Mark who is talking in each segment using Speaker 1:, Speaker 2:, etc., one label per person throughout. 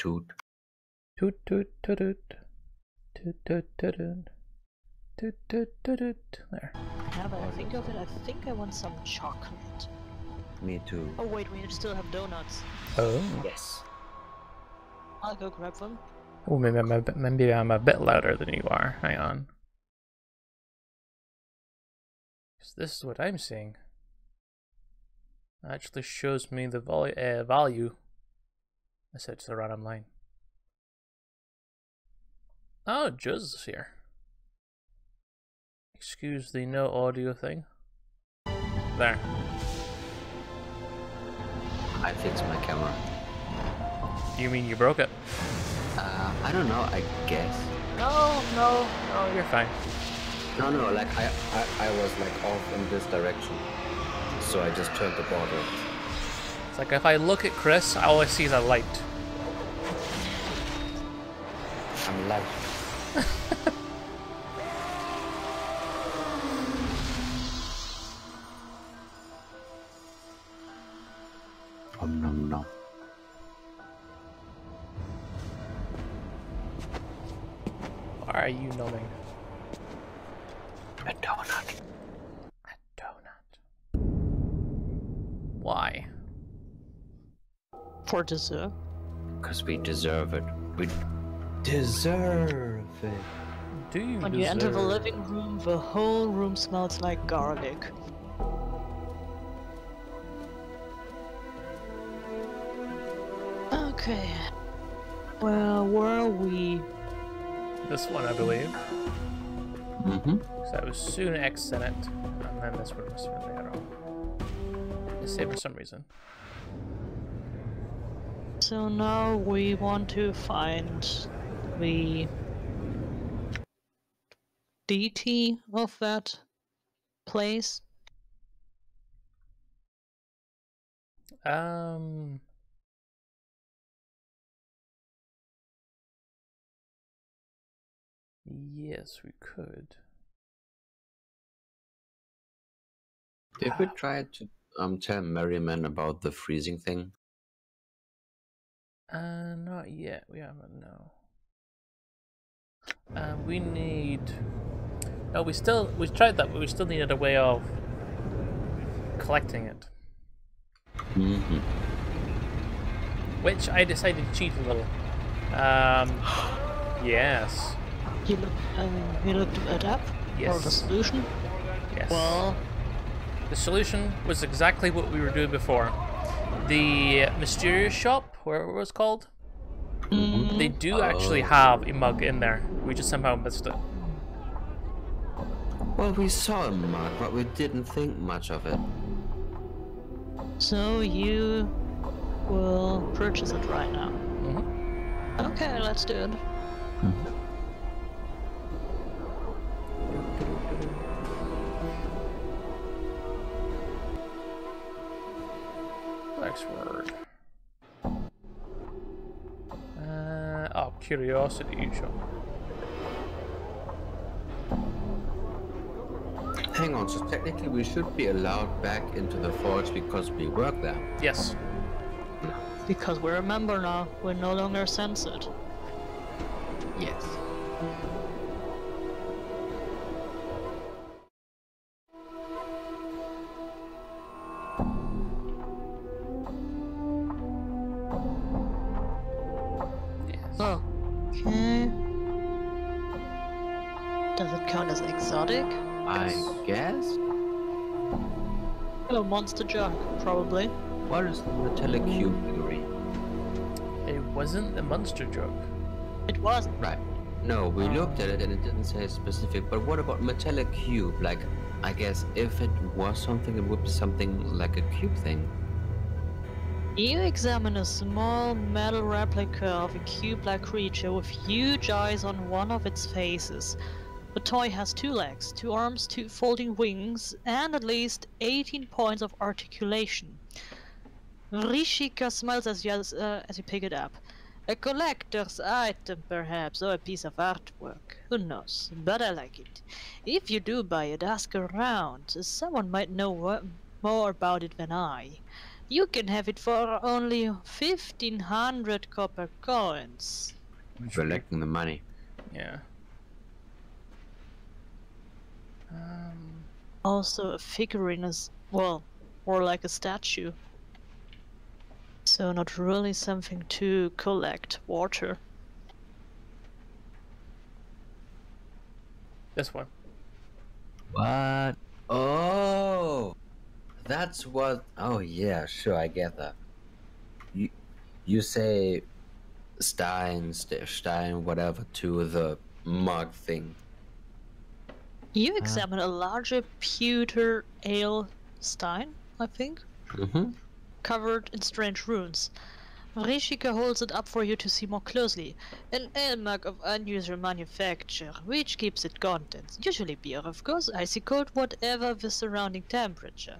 Speaker 1: toot.
Speaker 2: Toot toot toot toot toot toot toot toot toot toot toot. There.
Speaker 3: Now that I think of it, I think I want some chocolate.
Speaker 1: Me too.
Speaker 3: Oh wait, we still have donuts.
Speaker 2: Oh.
Speaker 1: Yes.
Speaker 3: I'll go grab them.
Speaker 2: Oh, maybe I'm a bit louder than you are. Hang on. 'Cause this is what I'm seeing. It actually shows me the value. I said to the random line. Oh, Joe's here. Excuse the no audio thing. There.
Speaker 1: I fixed my camera.
Speaker 2: You mean you broke it?
Speaker 1: I don't know, I guess.
Speaker 2: No, you're fine.
Speaker 1: No, like I was like off in this direction. So I just turned the bottle.
Speaker 2: It's like if I look at Chris, all I see is a light.
Speaker 1: I'm light. No.
Speaker 2: Why are you numbing?
Speaker 1: A donut.
Speaker 2: A donut. Why?
Speaker 3: For dessert.
Speaker 1: Because we deserve it. We deserve it.
Speaker 2: Do you
Speaker 3: When you enter the living room, the whole room smells like garlic. Okay. Well, where are we?
Speaker 2: This one, I believe.
Speaker 1: Mm-hmm.
Speaker 2: So I was soon X in it, and then this one was really wrong. I saved for some reason.
Speaker 3: So now we want to find the deity of that place.
Speaker 2: Yes, we could.
Speaker 1: Did we try to tell Merriman about the freezing thing?
Speaker 2: Not yet. We haven't. No. We need. No, we tried that, but we still needed a way of collecting it.
Speaker 1: Mm-hmm.
Speaker 2: Which I decided to cheat a little. Yes.
Speaker 3: You looked it up?
Speaker 2: Yes.
Speaker 3: Or the solution?
Speaker 2: Yes.
Speaker 3: Well,
Speaker 2: the solution was exactly what we were doing before. The mysterious shop, whatever it was called, they do actually have a mug in there. We just somehow missed it.
Speaker 1: Well, we saw a mug, but we didn't think much of it.
Speaker 3: so you will purchase it right now.
Speaker 2: Mm-hmm.
Speaker 3: Okay, let's do it.
Speaker 2: Next word. Oh, curiosity shop.
Speaker 1: Hang on, so technically we should be allowed back into the forge because we work there.
Speaker 2: Yes.
Speaker 3: Because we're a member now, we're no longer censored.
Speaker 1: Yes.
Speaker 3: Oh. Okay. Does it count as exotic?
Speaker 1: I guess?
Speaker 3: Oh, monster junk, probably.
Speaker 1: What is the metallic cube theory?
Speaker 2: It wasn't the monster joke.
Speaker 3: It wasn't.
Speaker 1: Right. No, we looked at it and it didn't say specific, but what about metallic cube? Like, I guess if it was something, it would be something like a cube thing.
Speaker 3: You examine a small metal replica of a cube-like creature with huge eyes on one of its faces. The toy has 2 legs, 2 arms, 2 folding wings, and at least 18 points of articulation. Rishika smiles as you pick it up. A collector's item, perhaps, or a piece of artwork. Who knows? But I like it. If you do buy it, ask around. Someone might know more about it than I. You can have it for only 1,500 copper coins.
Speaker 1: Collecting the money.
Speaker 2: Yeah.
Speaker 3: Also, a figurine is, well, more like a statue. So not really something to collect water.
Speaker 2: This one.
Speaker 1: What? Oh, that's what. Oh yeah, sure, I get that. You say Stein, whatever, to the mug thing.
Speaker 3: You examine a larger pewter ale stein, I think, covered in strange runes. Rishika holds it up for you to see more closely. An ale mug of unusual manufacture, which keeps its contents, usually beer of course, icy cold, whatever the surrounding temperature.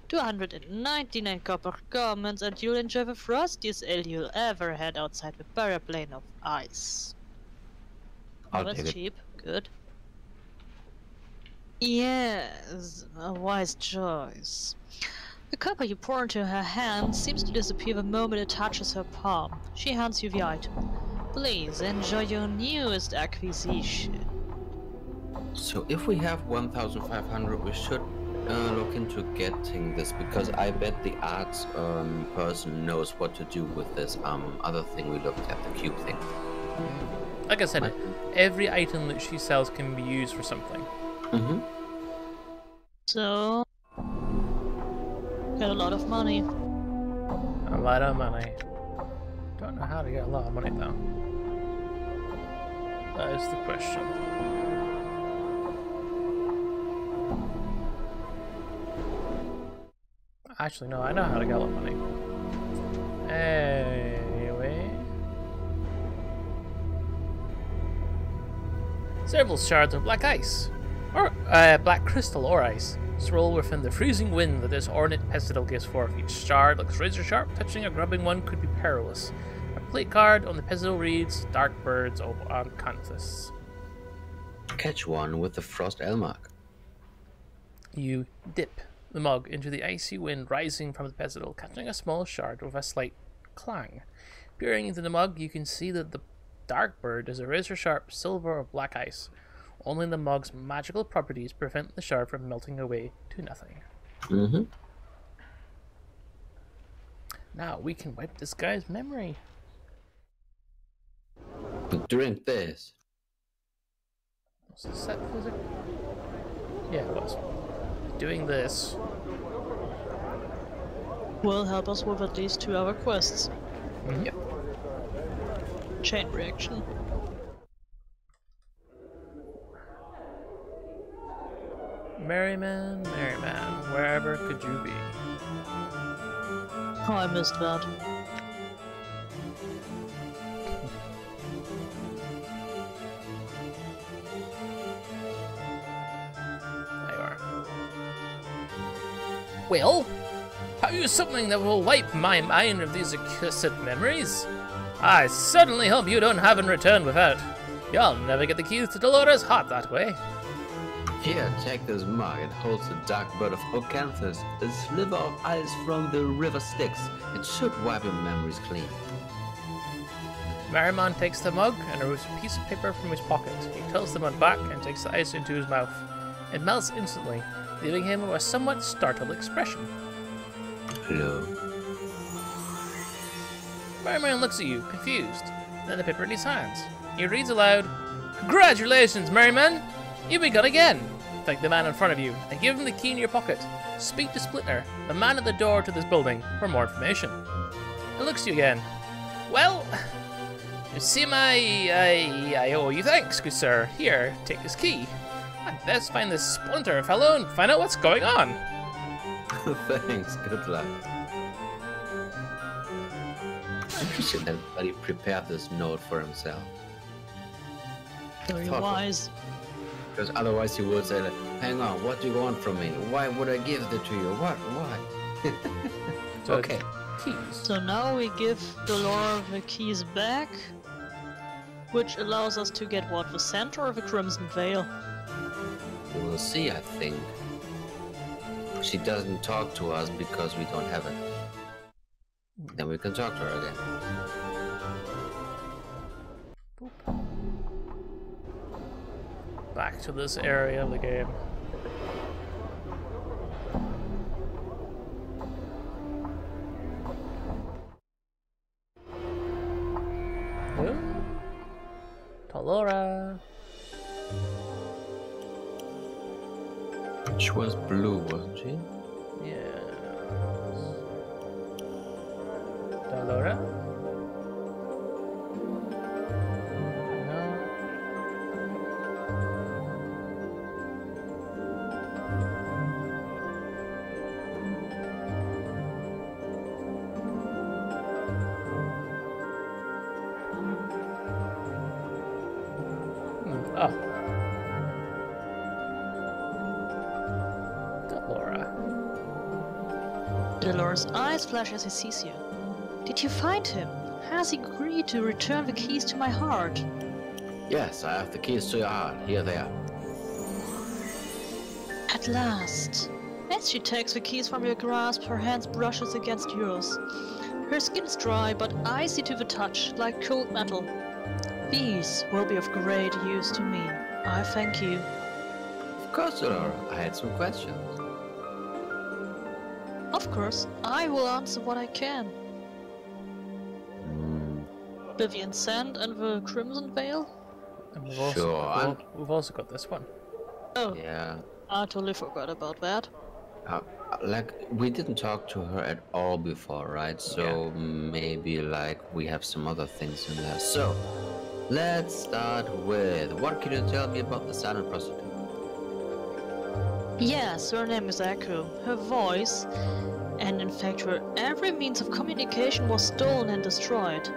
Speaker 3: 299 copper commons, and you'll enjoy the frostiest ale you'll ever had outside the paraplane of ice.
Speaker 1: I'll
Speaker 3: That's
Speaker 1: take it.
Speaker 3: cheap, good. Yes, a wise choice. The copper you pour into her hand seems to disappear the moment it touches her palm. She hands you the item. Please enjoy your newest acquisition.
Speaker 1: So if we have 1,500, we should look into getting this, because I bet the arts person knows what to do with this other thing we looked at, the cube thing.
Speaker 2: Like I said, every item that she sells can be used for something.
Speaker 3: So, get a lot of money.
Speaker 2: A lot of money. Don't know how to get a lot of money though. That is the question. Actually, no, I know how to get a lot of money. Anyway. Several shards of black ice. Or black crystal or ice. Swirl within the freezing wind that this ornate pestle gives forth. Each shard looks razor sharp. Touching or grabbing one could be perilous. A plate card on the pestle reads, "Dark birds on canvas."
Speaker 1: Catch one with the frost elmark.
Speaker 2: You dip the mug into the icy wind rising from the pestle, catching a small shard with a slight clang. Peering into the mug, you can see that the dark bird is a razor sharp silver or black ice. Only the mug's magical properties prevent the shard from melting away to nothing. Now we can wipe this guy's memory.
Speaker 1: Drink this.
Speaker 2: Was this set physic? Yeah, it was. Doing this
Speaker 3: Will help us with at least 2 hour quests.
Speaker 1: Yep.
Speaker 3: Chain reaction.
Speaker 2: Merryman, wherever could you be?
Speaker 3: Oh, I missed that.
Speaker 2: There you are. Well, have you something that will wipe my mind of these accursed memories? I certainly hope you don't have in return without. You'll never get the keys to Dolores' heart that way.
Speaker 1: Here, take this mug. It holds the dark bird of Ocanthus, a sliver of ice from the river Styx. It should wipe your memories clean.
Speaker 2: Merriman takes the mug and removes a piece of paper from his pocket. He tilts the mug back and takes the ice into his mouth. It melts instantly, leaving him with a somewhat startled expression.
Speaker 1: Hello.
Speaker 2: Merriman looks at you, confused. Then the paper in his hands. He reads aloud, "Congratulations, Merriman! You begun again!" Thank the man in front of you, and give him the key in your pocket. Speak to Splinter, the man at the door to this building, for more information. He looks at you again. Well, you seem I owe you thanks, good sir. Here, take this key. I'd best find this Splinter fellow and find out what's going on.
Speaker 1: Thanks, good luck. I appreciate that he prepared this note for himself.
Speaker 3: Very wise.
Speaker 1: Because otherwise he would say, like, hang on, what do you want from me? Why would I give it to you? What? Why?
Speaker 2: So
Speaker 1: okay.
Speaker 2: Keys.
Speaker 3: So now we give Dolores the keys back, which allows us to get what? The center of the Crimson Veil?
Speaker 1: We'll see, I think. She doesn't talk to us because we don't have it. Then we can talk to her again.
Speaker 2: Boop. Back to this area of the game. Oh. Talora.
Speaker 1: She was blue, wasn't she?
Speaker 2: Yeah. Talora? Oh. Delora.
Speaker 3: Delora's eyes flash as he sees you. Did you find him? Has he agreed to return the keys to my heart?
Speaker 1: Yes, I have the keys to your heart. Here they are.
Speaker 3: At last. As she takes the keys from your grasp, her hands brushes against yours. Her skin is dry but icy to the touch, like cold metal. These will be of great use to me. I thank you.
Speaker 1: Of course, Delora. I had some questions.
Speaker 3: Of course, I will answer what I can. Vivian Sand and the Crimson Veil?
Speaker 2: And
Speaker 1: Sure.
Speaker 2: we've also got this one.
Speaker 3: Oh,
Speaker 1: Yeah.
Speaker 3: I totally forgot about that.
Speaker 1: Like, we didn't talk to her at all before, right? So maybe, like, we have some other things in there. So, let's start with, what can you tell me about the silent prostitute?
Speaker 3: Yes, her name is Echo. Her voice, and in fact her every means of communication was stolen and destroyed.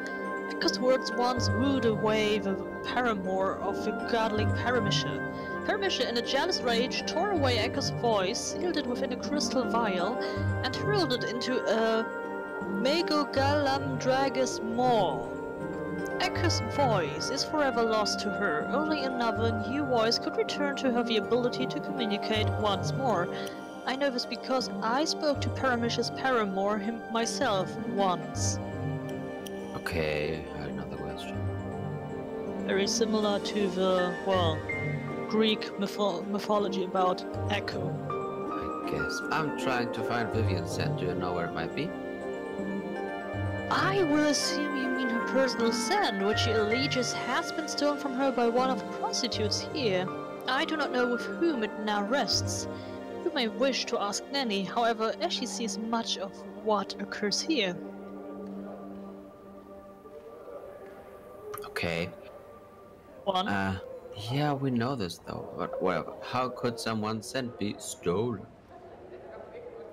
Speaker 3: Echo's words once wooed away the paramour of the godling Paramisha. Paramisha, in a jealous rage, tore away Echo's voice, sealed it within a crystal vial, and hurled it into a Megogalamdragus maw. Echo's voice is forever lost to her. Only another new voice could return to her the ability to communicate once more. I know this because I spoke to Paramisha's paramour myself once.
Speaker 1: Okay, I had another question.
Speaker 3: Very similar to the, well, Greek mythology about Echo.
Speaker 1: I guess. I'm trying to find Vivian Sand. Do you know where it might be?
Speaker 3: I will assume you mean her personal sand, which she alleges has been stolen from her by one of the prostitutes here. I do not know with whom it now rests. You may wish to ask Nanny, however, as she sees much of what occurs here.
Speaker 1: Okay.
Speaker 3: One.
Speaker 1: Yeah, we know this though, but well, how could someone's scent be stolen?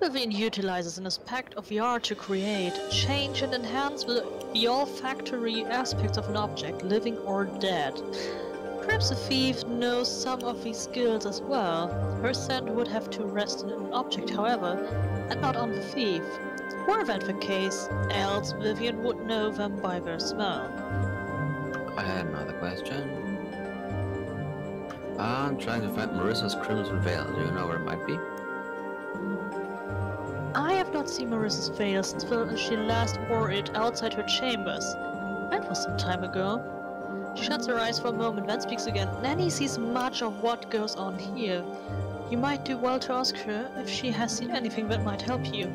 Speaker 3: Vivian utilizes an aspect of the art to create, change and enhance the olfactory aspects of an object, living or dead. Perhaps the thief knows some of these skills as well. Her scent would have to rest in an object, however, and not on the thief. Were that the case, else Vivian would know them by their smell.
Speaker 1: I had another question. I'm trying to find Marissa's Crimson Veil. Do you know where it might be?
Speaker 3: I have not seen Marissa's veil since she last wore it outside her chambers. That was some time ago. She shuts her eyes for a moment, then speaks again. Nanny sees much of what goes on here. You might do well to ask her if she has seen anything that might help you.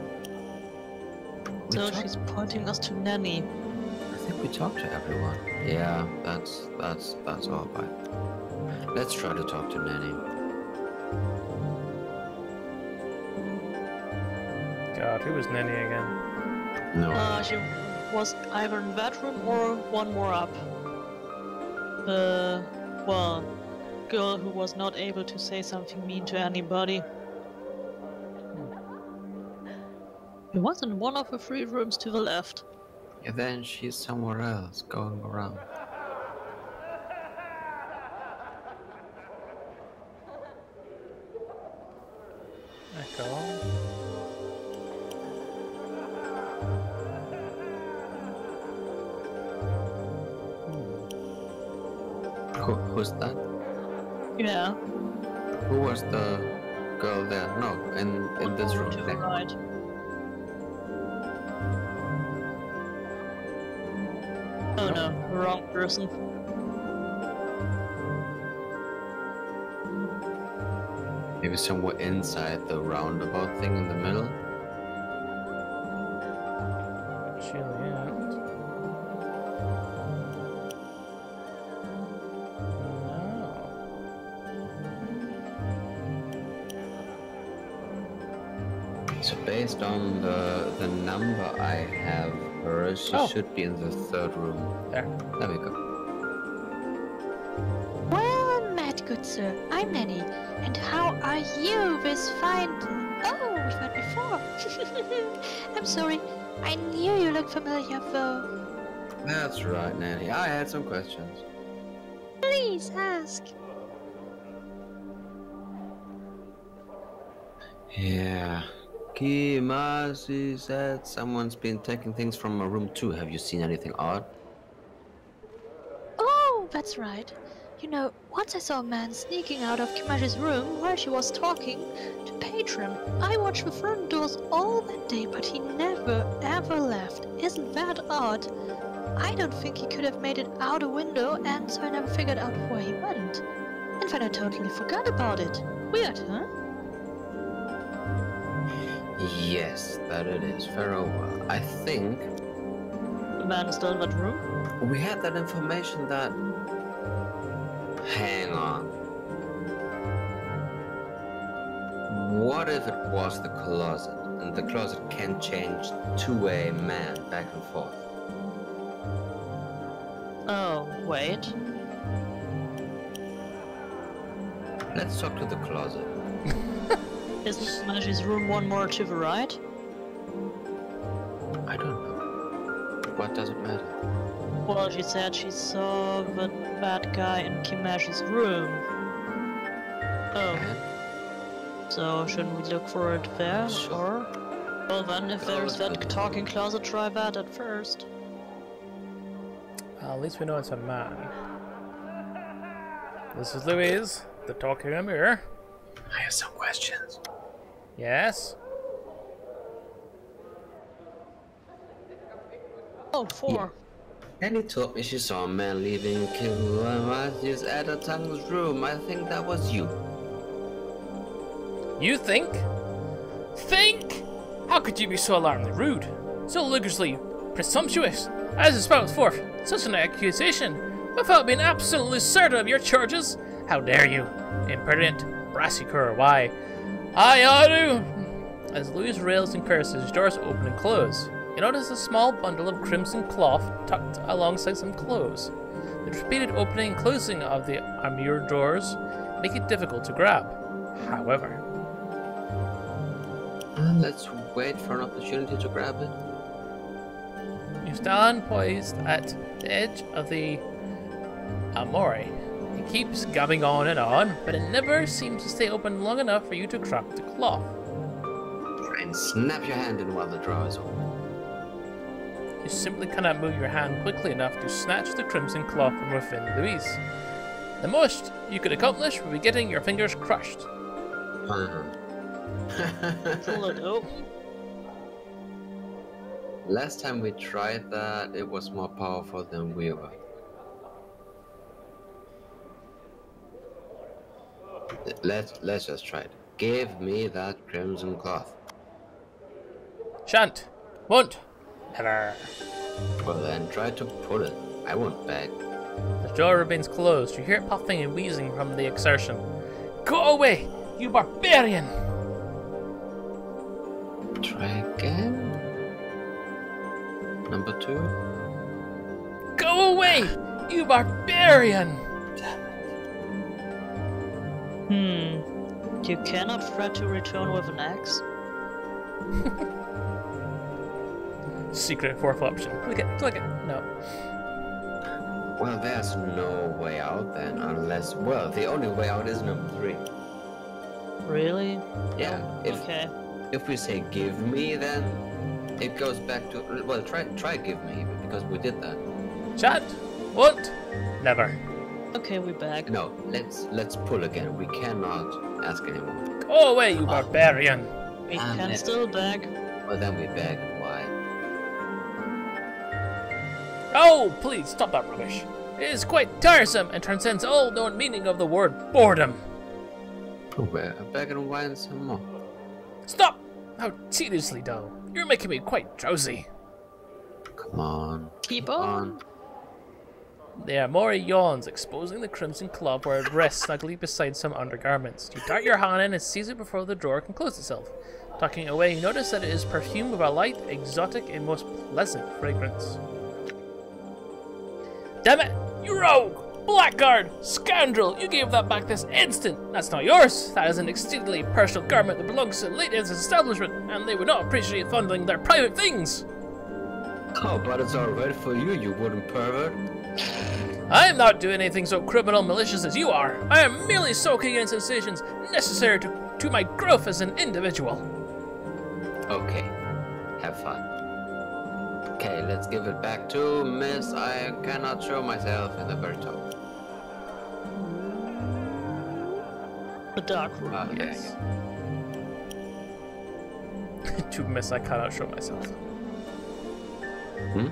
Speaker 3: So she's pointing us to Nanny.
Speaker 1: I think we talked to everyone. Yeah, that's all right. Let's try to talk to Nanny.
Speaker 2: God, who was Nanny again?
Speaker 1: No.
Speaker 3: She was either in that room or one more up. The, well, girl who was not able to say something mean to anybody. It was in one of the 3 rooms to the left.
Speaker 1: Yeah, then she's somewhere else, going around.
Speaker 2: Echo.
Speaker 1: Who's that?
Speaker 3: Yeah.
Speaker 1: Who was the girl there? No, in this room.
Speaker 3: To the
Speaker 1: There.
Speaker 3: right. Oh no, wrong person.
Speaker 1: Maybe somewhere inside the roundabout thing in the middle.
Speaker 2: Juliet. No.
Speaker 1: So based on the number I have her, she should be in the third room.
Speaker 2: There.
Speaker 1: There we go.
Speaker 4: Well met, good sir. I'm Nanny. And how are you this fine... Oh, we've met before. I'm sorry. I knew you looked familiar, though.
Speaker 1: That's right, Nanny. I had some questions.
Speaker 4: Please ask.
Speaker 1: Yeah. Kimasi said someone's been taking things from a room 2. Have you seen anything odd?
Speaker 4: Oh, that's right. You know, once I saw a man sneaking out of Kimashi's room while she was talking to Patron. I watched the front doors all that day, but he never ever left. Isn't that odd? I don't think he could have made it out a window, and so I never figured out where he went. In fact, I totally forgot about it. Weird, huh?
Speaker 1: Yes, that it is. Very well. I think
Speaker 3: The man is still in that room?
Speaker 1: we had that information that... Hang on. What if it was the closet, and the closet can change to a man back and forth?
Speaker 3: Oh, wait.
Speaker 1: Let's talk to the closet.
Speaker 3: Isn't Kimashi's room one more to the right?
Speaker 1: I don't know. What does it matter?
Speaker 3: Well, she said she saw the bad guy in Kimashi's room. Oh,
Speaker 1: And
Speaker 3: so shouldn't we look for it there?
Speaker 1: Sure.
Speaker 3: Or... Well then, if there's that talking closet, try that at first.
Speaker 2: Well, at least we know it's a man. This is Louise, the talking mirror.
Speaker 1: I have some questions.
Speaker 2: Yes?
Speaker 3: Oh, 4.
Speaker 1: Annie told me she saw a man leaving Kimasi's Adatang's room. I think that was you.
Speaker 2: You think? Think? How could you be so alarmingly rude? So ludicrously presumptuous as to spout forth such an accusation without being absolutely certain of your charges? How dare you? Impertinent, brassy cur, why? I do! As Louise rails and curses, doors open and close. You notice a small bundle of crimson cloth tucked alongside some clothes. The repeated opening and closing of the armure doors make it difficult to grab. However,
Speaker 1: Let's wait for an opportunity to grab it.
Speaker 2: you stand poised at the edge of the armory. It keeps going on, but it never seems to stay open long enough for you to crack the cloth.
Speaker 1: Try and snap your hand in while the drawer is open.
Speaker 2: You simply cannot move your hand quickly enough to snatch the crimson cloth from within Louise. The most you could accomplish would be getting your fingers crushed.
Speaker 3: Pull it open.
Speaker 1: Last time we tried that, it was more powerful than we were. Let's just try it. Give me that crimson cloth.
Speaker 2: Shan't. Won't. Never.
Speaker 1: Well then, try to pull it. I won't beg.
Speaker 2: The door remains closed. You hear it puffing and wheezing from the exertion. Go away, you barbarian!
Speaker 1: Try again. Number 2.
Speaker 2: Go away, you barbarian!
Speaker 3: You cannot threat to return with an axe?
Speaker 2: Secret fourth option. Click it. No.
Speaker 1: Well, there's no way out then, unless... Well, the only way out is number 3.
Speaker 3: Really?
Speaker 1: Yeah,
Speaker 3: Okay.
Speaker 1: if we say give me, then it goes back to... Well, try give me, because we did that.
Speaker 2: Shan't. Won't. Never.
Speaker 3: Okay, we back.
Speaker 1: No, let's pull again. We cannot ask anymore.
Speaker 2: Go away, you barbarian!
Speaker 3: We
Speaker 1: Damn
Speaker 3: can
Speaker 1: it.
Speaker 3: still beg.
Speaker 1: Well, then we beg, and why?
Speaker 2: Oh, please, stop that rubbish. It is quite tiresome and transcends all known meaning of the word boredom.
Speaker 1: Oh, well, I better wine some more.
Speaker 2: Stop! How tediously dull. You're making me quite drowsy.
Speaker 1: Come on.
Speaker 3: Keep on.
Speaker 2: There are more yawns, exposing the crimson club where it rests snugly beside some undergarments. You dart your hand in and seize it before the drawer can close itself. Tucking it away, you notice that it is perfumed with a light, exotic, and most pleasant fragrance. Damn it! You rogue! Blackguard! Scoundrel! You gave that back this instant! That's not yours! That is an exceedingly personal garment that belongs to the lady's establishment, and they would not appreciate fondling their private things!
Speaker 1: Oh, but it's alright for you, you wooden pervert.
Speaker 2: I am not doing anything so criminal malicious as you are. I am merely soaking in sensations necessary to my growth as an individual.
Speaker 1: Okay, have fun. Okay, let's give it back to Miss I cannot show myself in the very top.
Speaker 3: The dark room.
Speaker 2: Yes. To miss, I cannot show myself.
Speaker 1: Hmm?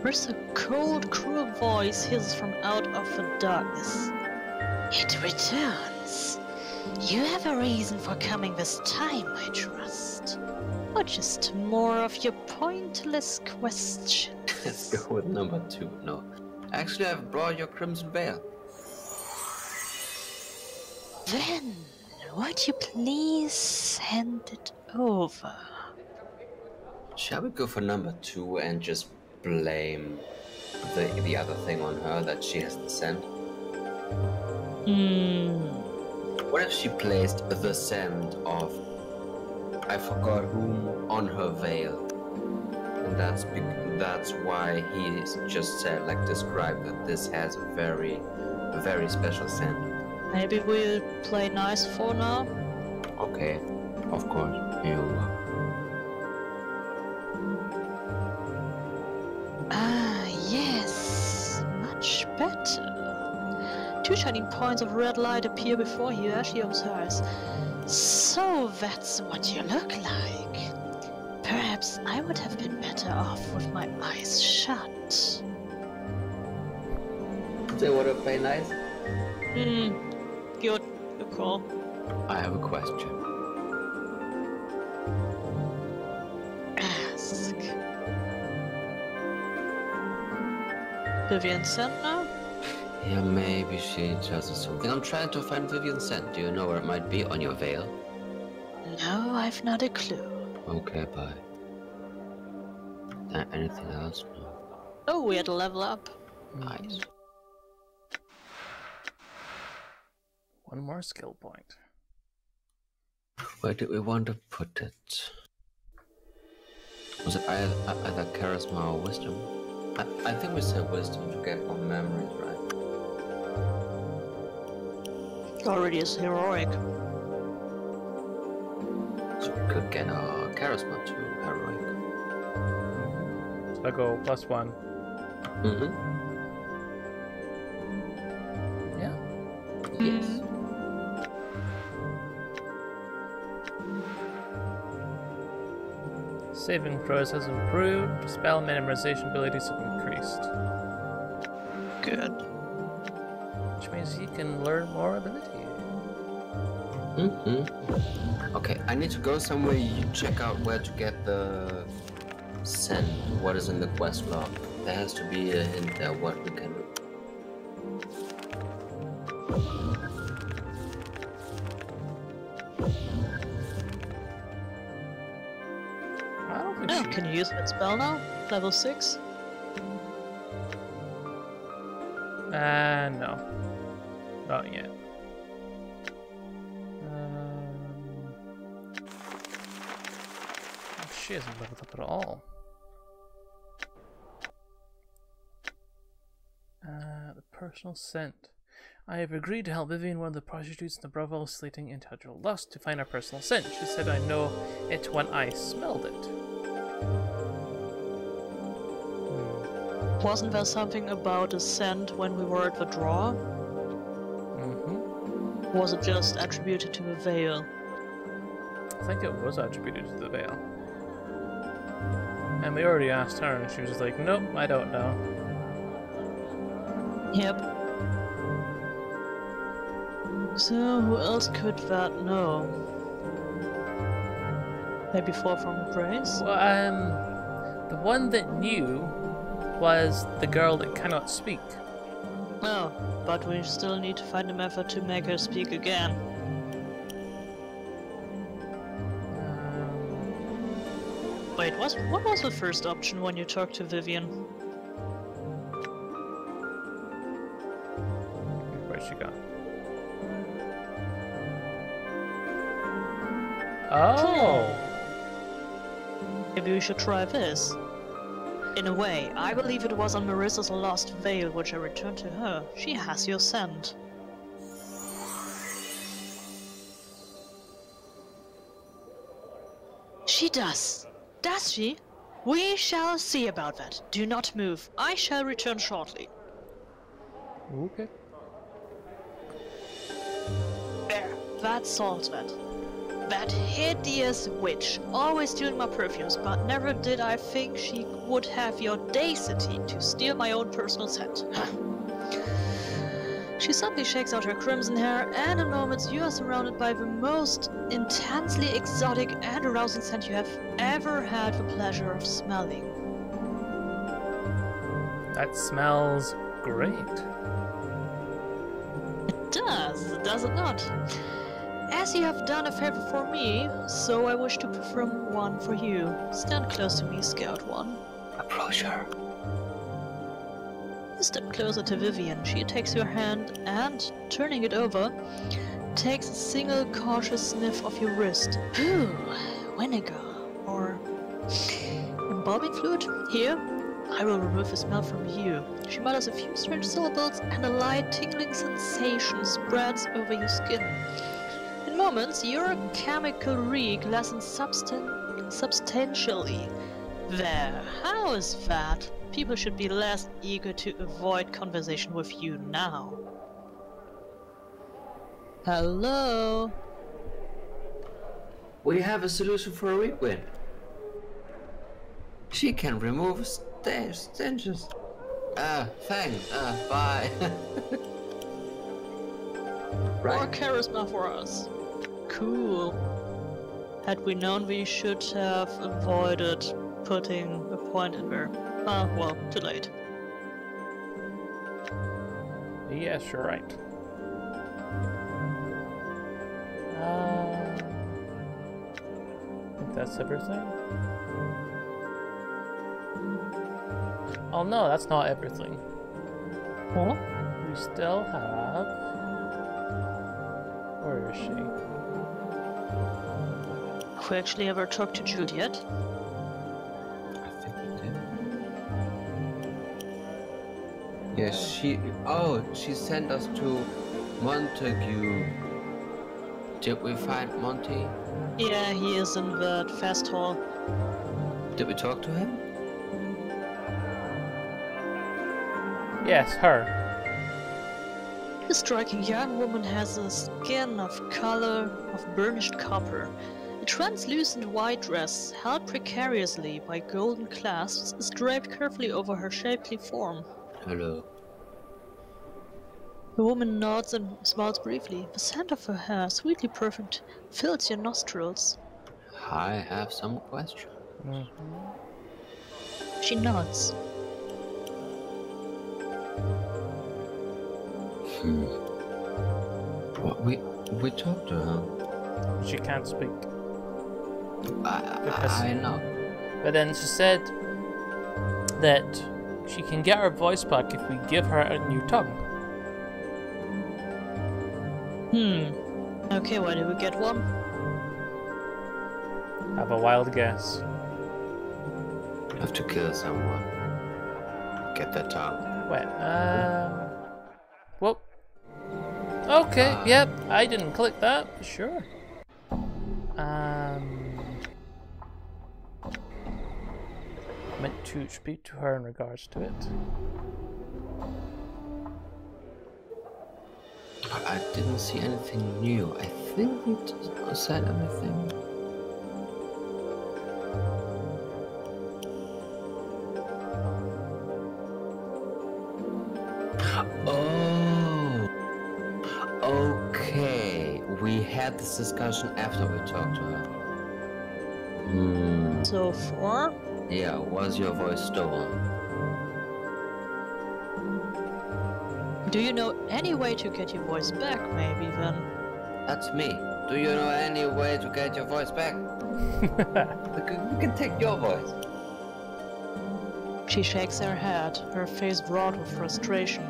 Speaker 3: Where's a cold, cruel voice hisses from out of the darkness? It returns. You have a reason for coming this time, I trust. Or just more of your pointless questions?
Speaker 1: Let's go with number 2. No. Actually, I've brought your crimson veil.
Speaker 3: Then, would you please hand it over?
Speaker 1: Shall we go for number 2 and just blame the other thing on her, that she has the scent? What if she placed the scent of I forgot whom on her veil, and that's why he just said, like, described that this has a very special scent.
Speaker 3: Maybe we'll play nice for now?
Speaker 1: Okay, of course. Here you go.
Speaker 3: Ah, yes. Much better. 2 shining points of red light appear before you as she observes. So that's what you look like. Perhaps I would have been better off with my eyes shut.
Speaker 1: They want to play nice?
Speaker 3: Good call.
Speaker 1: I have a question.
Speaker 3: Ask. Vivian sent now?
Speaker 1: Yeah, maybe she just is something. I'm trying to find Vivian's scent. Do you know where it might be on your veil?
Speaker 3: No, I've not a clue.
Speaker 1: Okay, bye. Anything else? No.
Speaker 3: Oh, we had to level up.
Speaker 1: Nice.
Speaker 2: One more skill point.
Speaker 1: Where do we want to put it? Was it either charisma or wisdom? I think we said wisdom to get more memories, right?
Speaker 3: Already is heroic.
Speaker 1: So we could get our charisma to heroic.
Speaker 2: So I go +1.
Speaker 1: Mm-hmm.
Speaker 2: Yeah.
Speaker 1: Yes.
Speaker 2: Saving throws has improved. Spell memorization abilities have increased.
Speaker 3: Good.
Speaker 2: Which means he can learn more ability.
Speaker 1: Mm-hmm. Okay, I need to go somewhere. You check out where to get the scent. What is in the quest log? There has to be a hint there what we can do.
Speaker 2: I don't think
Speaker 3: Oh,
Speaker 2: she...
Speaker 3: can you use that spell now? Level 6?
Speaker 2: No. Not yet. She hasn't leveled up at all. The personal scent. I have agreed to help Vivian, one of the prostitutes in the brothel, slating intellectual lust, to find our personal scent. She said I know it when I smelled it.
Speaker 3: Wasn't there something about a scent when we were at the draw?
Speaker 2: Mm-hmm.
Speaker 3: Was it just attributed to a veil?
Speaker 2: I think it was attributed to the veil. And we already asked her, and she was just like, nope, I don't know.
Speaker 3: Yep. So, who else could that know? Maybe Fall from Grace?
Speaker 2: Well, the one that knew was the girl that cannot speak.
Speaker 3: Oh, but we still need to find a method to make her speak again. Wait, what was the first option when you talked to Vivian?
Speaker 2: Where'd she go? Oh!
Speaker 3: Maybe we should try this. In a way, I believe it was on Marissa's lost veil which I returned to her. She has your scent. She does. Does she? We shall see about that. Do not move. I shall return shortly.
Speaker 2: Okay.
Speaker 3: There. That solves that. That hideous witch, always stealing my perfumes, but never did I think she would have the audacity to steal my own personal scent. She suddenly shakes out her crimson hair, and in moments you are surrounded by the most intensely exotic and arousing scent you have ever had the pleasure of smelling.
Speaker 2: That smells great.
Speaker 3: It does it not? As you have done a favor for me, so I wish to perform one for you. Stand close to me, Scout One.
Speaker 1: Approach her.
Speaker 3: You step closer to Vivian. She takes your hand and, turning it over, takes a single cautious sniff of your wrist. Ooh, vinegar. Or embalming fluid? Here, I will remove the smell from you. She mutters a few strange syllables and a light tingling sensation spreads over your skin. In moments, your chemical reek lessens substantially. There, how is that? People should be less eager to avoid conversation with you now. Hello?
Speaker 1: We have a solution for a rewind. She can remove stenches. Thanks. Bye.
Speaker 3: More charisma for us. Cool. Had we known, we should have avoided putting a point in there. Well, too late.
Speaker 2: Yes, you're right. I think that's everything. Oh no, that's not everything.
Speaker 3: What?
Speaker 2: We still have... Where is she?
Speaker 3: Have we actually ever talked to Jude yet?
Speaker 1: I think we did. Yes, she sent us to Montague. Did we find Monty?
Speaker 3: Yeah, he is in the fast hall.
Speaker 1: Did we talk to him?
Speaker 2: Yes, her.
Speaker 3: The striking young woman has a skin of color of burnished copper. A translucent white dress, held precariously by golden clasps, is draped carefully over her shapely form.
Speaker 1: Hello.
Speaker 3: The woman nods and smiles briefly. The scent of her hair, sweetly perfumed, fills your nostrils.
Speaker 1: I have some questions.
Speaker 3: She nods.
Speaker 1: What, we talked to her.
Speaker 2: She can't speak.
Speaker 1: I know.
Speaker 2: But then she said that she can get her voice back if we give her a new tongue.
Speaker 3: Okay, why did we get one?
Speaker 2: Have a wild guess.
Speaker 1: Have to kill someone. Get that tongue.
Speaker 2: Wait, whoop. Okay, yep, I didn't click that, sure. Meant to speak to her in regards to it.
Speaker 1: I didn't see anything new. I think we said everything. had this discussion after we talked to her.
Speaker 3: So 4?
Speaker 1: Yeah, was your voice stolen?
Speaker 3: Do you know any way to get your voice back, maybe then?
Speaker 1: That's me. Do you know any way to get your voice back? we can take your voice.
Speaker 3: She shakes her head, her face broad with frustration.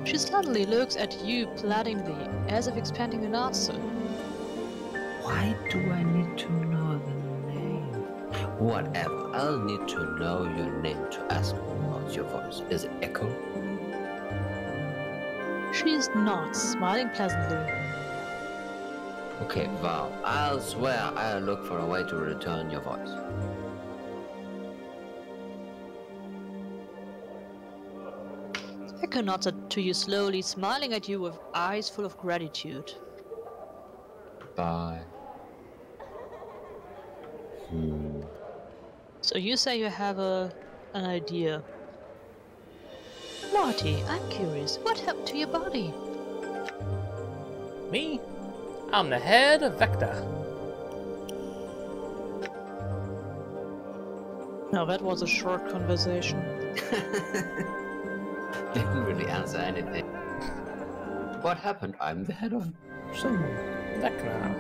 Speaker 3: She suddenly looks at you pleadingly, as if expecting an answer.
Speaker 1: Why do I need to know the name? Whatever, I'll need to know your name to ask about your voice. Is it Echo?
Speaker 3: She is not, smiling pleasantly.
Speaker 1: Okay, wow. I'll swear I'll look for a way to return your voice.
Speaker 3: Echo nods to you slowly, smiling at you with eyes full of gratitude.
Speaker 1: Bye.
Speaker 3: So you say you have an idea. Marty, I'm curious, what happened to your body?
Speaker 2: Me? I'm the head of Vector.
Speaker 3: Now that was a short conversation.
Speaker 1: Didn't really answer anything. What happened? I'm the head of someone.
Speaker 2: Vector.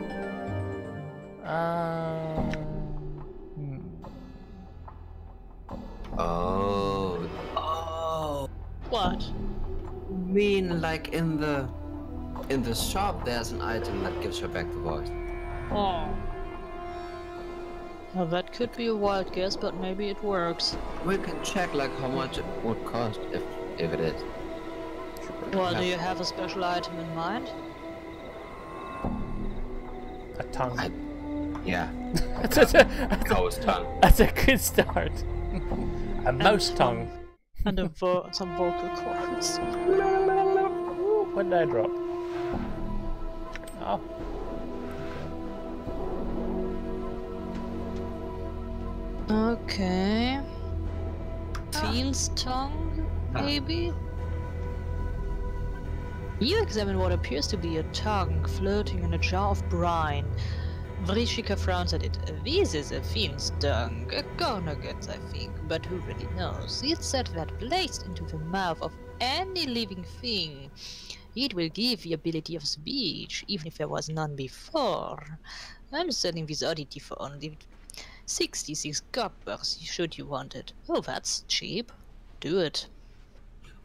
Speaker 1: Oh.
Speaker 3: What?
Speaker 1: Mean like in the shop there's an item that gives her back the voice.
Speaker 3: Oh. Well, that could be a wild guess, but maybe it works.
Speaker 1: We can check like how much it would cost if it is.
Speaker 3: Well, do you have a special item in mind?
Speaker 2: A tongue.
Speaker 1: Yeah.
Speaker 2: That's
Speaker 1: Cow's tongue.
Speaker 2: That's a good start. A mouse tongue.
Speaker 3: And some vocal cords.
Speaker 2: What did I drop? Oh.
Speaker 3: Okay. Fiend's tongue, maybe? You examine what appears to be a tongue floating in a jar of brine. Vrishika frowns at it. This is a fiend's tongue. A Gornoget's, I think, but who really knows? It's said that placed into the mouth of any living thing, it will give the ability of speech, even if there was none before. I'm selling this oddity for only 66 coppers, should you want it. Oh, that's cheap. Do it.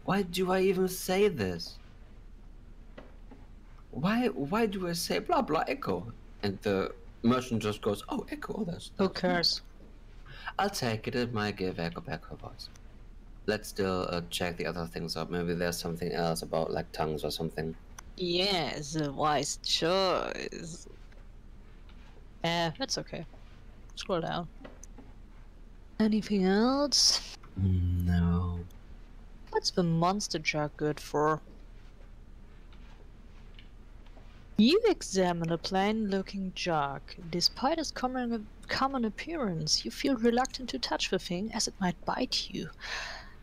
Speaker 1: Why do I even say this? Why do I say blah blah Echo? And the merchant just goes, oh Echo, oh, that's
Speaker 3: Who cares?
Speaker 1: I'll take it, it might give Echo back her voice. Let's still check the other things up. Maybe there's something else about like tongues or something.
Speaker 3: Yes, a wise choice. That's okay. Scroll down. Anything else?
Speaker 1: No.
Speaker 3: What's the monster jar good for? You examine a plain-looking jug. Despite its common appearance, you feel reluctant to touch the thing as it might bite you.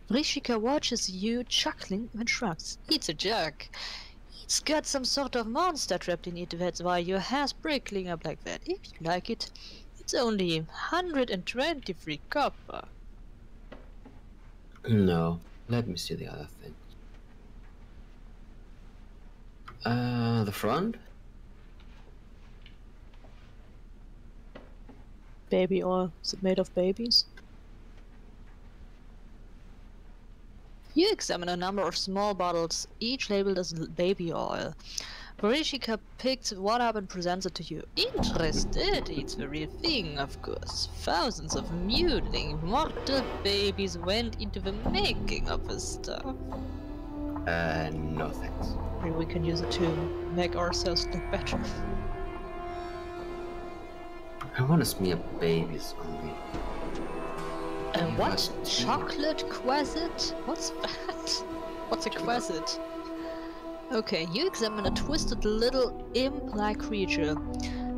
Speaker 3: Vrishika watches you chuckling and shrugs. It's a jug. It's got some sort of monster trapped in it, that's why your hair's prickling up like that. If you like it, it's only 123 copper.
Speaker 1: No. Let me see the other thing. The front?
Speaker 3: Baby oil. Is it made of babies? You examine a number of small bottles, each labeled as baby oil. Vrishika picks one up and presents it to you. Interested? It's the real thing, of course. Thousands of mutilating mortal babies went into the making of this stuff.
Speaker 1: No thanks.
Speaker 3: Maybe we can use it to make ourselves look better.
Speaker 1: I want to smear babies on me.
Speaker 3: What? Chocolate quasit? What's that? What's a quasit? Okay, you examine a twisted little imp-like creature,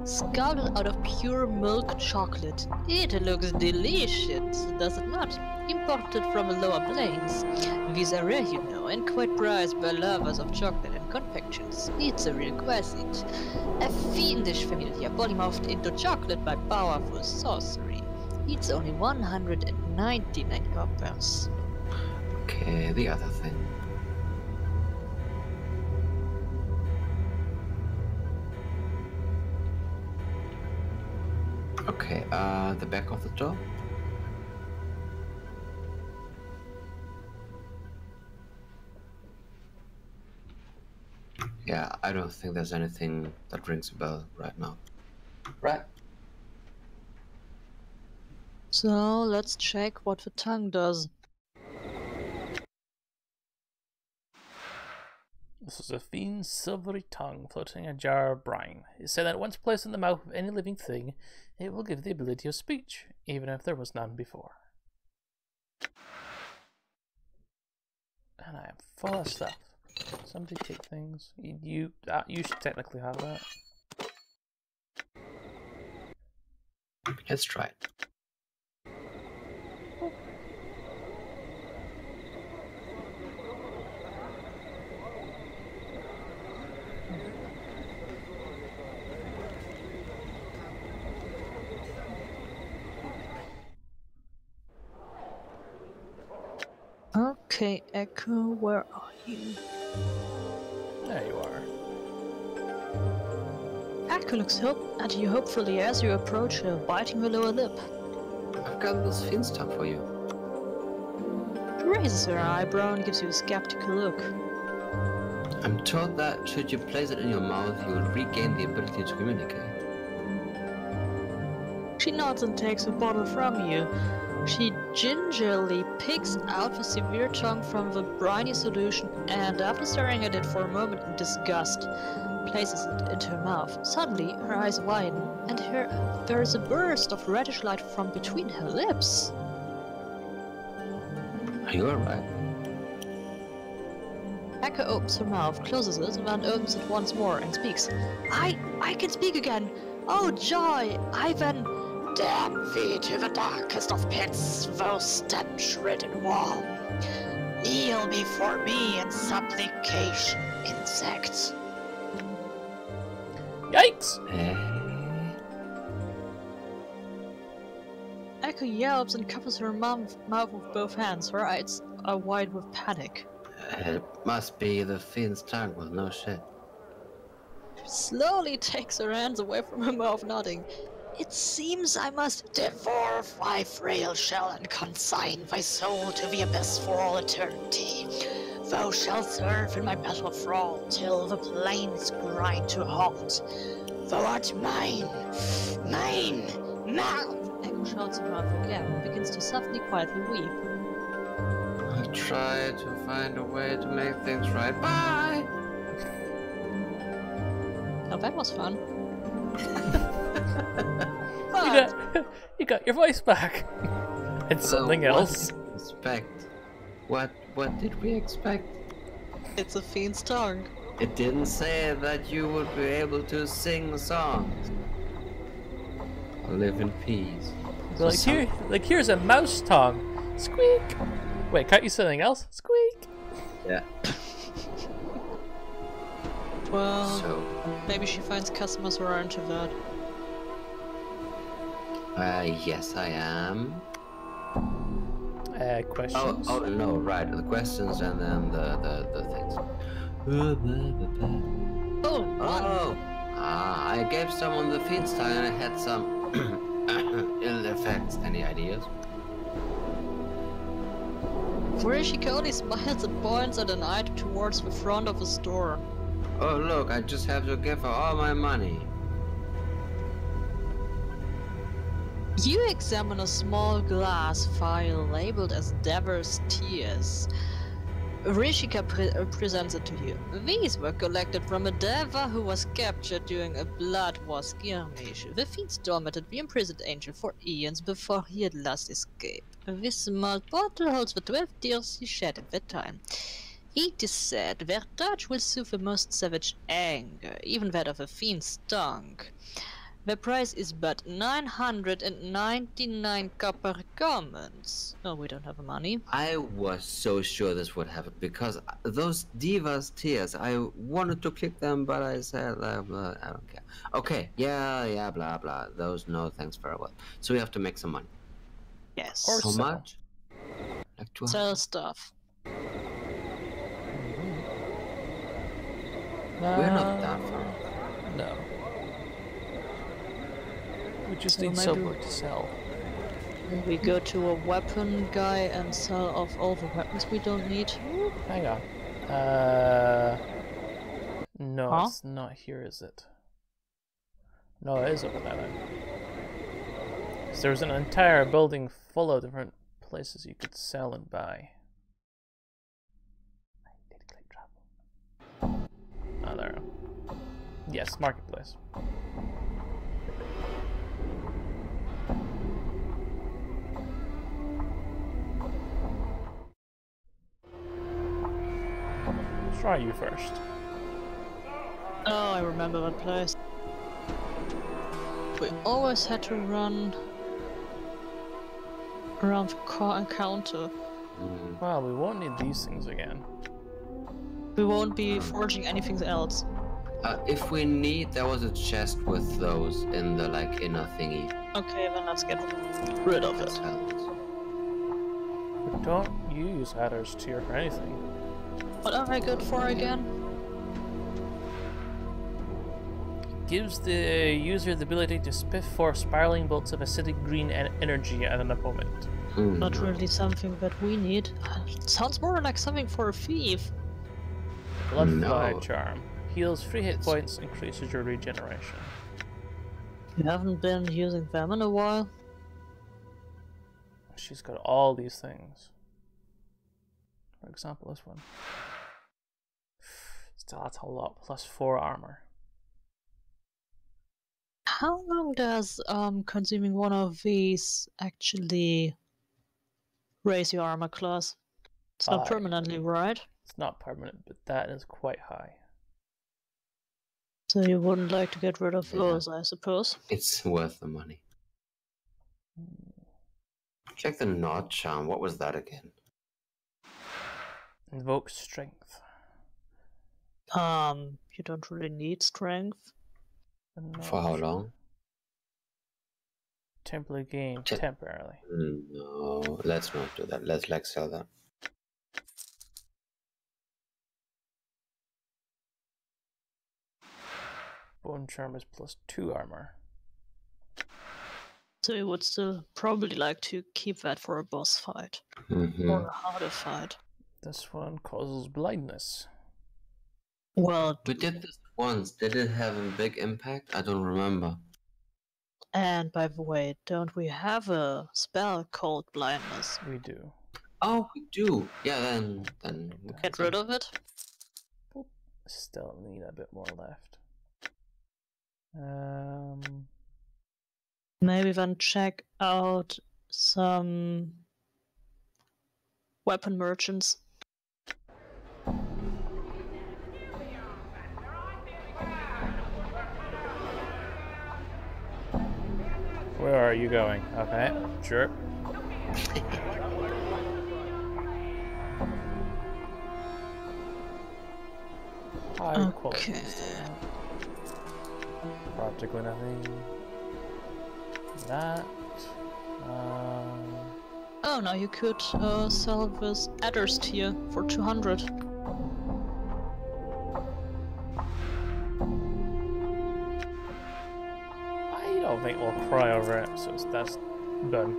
Speaker 3: sculpted out of pure milk chocolate. It looks delicious, does it not? Imported from the lower plains. These are rare, you know, and quite prized by lovers of chocolate and
Speaker 4: confections. It's a requisite. A fiendish familiar polymorphed into chocolate by powerful sorcery. It's only 199 coppers.
Speaker 1: Okay, the other thing. Okay, the back of the door. Yeah, I don't think there's anything that rings a bell right now. Right.
Speaker 3: So let's check what the tongue does.
Speaker 2: This is a fiend's silvery tongue floating in a jar of brine. It said that once placed in the mouth of any living thing, it will give the ability of speech, even if there was none before. And I am full of stuff. Somebody take things. You should technically have that.
Speaker 1: Let's try it.
Speaker 3: Okay, Echo, where are you?
Speaker 2: There you are.
Speaker 3: Echo looks at you hopefully as you approach her, biting her lower lip.
Speaker 1: I've got this fiend's tongue for you.
Speaker 3: She raises her eyebrow and gives you a skeptical look.
Speaker 1: I'm told that should you place it in your mouth, you will regain the ability to communicate.
Speaker 3: She nods and takes the bottle from you. She gingerly picks out the severe tongue from the briny solution and, after staring at it for a moment in disgust, places it into her mouth. Suddenly, her eyes widen, and there is a burst of reddish light from between her lips.
Speaker 1: Are you alright?
Speaker 3: Echo opens her mouth, closes it, then opens it once more and speaks. I can speak again! Oh joy! Damn thee to the darkest of pits, thou stench-ridden wall. Kneel before me in supplication, insects.
Speaker 2: Yikes!
Speaker 3: Echo yelps and covers her mouth with both hands. Her eyes are wide with panic.
Speaker 1: It must be the fiend's tongue, well, no shit.
Speaker 3: She slowly takes her hands away from her mouth, nodding. It seems I must devour thy frail shell and consign thy soul to the abyss for all eternity. Thou shalt serve in my battle thrall till the plains grind to halt. Thou art mine, mine, mine! Echo shouts her mouth again and begins to softly, quietly weep.
Speaker 1: I try to find a way to make things right. Bye!
Speaker 3: Now that was fun.
Speaker 2: You got your voice back. And something else.
Speaker 1: What did we expect?
Speaker 3: It's a fiend's tongue.
Speaker 1: It didn't say that you would be able to sing songs. Live in peace.
Speaker 2: Here's a mouse tongue. Squeak. Wait, can't you say something else? Squeak.
Speaker 1: Yeah.
Speaker 3: Well, maybe she finds customers who are into that.
Speaker 1: Yes, I am.
Speaker 2: Questions?
Speaker 1: Oh no, right. The questions and then the things. Oh! I gave someone the fiend's tongue and it had some ill effects. Any ideas?
Speaker 3: Rishika only smiles and points at an item towards the front of the store.
Speaker 1: Oh look, I just have to give her all my money.
Speaker 3: You examine a small glass vial labeled as Devil's Tears. Rishika presents it to you. These were collected from a Deva who was captured during a blood war skirmish. The fiends tormented the imprisoned angel for eons before he had last escaped. This small bottle holds the 12 tears he shed at that time. It is said their touch will soothe the most savage anger, even that of a fiend's tongue. The price is but 999 copper commons. Oh, we don't have the money.
Speaker 1: I was so sure this would happen because those divas tears, I wanted to click them, but I said, I don't care. Okay, yeah, blah, blah. Those, no, thanks, very well. So we have to make some money.
Speaker 3: Yes.
Speaker 2: Or
Speaker 1: How
Speaker 2: sell.
Speaker 1: much? Like 200?
Speaker 3: Sell stuff.
Speaker 1: We're not that far.
Speaker 2: No. We just
Speaker 3: So
Speaker 2: need
Speaker 3: maybe-
Speaker 2: silver to sell.
Speaker 3: We go to a weapon guy and sell off all the weapons we don't need.
Speaker 2: Hang on. No,
Speaker 3: Huh?
Speaker 2: it's not here, is it? No, it is over there then. So there's an entire building full of different places you could sell and buy. I did click travel. Oh, there. Yes, marketplace. Try you first.
Speaker 3: Oh, I remember that place. We always had to run around the counter.
Speaker 2: Well, we won't need these things again.
Speaker 3: We won't be forging anything else.
Speaker 1: If we need, there was a chest with those in the like inner thingy.
Speaker 3: Okay, then let's get rid of it.
Speaker 2: But don't use Adder's Tear for anything.
Speaker 3: What are I good for again?
Speaker 2: Gives the user the ability to spit forth spiraling bolts of acidic green energy at an opponent.
Speaker 3: Not really something that we need. Sounds more like something for a thief.
Speaker 2: Bloodfly
Speaker 1: No.
Speaker 2: Charm. Heals 3 hit points, increases your regeneration.
Speaker 3: You haven't been using them in a while.
Speaker 2: She's got all these things. For example, this one. Still, that's a lot. Plus 4 armor.
Speaker 3: How long does consuming one of these actually raise your armor class? It's not
Speaker 2: 5.
Speaker 3: permanently, right?
Speaker 2: It's not permanent, but that is quite high.
Speaker 3: So you wouldn't like to get rid of those, I suppose.
Speaker 1: It's worth the money. Check the Nod Charm. What was that again?
Speaker 2: Invoke Strength.
Speaker 3: You don't really need strength.
Speaker 1: For how long?
Speaker 2: Temporarily gain
Speaker 1: Check.
Speaker 2: temporarily.
Speaker 1: No, let's not do that. Let's like sell that.
Speaker 2: Bone Charm is plus 2 armor.
Speaker 3: So you would still probably like to keep that for a boss fight.
Speaker 1: Mm-hmm.
Speaker 3: Or a harder fight.
Speaker 2: This one causes blindness.
Speaker 3: Well,
Speaker 1: We did this once. Did it have a big impact? I don't remember.
Speaker 3: and by the way, don't we have a spell called blindness?
Speaker 2: We do.
Speaker 1: Oh, we do. Yeah, then we
Speaker 3: Get rid of it?
Speaker 2: Still need a bit more left.
Speaker 3: Maybe then check out some weapon merchants.
Speaker 2: Where are you going? Okay, sure. High quality.
Speaker 3: Okay.
Speaker 2: Practically nothing. That.
Speaker 3: Oh, now you could sell this Adder's Tier for 200.
Speaker 2: I don't think we'll cry over it, so that's done.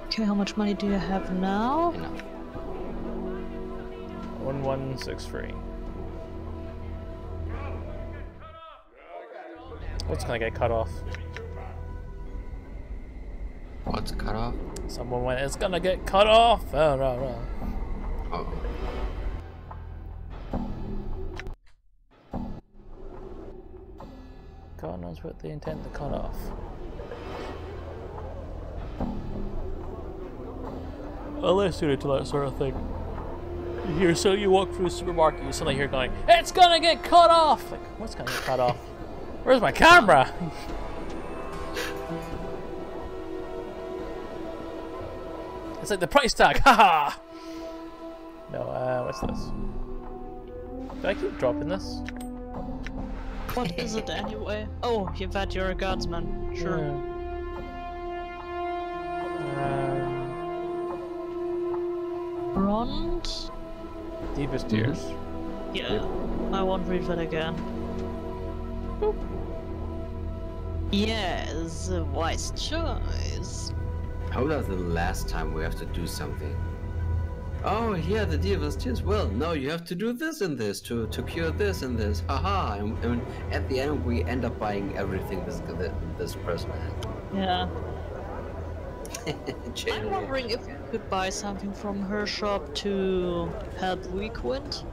Speaker 3: Okay, how much money do you have now?
Speaker 1: Enough.
Speaker 2: 1163. What's gonna get cut off?
Speaker 1: What's cut off?
Speaker 2: Someone went, it's gonna get cut off! Oh, no.
Speaker 1: Oh.
Speaker 2: God knows what they intend to cut off. Unless suited to that sort of thing. You walk through a supermarket, you suddenly hear going, it's gonna get cut off! Like, what's gonna get cut off? Where's my camera? It's like the price tag, haha! No, what's this? Do I keep dropping this?
Speaker 3: What is it anyway? Oh, you bet you're a guardsman. Sure. Front?
Speaker 2: Deepest tears.
Speaker 3: Yeah, I won't read that again.
Speaker 2: Boop.
Speaker 3: Yes, a wise choice.
Speaker 1: How was the last time we have to do something? Oh, yeah, the Diva's tears. Well, no, you have to do this and this to cure this and this. Haha. And at the end, we end up buying everything this person had.
Speaker 3: Yeah. I'm
Speaker 1: Generally.
Speaker 3: wondering if we could buy something from her shop to help Requint.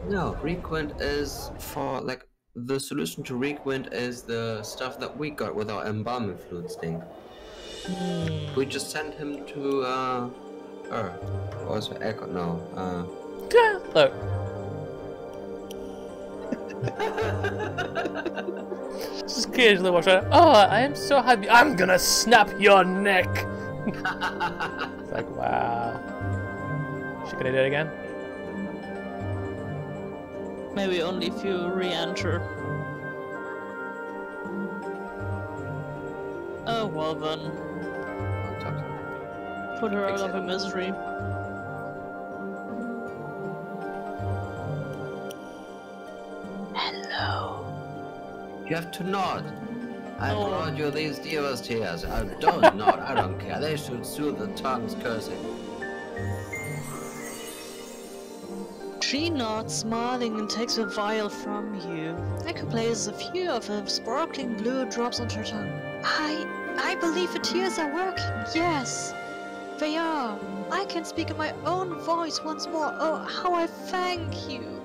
Speaker 1: No, Requint is for, like, the solution to Requint is the stuff that we got with our embalming fluid thing. We just sent him to, what was it? Echo? No,
Speaker 2: Look. Just occasionally watch it. Oh, I am so happy. I'm gonna snap your neck. It's like, wow. She gonna do it again?
Speaker 3: Maybe only if you re-enter. Oh well then. Put her out of her misery. Hello.
Speaker 1: you have to nod. I brought you these Diva's tears. I don't nod. I don't care. They should sue the tongues cursing.
Speaker 3: She nods, smiling, and takes a vial from you. Echo places a few of the sparkling blue drops on her tongue. I believe the tears are working. Yes, they are. I can speak in my own voice once more. Oh, how I thank you.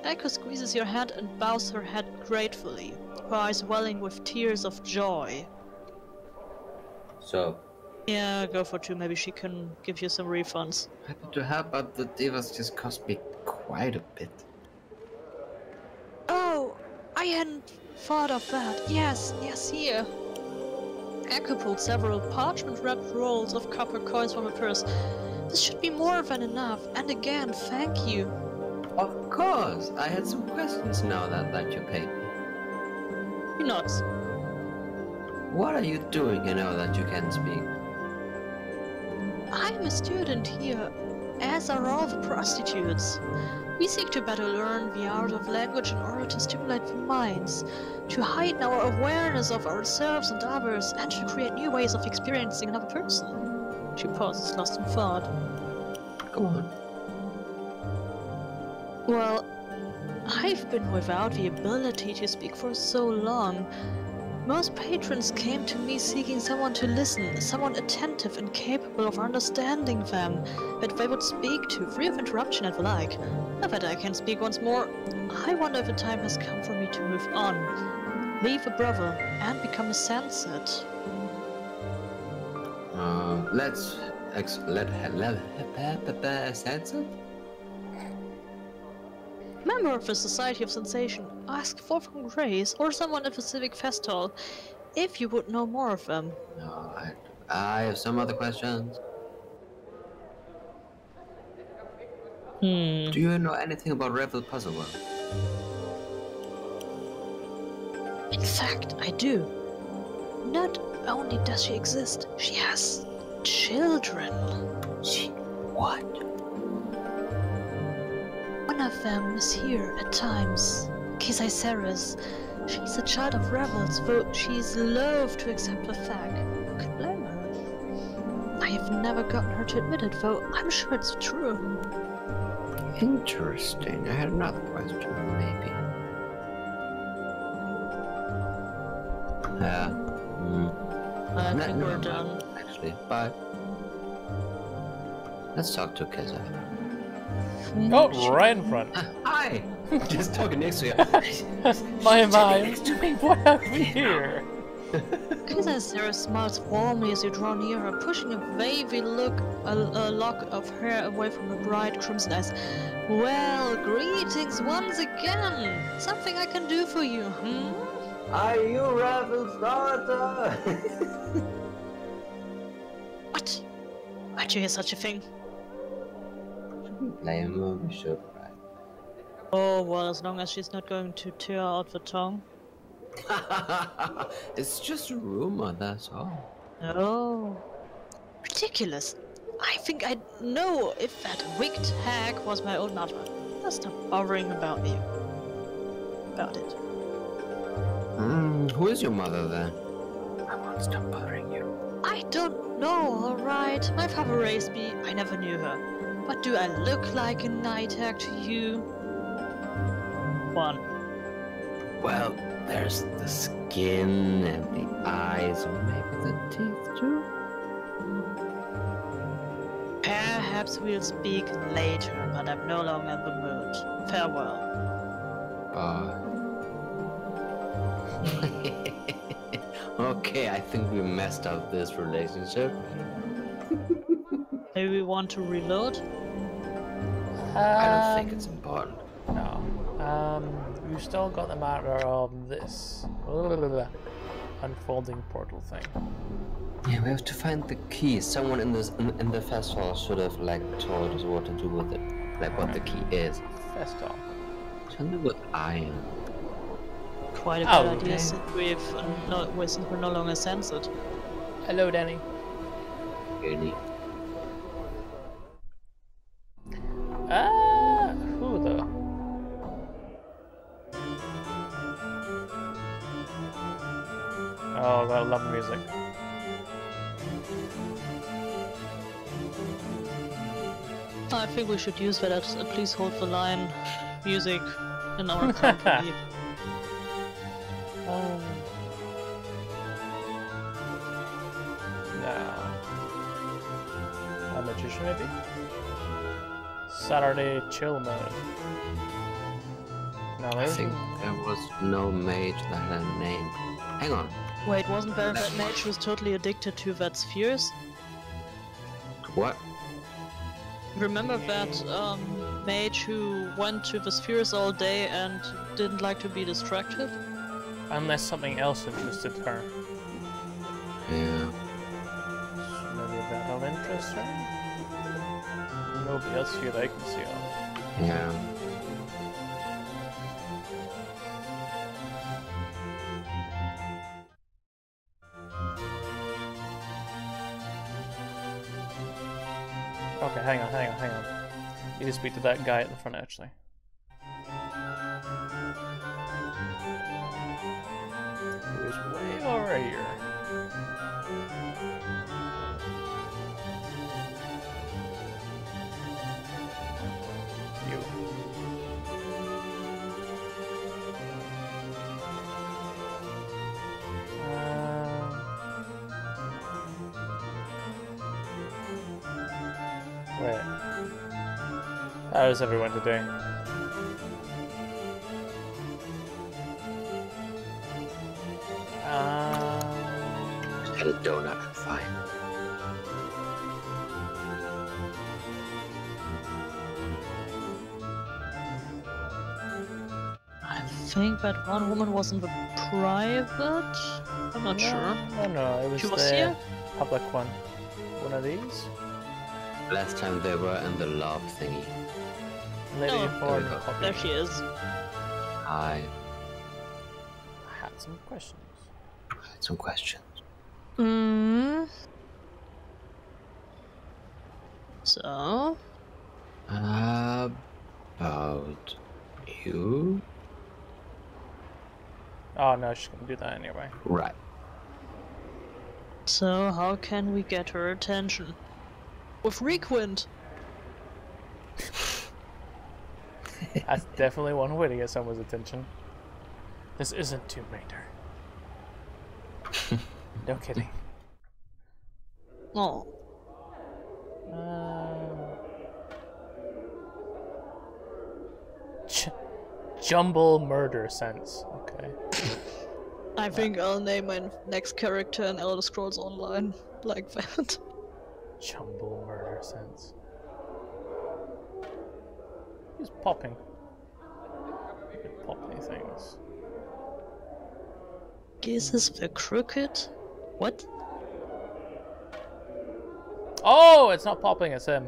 Speaker 3: Echo squeezes your hand and bows her head gratefully, her eyes welling with tears of joy.
Speaker 1: So,
Speaker 3: Yeah, go for two. Maybe she can give you some refunds.
Speaker 1: happy to help, but the Divas just cost me quite a bit.
Speaker 3: Oh, I hadn't thought of that. Yes, here. Echo pulled several parchment-wrapped rolls of copper coins from her purse. This should be more than enough. And again, thank you.
Speaker 1: Of course! I had some questions now that you paid me.
Speaker 3: He nods.
Speaker 1: What are you doing, you know, that you can't speak?
Speaker 3: I'm a student here, as are all the prostitutes. We seek to better learn the art of language in order to stimulate the minds, to heighten our awareness of ourselves and others, and to create new ways of experiencing another person. She pauses, lost in thought.
Speaker 1: Go on.
Speaker 3: Well, I've been without the ability to speak for so long. Most patrons came to me seeking someone to listen, someone attentive and capable of understanding them, that they would speak to, free of interruption and the like. Now that I can speak once more, I wonder if the time has come for me to move on, leave a brother, and become a sensate.
Speaker 1: Let's sensate?
Speaker 3: Member of the Society of Sensation, ask for from Grace or someone at the Civic Fest Hall if you would know more of them.
Speaker 1: No, I have some other questions. Do you know anything about Revel Puzzle World?
Speaker 3: In fact, I do. Not only does she exist, she has children.
Speaker 1: What?
Speaker 3: One of them is here at times, Kisaiceres. She's a child of rebels, though she's loath to accept the fact. Who could blame her? I have never gotten her to admit it, though I'm sure it's true.
Speaker 1: Interesting. I had another question, maybe.
Speaker 3: I think we're done.
Speaker 1: Actually, bye. Let's talk to Keza.
Speaker 2: Oh, right in front.
Speaker 1: Hi! Just talking next to you.
Speaker 2: My, what have we here?
Speaker 3: She says Sarah smiles warmly as you draw near her, pushing a wavy lock of hair away from her bright crimson eyes. Well, greetings once again. Something I can do for you, hmm?
Speaker 1: Are you Raven's daughter?
Speaker 3: What? Why'd you hear such a thing?
Speaker 1: Blame her, we should, right?
Speaker 3: Oh, well, as long as she's not going to tear out the tongue.
Speaker 1: It's just a rumor, that's all.
Speaker 3: Oh. Ridiculous. I think I'd know if that wicked hag was my own mother. Just stop bothering about me. About it.
Speaker 1: Who is your mother then? I won't stop bothering you.
Speaker 3: I don't know, alright. My father raised me. I never knew her. But do I look like a night hag to you? One.
Speaker 1: Well, there's the skin and the eyes and maybe the teeth too.
Speaker 3: Perhaps we'll speak later, but I'm no longer in the mood. Farewell.
Speaker 1: Okay, I think we messed up this relationship.
Speaker 3: Maybe we want to reload?
Speaker 1: I don't think it's important.
Speaker 2: No. We've still got the matter of this unfolding portal thing.
Speaker 1: Yeah, we have to find the key. Someone in the festival should have told us what to do with it, what the key is.
Speaker 2: Festival.
Speaker 1: Something with iron.
Speaker 3: Quite a bad idea since we're no longer censored.
Speaker 2: Hello, Danny.
Speaker 1: Really?
Speaker 2: Who though? Oh, I love music.
Speaker 3: I think we should use that as a please hold the line music in our company.
Speaker 2: Now, a magician maybe? Saturday chill mode. No,
Speaker 1: I think there was no mage that had a name. Hang on.
Speaker 3: Wait, wasn't there that mage who was totally addicted to that spheres?
Speaker 1: What?
Speaker 3: Remember that mage who went to the spheres all day and didn't like to be distracted?
Speaker 2: Unless something else interested her.
Speaker 1: Yeah.
Speaker 2: So maybe that'll interest her? Nobody else here that I can see of.
Speaker 1: Yeah.
Speaker 2: Okay, hang on. Need to speak to that guy at the front, actually. He was way over here. You. Wait. How is everyone today?
Speaker 1: Had a donut, fine.
Speaker 3: I think that one woman was in the private? I'm not sure.
Speaker 2: No, it was
Speaker 3: She was
Speaker 2: the
Speaker 3: here?
Speaker 2: public one. One of these?
Speaker 1: Last time they were in the love thingy.
Speaker 2: Lady
Speaker 3: Oh,
Speaker 2: for
Speaker 1: there we go.
Speaker 3: There she is.
Speaker 1: I
Speaker 2: had some questions.
Speaker 1: had some questions.
Speaker 3: So?
Speaker 1: About you?
Speaker 2: Oh no, she's gonna do that anyway.
Speaker 1: Right.
Speaker 3: So, how can we get her attention? With Requint!
Speaker 2: That's definitely one way to get someone's attention. This isn't Tomb Raider. No kidding.
Speaker 3: Oh.
Speaker 2: Jumble murder sense. Okay.
Speaker 3: I think I'll name my next character in Elder Scrolls Online like that.
Speaker 2: Jumbo murder sense. He's popping. He can pop any things.
Speaker 3: Gizes the Crooked? What?
Speaker 2: Oh, it's not popping, it's him.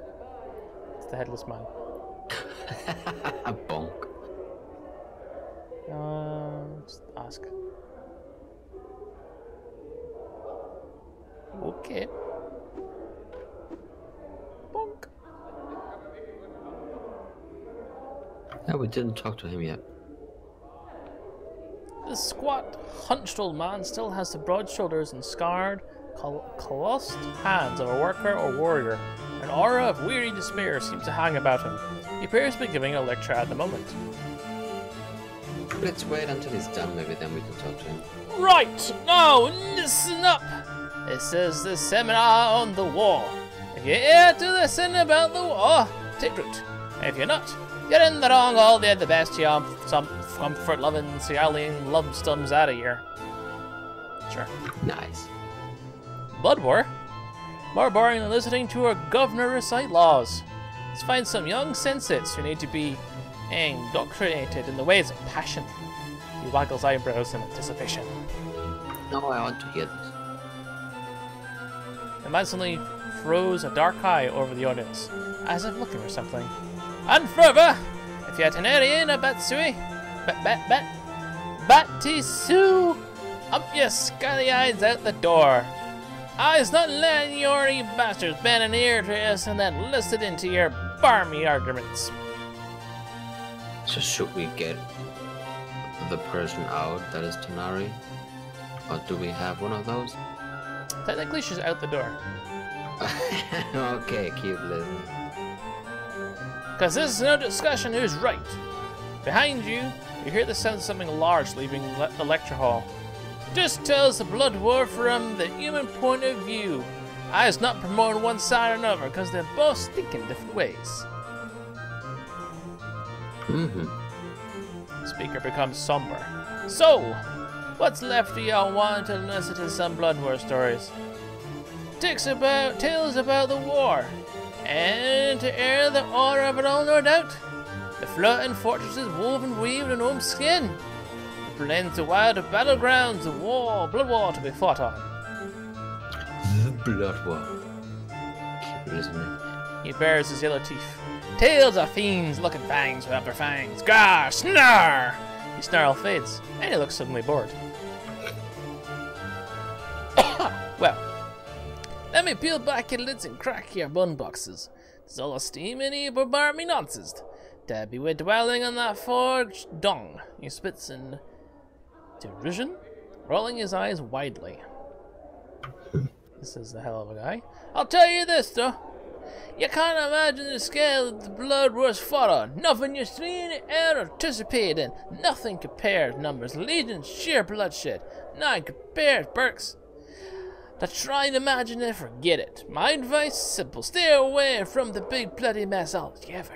Speaker 2: It's the headless man.
Speaker 1: Bonk.
Speaker 2: Just ask. Okay. Bonk.
Speaker 1: Yeah, we didn't talk to him yet.
Speaker 2: The squat, hunched old man still has the broad shoulders and scarred, calloused hands of a worker or warrior. An aura of weary despair seems to hang about him. He appears to be giving a lecture at the moment.
Speaker 1: Let's wait until he's done, maybe then we can talk to him.
Speaker 2: Right, now listen up! This is the seminar on the war. If you're here to listen about the war, take root. If you're not, you're in the wrong all day the best you some comfort-loving, Cialian lump-stums out of here. Sure.
Speaker 1: Nice.
Speaker 2: Blood war? More boring than listening to a governor recite laws. Let's find some young sensates who need to be indoctrinated in the ways of passion. He waggles eyebrows in anticipation.
Speaker 1: No, I want to hear this.
Speaker 2: The man suddenly throws a dark eye over the audience, as if looking for something. And further, if you're Tenerian or Batsui, Batisu, up your scally eyes out the door. I's not letting your bastards bend an ear to us and then listen into your barmy arguments.
Speaker 1: So should we get the person out that is Tanari? Or do we have one of those?
Speaker 2: Technically, she's out the door.
Speaker 1: Okay, keep listening.
Speaker 2: Because this is no discussion who's right. Behind you, you hear the sound of something large leaving the lecture hall. Just tells the blood war from the human point of view. I's not promoting one side or another because they're both stinking different ways. Speaker becomes somber. So, what's left of y'all wanting to listen to some blood war stories? Tales about the war. And to air the aura of it all, no doubt. The floating fortresses woven, weaved in home skin. The plains, the wild, the battlegrounds, the war, blood war to be fought on.
Speaker 1: The blood war. Keep listening.
Speaker 2: He bares his yellow teeth. Tales of fiends looking fangs without their fangs. Gar, snarl! His snarl fades, and he looks suddenly bored. Well, let me peel back your lids and crack your bun boxes. There's all a steam in here, but bar me nonsense. Dabby we're dwelling on that forged dung. He spits in derision, rolling his eyes widely. This is the hell of a guy. I'll tell you this, though. You can't imagine the scale that the blood was fought on. Nothing you've seen or anticipated in. Nothing compares. Numbers, legions, sheer bloodshed. None compares, Burks. To try and imagine it, forget it. My advice is simple. Stay away from the big bloody mess altogether.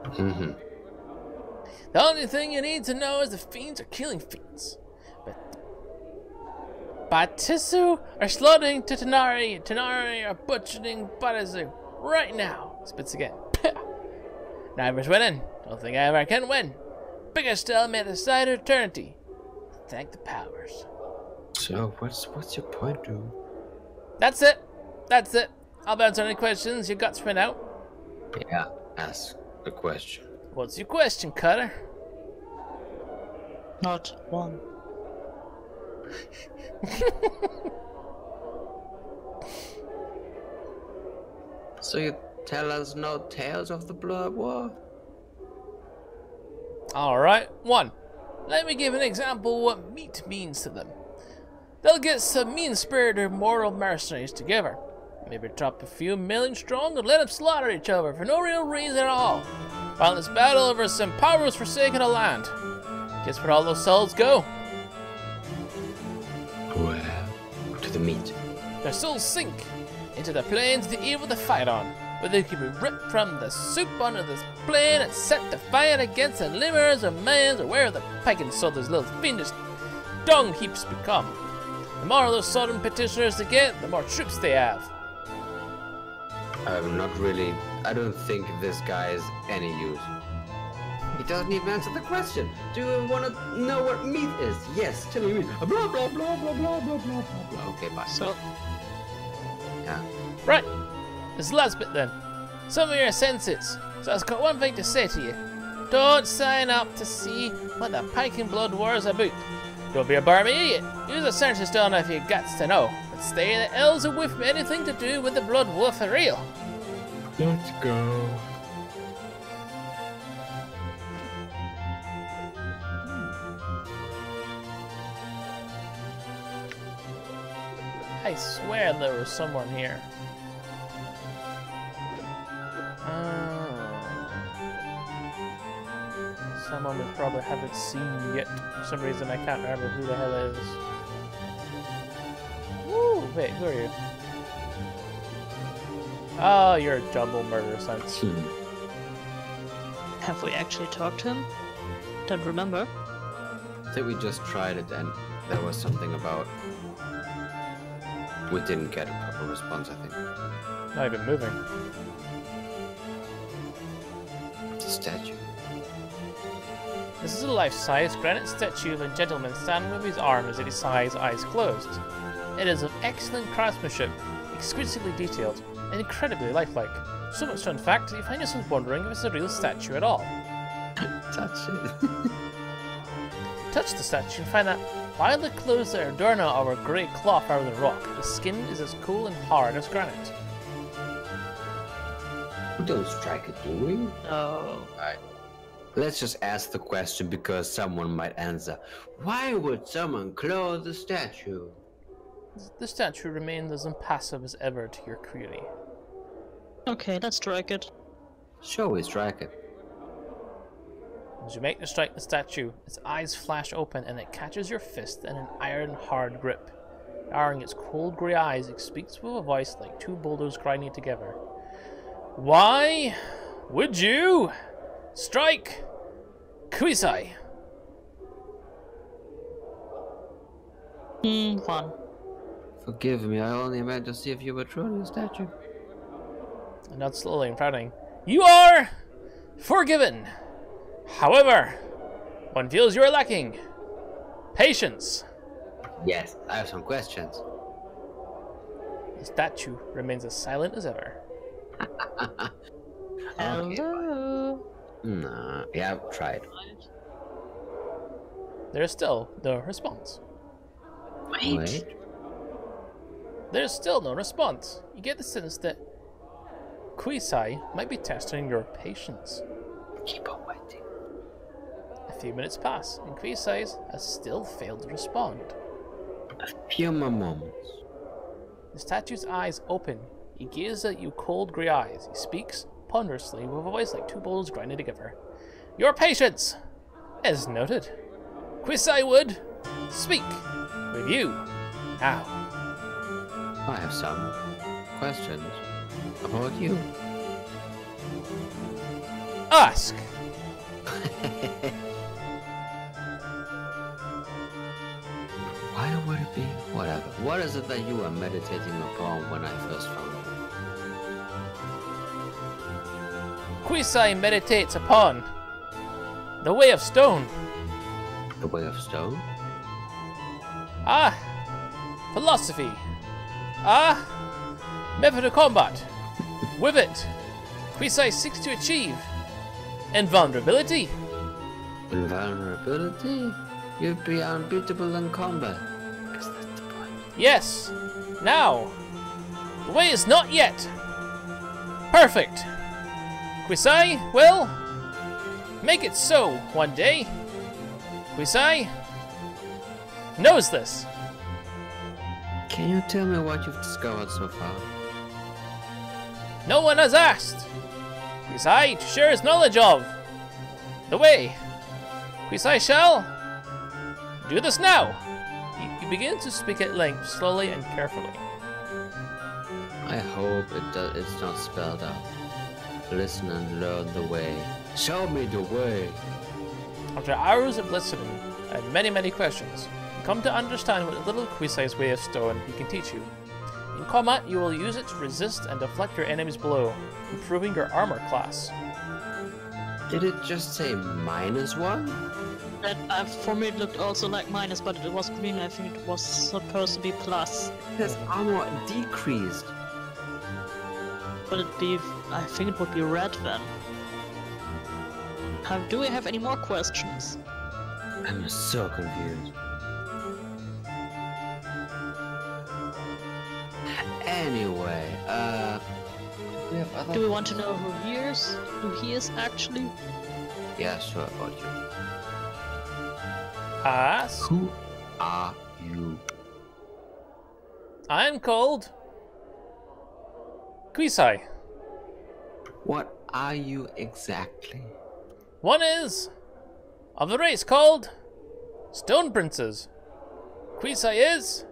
Speaker 2: The only thing you need to know is the fiends are killing fiends. But Batisu are slaughtering to Tanari are butchering Batisu right now. Spits again. Never's winning. Don't think I ever can win. Bigger still may decide eternity. Thank the powers.
Speaker 1: So what's your point, dude?
Speaker 2: That's it. That's it. I'll answer any questions your guts print out.
Speaker 1: Yeah, ask the question.
Speaker 2: What's your question, Cutter?
Speaker 3: Not one.
Speaker 1: So you tell us no tales of the blood war?
Speaker 2: Alright, 1. Let me give an example of what meat means to them. They'll get some mean-spirited immortal mercenaries together. Maybe drop a few million strong and let them slaughter each other for no real reason at all. Pointless battle over some powers forsaken a land. Guess where all those souls go?
Speaker 1: Well, to the meat.
Speaker 2: Their souls sink into the plains of the evil they fight on, where they can be ripped from the soup under this plane and set to fight against the lemurs or mans or where the pagan soldiers little fiendish dung heaps become. The more those sodden petitioners they get, the more troops they have.
Speaker 1: Not really. I don't think this guy is any use. He doesn't even answer the question. Do you want to know what meat is? Yes, tell me meat. Blah, blah, blah, blah, blah, blah, blah, blah. Okay, bye.
Speaker 3: So,
Speaker 1: Yeah.
Speaker 2: Right, this last bit then. Some of your senses. So I've got one thing to say to you. Don't sign up to see what the Pike and Blood War is about. Don't be a barmy idiot. Use a search stone if you guts to know. But stay the elves away from anything to do with the Blood War for real.
Speaker 1: Let's go.
Speaker 2: I swear there was someone here. Someone we probably haven't seen yet. For some reason I can't remember who the hell it is. Woo! Wait, who are you? Oh, you're a jumble murder sense.
Speaker 3: have we actually talked to him? Don't remember.
Speaker 1: I think we just tried it and there was something about... We didn't get a proper response, I think.
Speaker 2: Not even moving.
Speaker 1: It's a statue.
Speaker 2: This is a life-size granite statue of a gentleman standing with his arms at his sides, eyes closed. It is of excellent craftsmanship, exquisitely detailed, and incredibly lifelike. So much so, in fact, that you find yourself wondering if it's a real statue at all.
Speaker 1: Touch it.
Speaker 2: Touch the statue and find that while the clothes that adorn it are of grey cloth rather than rock, the skin is as cool and hard as granite.
Speaker 1: We don't strike it, do we?
Speaker 3: No.
Speaker 1: Alright. Let's just ask the question because someone might answer. Why would someone close the statue?
Speaker 2: The statue remains as impassive as ever to your query.
Speaker 3: Okay, let's strike it.
Speaker 1: Sure, we strike it.
Speaker 2: As you make to strike the statue, its eyes flash open and it catches your fist in an iron-hard grip. Narrowing its cold grey eyes, it speaks with a voice like two boulders grinding together. Why would you strike Kuisai?
Speaker 3: One.
Speaker 1: Forgive me, I only meant to see if you were truly a statue.
Speaker 2: And not slowly and frowning. You are forgiven. However, one feels you are lacking patience.
Speaker 1: Yes, I have some questions.
Speaker 2: The statue remains as silent as ever.
Speaker 3: Hello.
Speaker 1: Nah, yeah, I've tried.
Speaker 2: There is still no response.
Speaker 1: Wait.
Speaker 2: There's still no response. You get the sense that Kuisai might be testing your patience.
Speaker 1: Keep on waiting.
Speaker 2: A few minutes pass, and Kuisai has still failed to respond.
Speaker 1: A few more moments.
Speaker 2: The statue's eyes open. He gazes at you cold grey eyes. He speaks ponderously with a voice like two bowls grinding together. Your patience is noted. Kuisai would speak with you now.
Speaker 1: I have some questions about you.
Speaker 2: Ask.
Speaker 1: Why would it be? Whatever. What is it that you were meditating upon when I first found you?
Speaker 2: Kuisai meditates upon the way of stone.
Speaker 1: The way of stone?
Speaker 2: Ah, philosophy. Ah, method of combat. With it, Kuisai seeks to achieve invulnerability.
Speaker 1: Invulnerability? You'd be unbeatable in combat. Guess that's the point.
Speaker 2: Yes, now. The way is not yet perfect. Kuisai will make it so one day. Kuisai knows this.
Speaker 1: Can you tell me what you've discovered so far?
Speaker 2: No one has asked. Kuisai to share his knowledge of the way. Kuisai shall do this now. He begins to speak at length, slowly and carefully.
Speaker 1: I hope it's not spelled out. Listen and learn the way. Show me the way.
Speaker 2: After hours of listening and many questions, come to understand what little Quisai's way of stone he can teach you. In combat, you will use it to resist and deflect your enemy's blow, improving your armor class.
Speaker 1: Did it just say -1?
Speaker 3: That for me it looked also like minus, but it was green. I think it was supposed to be plus.
Speaker 1: His armor decreased.
Speaker 3: But I think it would be red then. Do we have any more questions?
Speaker 1: I'm so confused. Anyway, we have other...
Speaker 3: Do we want to know who he is actually?
Speaker 1: Yeah, sure, about you.
Speaker 2: Ask.
Speaker 1: Who are you?
Speaker 2: I'm called Quisai.
Speaker 1: What are you exactly?
Speaker 2: One is of the race called Stone Princes. Quisai is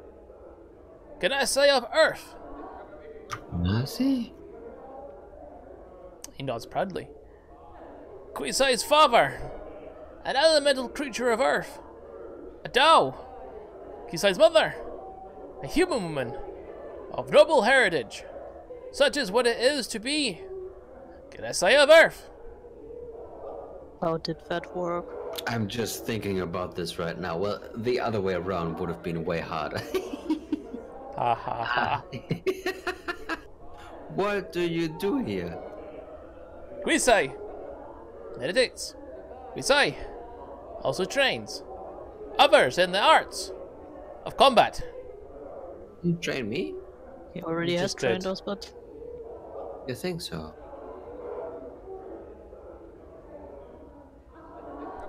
Speaker 2: Ganasai of Earth.
Speaker 1: Nasi?
Speaker 2: He nods proudly. Quisai's father, an elemental creature of Earth. A Dao. Quisai's mother, a human woman of noble heritage. Such is what it is to be Ganasai of Earth.
Speaker 3: How did that work?
Speaker 1: I'm just thinking about this right now. Well, the other way around would have been way harder.
Speaker 2: Ha ha ha.
Speaker 1: What do you do here?
Speaker 2: Quisai meditates. Quisai also trains others in the arts of combat.
Speaker 1: You train me?
Speaker 3: He already has trained us, but...
Speaker 1: You think so?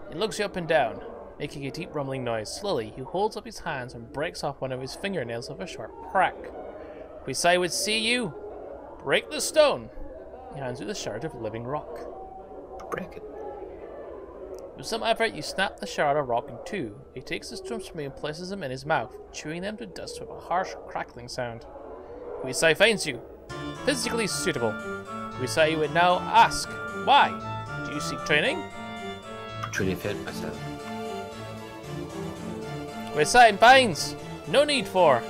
Speaker 2: He looks you up and down, making a deep rumbling noise. Slowly, he holds up his hands and breaks off one of his fingernails with a sharp crack. Quisai would see you break the stone. He hands you the shard of living rock.
Speaker 1: Break it.
Speaker 2: With some effort, you snap the shard of rock in two. He takes the stones from you and places them in his mouth, chewing them to dust with a harsh, crackling sound. Quisai finds you physically suitable. Quisai would now ask, why? Do you seek training?
Speaker 1: Truly fit myself.
Speaker 2: Quisai finds no need for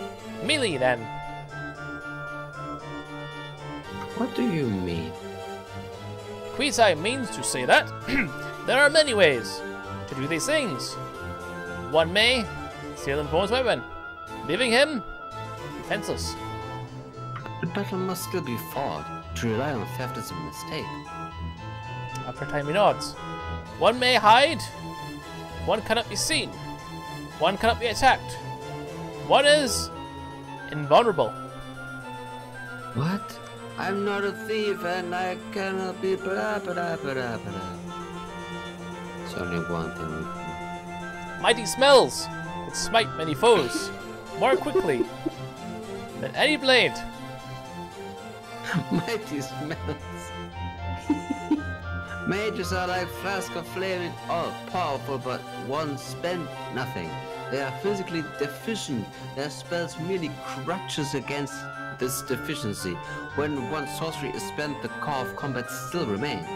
Speaker 2: melee then.
Speaker 1: What do you mean?
Speaker 2: Quisai means to say that there are many ways to do these things. One may steal an opponent's weapon, leaving him defenseless.
Speaker 1: The battle must still be fought. To rely on theft is a mistake.
Speaker 2: After time he nods. One may hide, one cannot be seen, one cannot be attacked, one is invulnerable.
Speaker 1: What? I'm not a thief and I cannot be blah blah blah blah. It's only one thing we can.
Speaker 2: Mighty smells that smite many foes more quickly than any blade.
Speaker 1: Mighty smells. Mages are like flask of flaming, all powerful, but once spent, nothing. They are physically deficient. Their spells merely crutches against this deficiency. When one sorcery is spent, the core of combat still remains.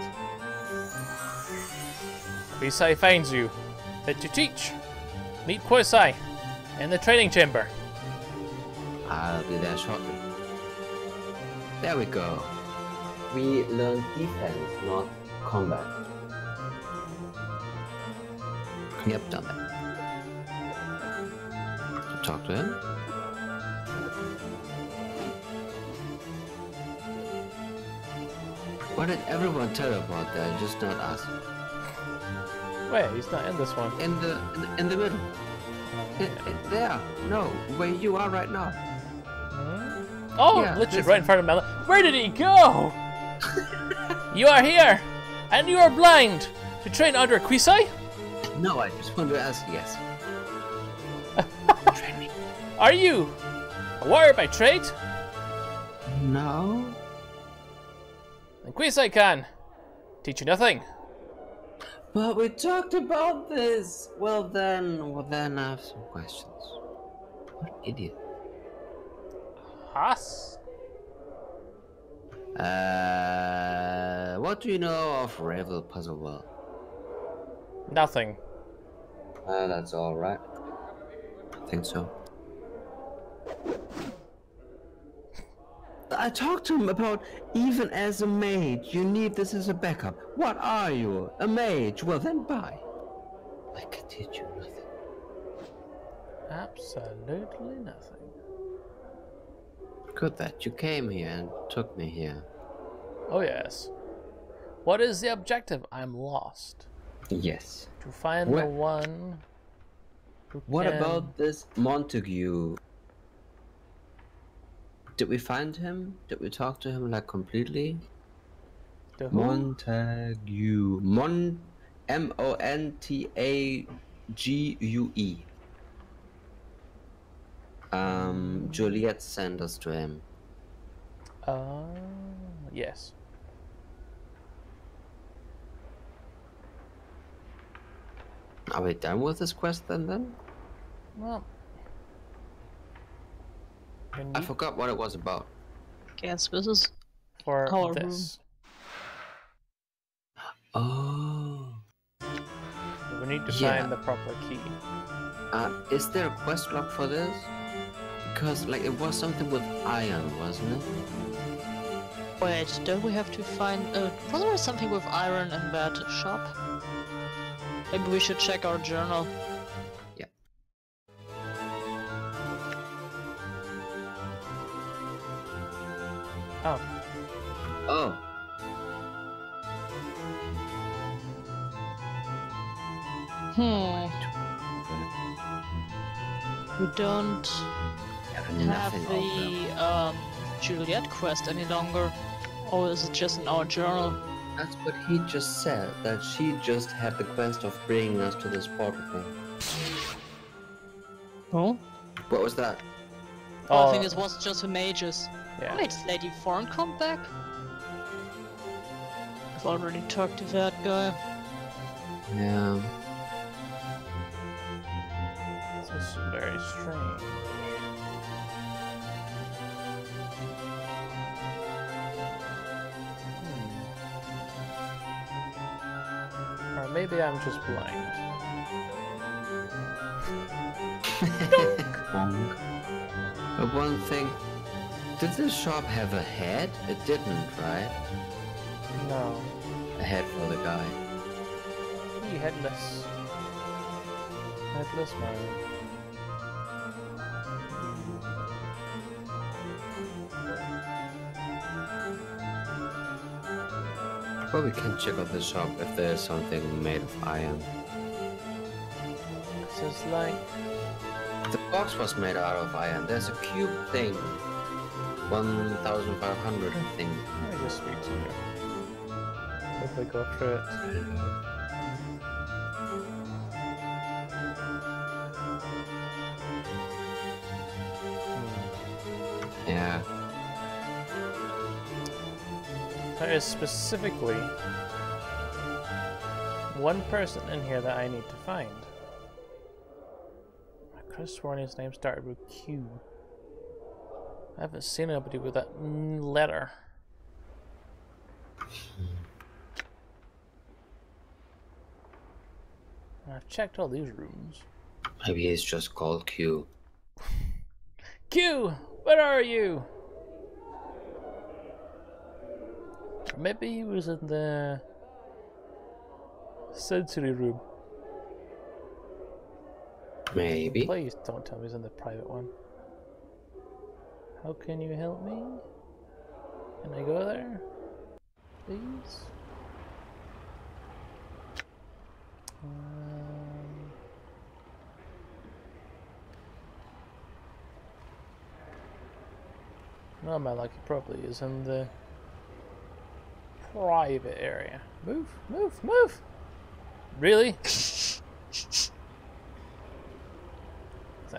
Speaker 2: Quisai finds you fit to teach. Meet Quisai in the training chamber.
Speaker 1: I'll be there shortly. There we go. We learn defense, not combat. Yep, done that. Talk to him. What did everyone tell about that? Just not us.
Speaker 2: Wait, he's not in this one.
Speaker 1: In the middle. There. No, where you are right now.
Speaker 2: Oh,
Speaker 1: Yeah,
Speaker 2: literally
Speaker 1: this-
Speaker 2: right in front of Melon. Where did he go? You are here, and you are blind to train under Quisai?
Speaker 1: No, I just want to ask. Yes. Train me.
Speaker 2: Are you a warrior by trade?
Speaker 1: No.
Speaker 2: Then Quisai can teach you nothing.
Speaker 1: But we talked about this. Well then I have some questions. What an idiot.
Speaker 2: Has?
Speaker 1: What do you know of Ravel Puzzle World?
Speaker 2: Nothing.
Speaker 1: That's all right. think so. I talked to him about even as a mage, you need this as a backup. What are you? A mage? Well then buy. I can teach you nothing.
Speaker 2: Absolutely nothing.
Speaker 1: Good that you came here and took me here.
Speaker 2: Oh yes. What is the objective? I'm lost.
Speaker 1: Yes.
Speaker 2: To find the one who
Speaker 1: What
Speaker 2: can...
Speaker 1: about this Montague? Did we find him? Did we talk to him like completely?
Speaker 2: The who?
Speaker 1: Montague. M-O-N-T-A-G-U-E. Juliet sent us to him.
Speaker 2: Yes.
Speaker 1: Are we done with this quest then?
Speaker 2: Well,
Speaker 1: I forgot what it was about.
Speaker 3: Guess this is
Speaker 2: for
Speaker 3: our
Speaker 2: this.
Speaker 1: Oh.
Speaker 2: We need to find the proper key.
Speaker 1: Is there a quest log for this? Because like it was something with iron, wasn't it?
Speaker 3: Wait, don't we have to find... wasn't there something with iron in that shop? Maybe we should check our journal.
Speaker 1: Yeah.
Speaker 2: Oh.
Speaker 1: Oh.
Speaker 3: We don't have
Speaker 1: Nothing
Speaker 3: the Juliet quest any longer. Or is it just in our journal?
Speaker 1: That's what he just said, that she just had the quest of bringing us to this portal thing.
Speaker 3: Oh?
Speaker 1: What was that?
Speaker 3: Oh, I think it was just for mages.
Speaker 2: Yeah.
Speaker 3: Wait, did Lady Thorn come back? I've already talked to that guy.
Speaker 1: Yeah.
Speaker 2: This is very strange. Or maybe I'm just blind.
Speaker 1: Bonk. But one thing, did this shop have a head? It didn't, right?
Speaker 2: No.
Speaker 1: A head for the guy.
Speaker 2: He headless. Headless man.
Speaker 1: Well, we can check out the shop if there's something made of iron.
Speaker 2: This is like...
Speaker 1: The box was made out of iron. There's a cube thing. 1,500, I think.
Speaker 2: Let me just speak to you. If we go through it.
Speaker 1: Yeah.
Speaker 2: There is specifically one person in here that I need to find. I could have sworn his name started with Q. I haven't seen anybody with that letter. And I've checked all these rooms.
Speaker 1: Maybe it's just called Q.
Speaker 2: Q! Where are you? Maybe he was in the sensory room.
Speaker 1: Maybe.
Speaker 2: Please don't tell me he's in the private one. How can you help me? Can I go there? Please? No, my lucky probably is in the private area. Move, move, move! Really? So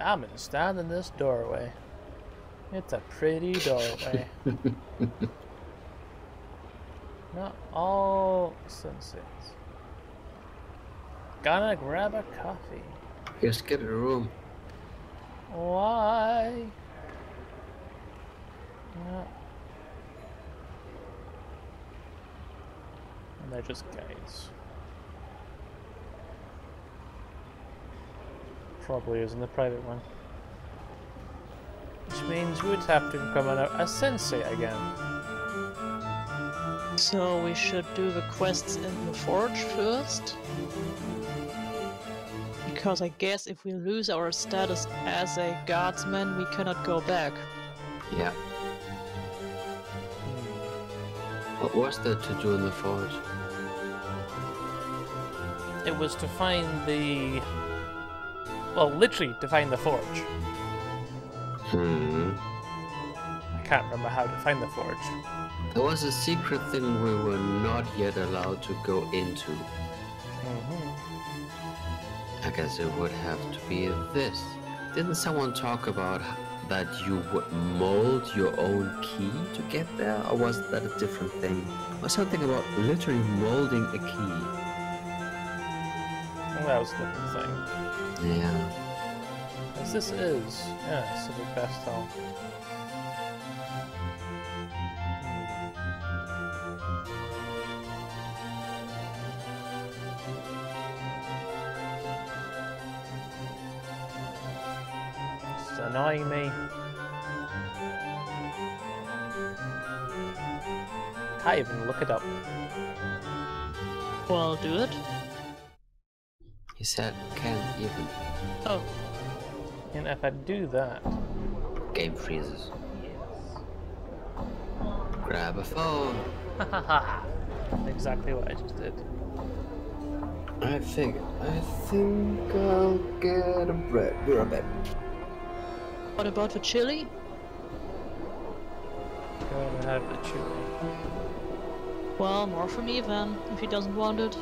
Speaker 2: I'm gonna stand in this doorway. It's a pretty doorway. Not all sunsets. Gonna grab a coffee.
Speaker 1: Just get a room.
Speaker 2: Why? No. And they're just guys. Probably isn't the private one. means we would have to become a sensei again.
Speaker 3: So we should do the quests in the forge first? Because I guess if we lose our status as a guardsman, we cannot go back.
Speaker 1: Yeah. What was there to do in the forge?
Speaker 2: It was to find the... Well, literally to find the forge. I can't remember how to find the forge.
Speaker 1: There was a secret thing we were not yet allowed to go into. I guess it would have to be this. Didn't someone talk about that you would mold your own key to get there? Or was that a different thing? Or something about literally molding a key?
Speaker 2: Well, that was a different thing.
Speaker 1: Yeah.
Speaker 2: As this is, yeah, Civic Vestal. It's annoying me. Can't even look it up.
Speaker 3: Well, do it.
Speaker 1: He said can't even.
Speaker 3: Oh.
Speaker 2: And if I do that...
Speaker 1: Game freezes. Grab a phone.
Speaker 2: Exactly what I just did.
Speaker 1: I think I'll get a bread. Be right back.
Speaker 3: What about the chili?
Speaker 2: Go ahead and have the chili.
Speaker 3: Well, more for me then, if he doesn't want it.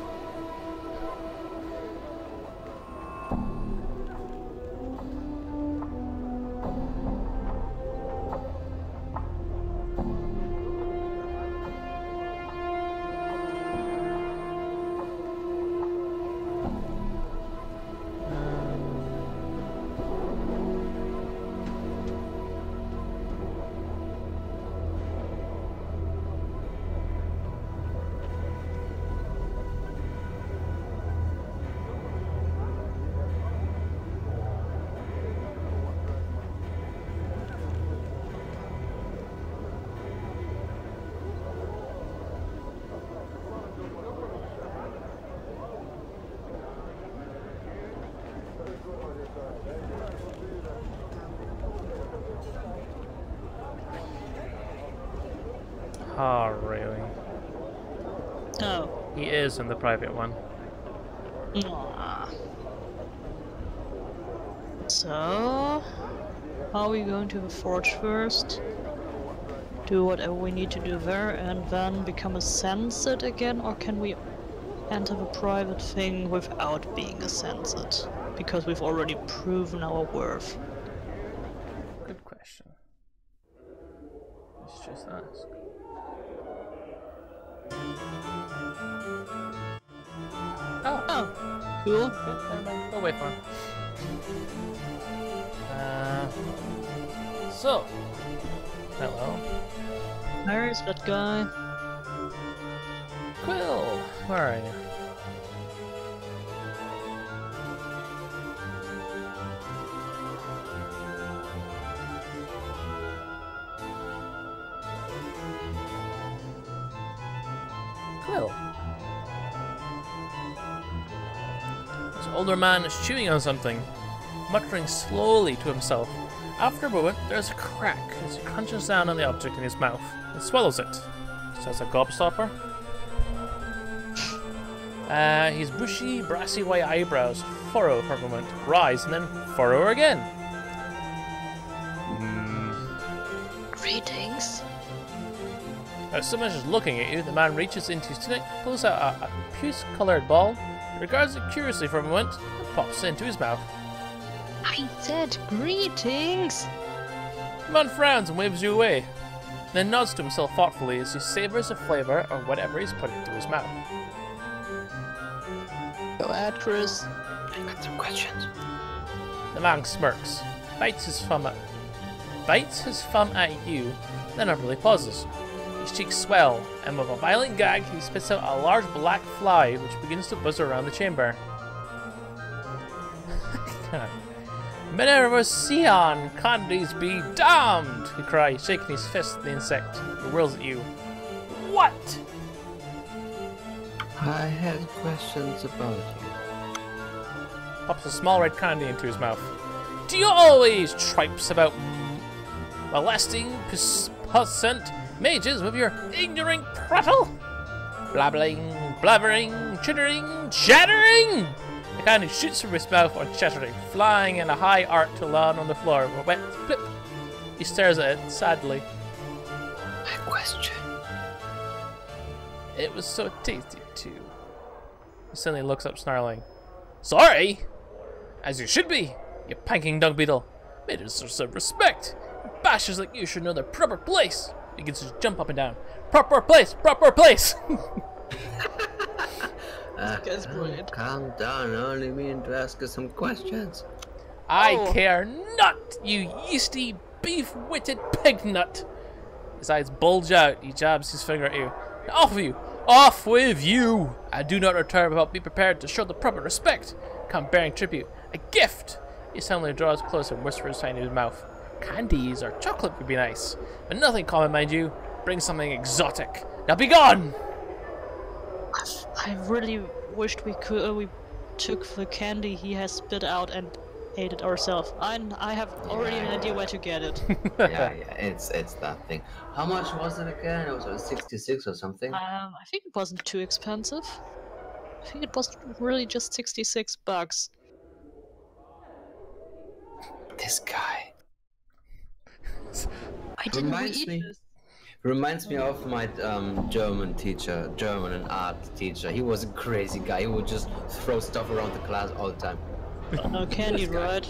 Speaker 2: Oh, really?
Speaker 3: Oh.
Speaker 2: He is in the private one.
Speaker 3: Mwah. So, are we going to the forge first? Do whatever we need to do there and then become a sensate again, or can we enter the private thing without being a sensate? Because we've already proven our worth.
Speaker 2: Good question. Let's just ask.
Speaker 3: Oh, cool.
Speaker 2: Good, never mind. We'll wait for him. So. Hello.
Speaker 3: Where's that guy?
Speaker 2: Quill! Where are you? Quill. This older man is chewing on something, muttering slowly to himself. After a moment, there's a crack as he crunches down on the object in his mouth and swallows it. Says a gobstopper. His bushy, brassy white eyebrows furrow for a moment, rise, and then furrow again.
Speaker 4: Greetings.
Speaker 2: As soon as he's looking at you, the man reaches into his tunic, pulls out a puce-coloured ball, regards it curiously for a moment, and pops it into his mouth.
Speaker 4: I said greetings.
Speaker 2: The man frowns and waves you away, then nods to himself thoughtfully as he savours the flavour of whatever he's put into his mouth.
Speaker 3: Go ahead, Chris.
Speaker 1: I got some questions.
Speaker 2: The man smirks, bites his thumb at you, then abruptly pauses. His cheeks swell, and with a violent gag, he spits out a large black fly which begins to buzz around the chamber. Minerva Sion, candies be damned! He cries, shaking his fist at the insect. He whirls at you. What?
Speaker 1: I had questions about you.
Speaker 2: Pops a small red candy into his mouth. Do you always tripes about molesting puissant mages with your ignorant prattle? Blabbling, blabbering, chittering, chattering! The candy shoots from his mouth on chattering, flying in a high arc to land on the floor with a wet flip. He stares at it sadly.
Speaker 1: My question.
Speaker 2: It was so tasty too. He suddenly looks up snarling. Sorry? As you should be, you panking dung beetle. May deserve some respect. Bashers like you should know their proper place. He begins to jump up and down. Proper place! Proper place!
Speaker 3: Guy's brilliant.
Speaker 1: Calm down, I only mean to ask you some questions.
Speaker 2: I care not, you yeasty, beef-witted pig nut. His eyes bulge out. He jabs his finger at you. Off with you! Off with you! I do not return without being prepared to show the proper respect. Come bearing tribute. A gift! He suddenly draws closer and whispers into his mouth. Candies or chocolate would be nice, but nothing common, mind you. Bring something exotic. Now be gone!
Speaker 3: I really wished we took the candy he has spit out and ate it ourselves. I have already an idea where to get it.
Speaker 1: yeah, it's that thing. How much was it again? It was 66 or something.
Speaker 3: I think it wasn't too expensive. I think it was really just $66.
Speaker 1: This guy.
Speaker 3: I didn't eat this.
Speaker 1: Reminds me of my German and art teacher. He was a crazy guy. He would just throw stuff around the class all the time.
Speaker 3: No candy, right?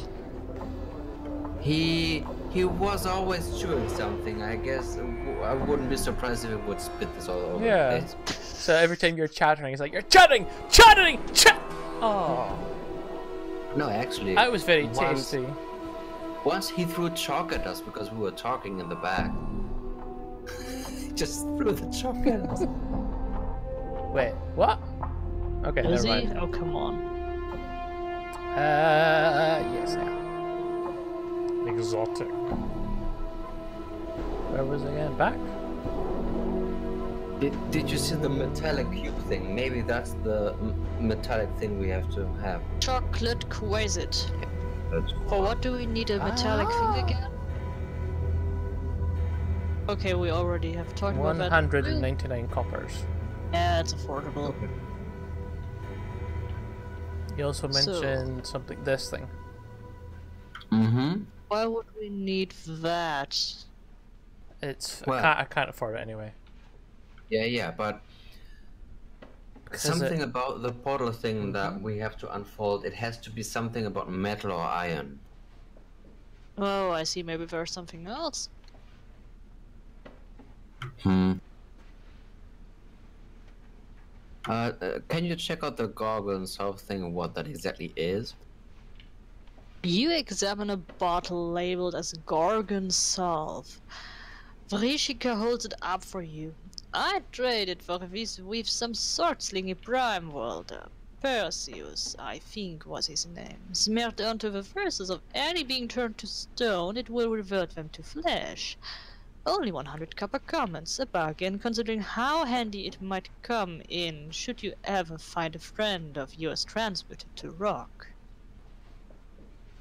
Speaker 1: He was always chewing something. I guess I wouldn't be surprised if he would spit this all over the place.
Speaker 2: So every time you're chattering, it's like you're chatting, chatting, chat. Oh.
Speaker 1: No, actually.
Speaker 2: That was very tasty.
Speaker 1: Once he threw chalk at us because we were talking in the back. Just threw the chalk at us.
Speaker 2: Wait, what? Okay,
Speaker 3: Is
Speaker 2: never
Speaker 3: he?
Speaker 2: mind.
Speaker 3: Oh, come on.
Speaker 2: Yes, yeah. Exotic. Where was it again? Back?
Speaker 1: Did you see the metallic cube thing? Maybe that's the metallic thing we have to have.
Speaker 3: Chocolate quasit. For what do we need a metallic thing again? Okay, we already have talked about that.
Speaker 2: 199 coppers.
Speaker 3: Yeah, it's affordable.
Speaker 1: Okay.
Speaker 2: You also mentioned something, this thing.
Speaker 1: Mm-hmm.
Speaker 3: Why would we need that?
Speaker 2: It's
Speaker 1: Well,
Speaker 2: I can't afford it anyway.
Speaker 1: Yeah, but something about the portal thing that we have to unfold. It has to be something about metal or iron.
Speaker 3: Oh, I see. Maybe there's something else.
Speaker 1: Can you check out the Gargle and South thing and what that exactly is?
Speaker 3: You examine a bottle labeled as Gorgon Salve. Vrishika holds it up for you. I traded for this with some sword-slingy prime worlder. Perseus, I think was his name. Smeared onto the verses of any being turned to stone, it will revert them to flesh. Only 100 copper commons, a bargain considering how handy it might come in should you ever find a friend of yours transmuted to rock.